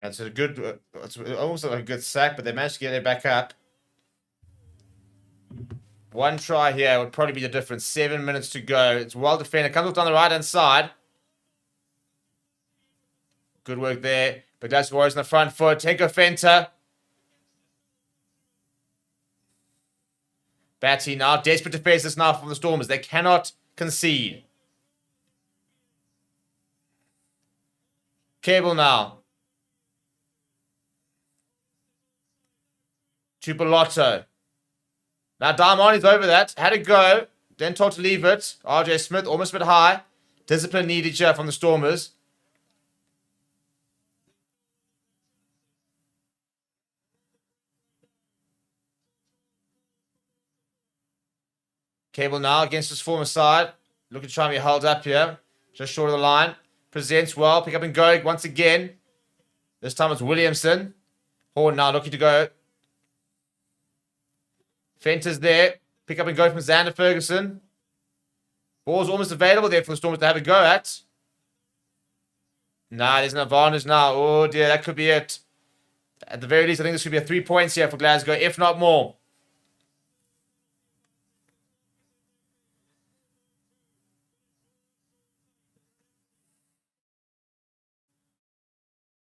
It's it's almost like a good sack, but they managed to get it back up. One try here would probably be the difference. 7 minutes to go. It's well defended. Comes up down the right-hand side. Good work there. But Glasgow Warriors on the front foot. Henko Fenter. Batty now. Desperate to face this now from the Stormers. They cannot concede. Cable now. Tupolotto. Now Darmani's over that. Had to go. Then told to leave it. RJ Smith almost a bit high. Discipline needed here from the Stormers. Cable now against his former side. Looking to try and be held up here. Just short of the line. Presents well. Pick up and go once again. This time it's Williamson. Horn now looking to go. Fenter's there. Pick up and go from Xander Ferguson. Ball's almost available there for the Stormers to have a go at. Nah, there's an advantage now. Oh dear, that could be it. At the very least, I think this could be a 3 points here for Glasgow, if not more.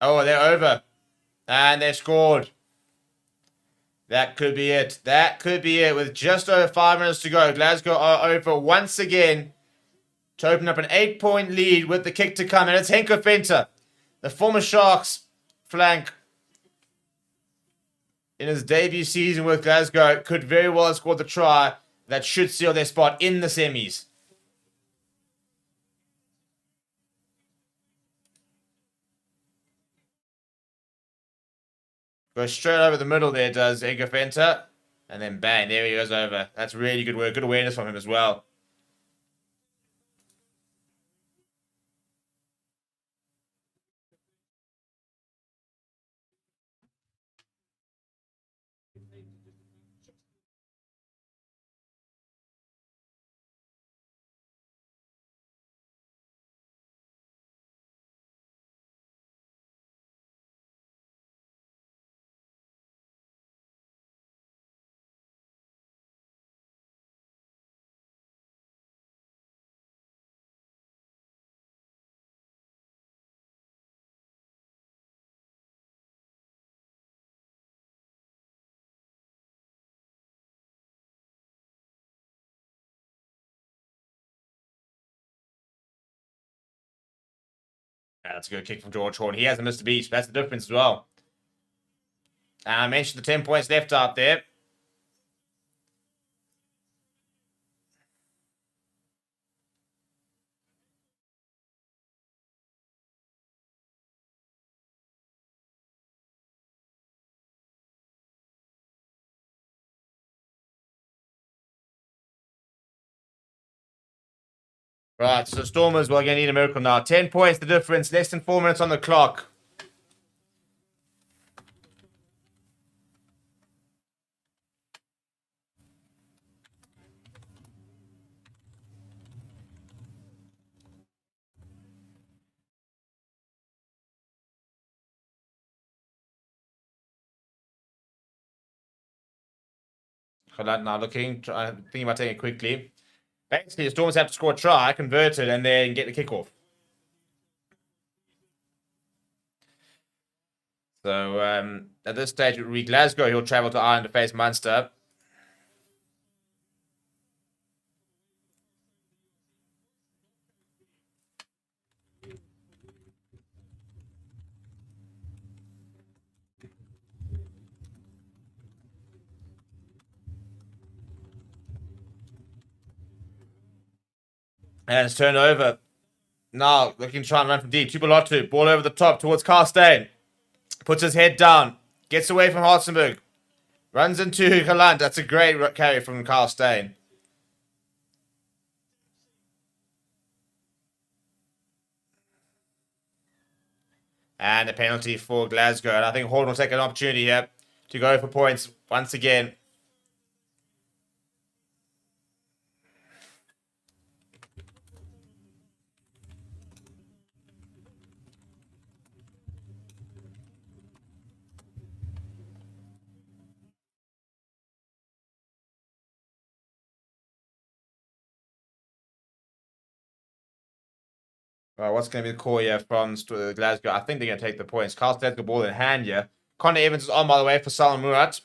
Oh, they're over. And they've scored. That could be it. That could be it. With just over 5 minutes to go, Glasgow are over once again to open up an 8-point lead with the kick to come. And it's Henko Fenter, the former Sharks flank in his debut season with Glasgow. Could very well have scored the try that should seal their spot in the semis. Goes straight over the middle there, does Henko Fenter. And then bang, there he goes over. That's really good work. Good awareness from him as well. Yeah, that's a good kick from George Horn. He hasn't missed a beat. That's the difference as well. And I mentioned the 10 points left out there. Right, so Stormers, well, going to need a miracle now. 10 points, the difference. Less than 4 minutes on the clock. Now looking, thinking about taking it quickly. Basically, the Stormers have to score a try, convert it, and then get the kickoff. So at this stage, it will be Glasgow. He'll travel to Ireland to face Munster. And it's turned over. Now looking to try and run from deep. Tupelotu, ball over the top towards Carstein. Puts his head down. Gets away from Hartzenberg. Runs into Galant. That's a great carry from Carstein. And a penalty for Glasgow. And I think Horton will take an opportunity here to go for points once again. What's going to be the call here from Glasgow? I think they're going to take the points. Carlstad's got ball in hand here. Connor Evans is on by the way for Salman Murat.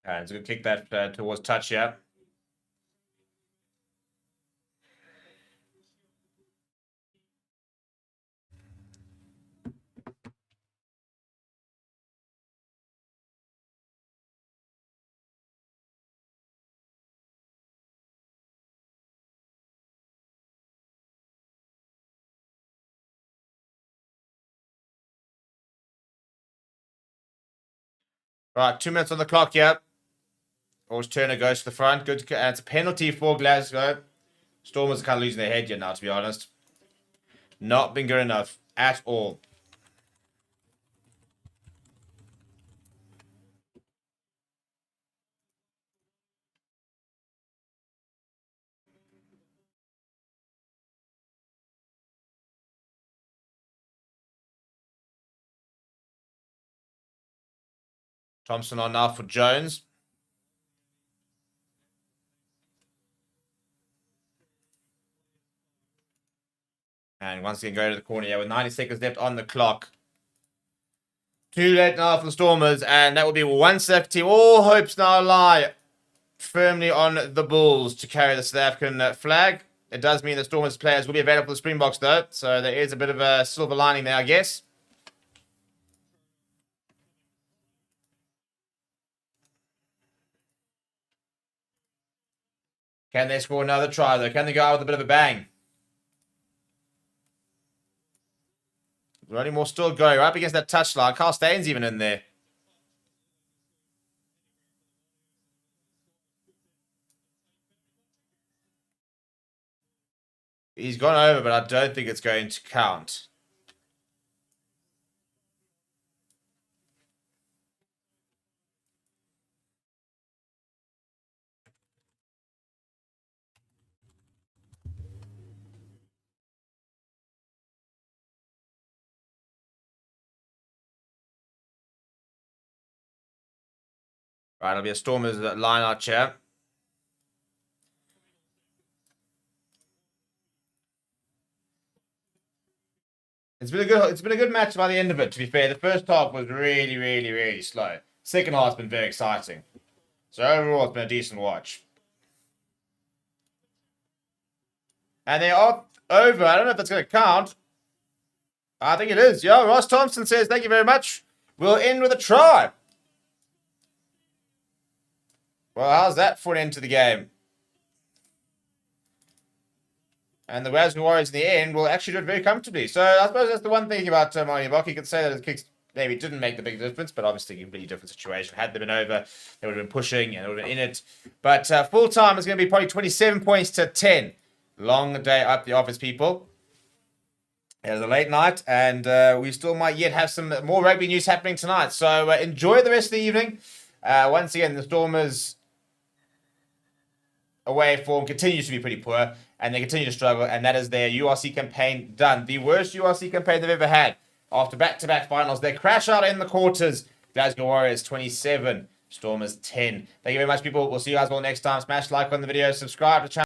And it's going to kick that towards touch here. Right, 2 minutes on the clock here. Always Turner goes to the front. Good, and it's a penalty for Glasgow. Stormers are kind of losing their head here now, to be honest. Not been good enough at all. Thompson on now for Jones. And once again, go to the corner here with 90 seconds left on the clock. Too late now for the Stormers, and that will be one South team. All hopes now lie firmly on the Bulls to carry the South African flag. It does mean the Stormers players will be available for the Springboks, though, so there is a bit of a silver lining there, I guess. Can they score another try, though? Can they go out with a bit of a bang? There's only more still going. Right up against that touchline. Carl Staines even in there. He's gone over, but I don't think it's going to count. Right, it'll be a Stormers line out chair. It's been a good match by the end of it, to be fair. The first half was really, really, really slow. Second half's been very exciting. So overall, it's been a decent watch. And they are over. I don't know if that's going to count. I think it is. Yeah, Ross Thompson says, thank you very much. We'll end with a try. Well, how's that for an end to the game? And the Glasgow Warriors in the end will actually do it very comfortably. So I suppose that's the one thing about Marty Bach. You could say that his kicks maybe didn't make the big difference, but obviously a completely different situation. Had they been over, they would have been pushing and they would have been in it. But full time is going to be probably 27 points to 10. Long day up the office, people. It was a late night, and we still might yet have some more rugby news happening tonight. So enjoy the rest of the evening. Once again, the Stormers away form continues to be pretty poor, and they continue to struggle, and that is their URC campaign done. The worst URC campaign they've ever had. After back-to-back finals, they crash out in the quarters. Glasgow Warriors 27, Stormers 10. Thank you very much, people. We'll see you guys all next time. Smash like on the video, subscribe to the channel.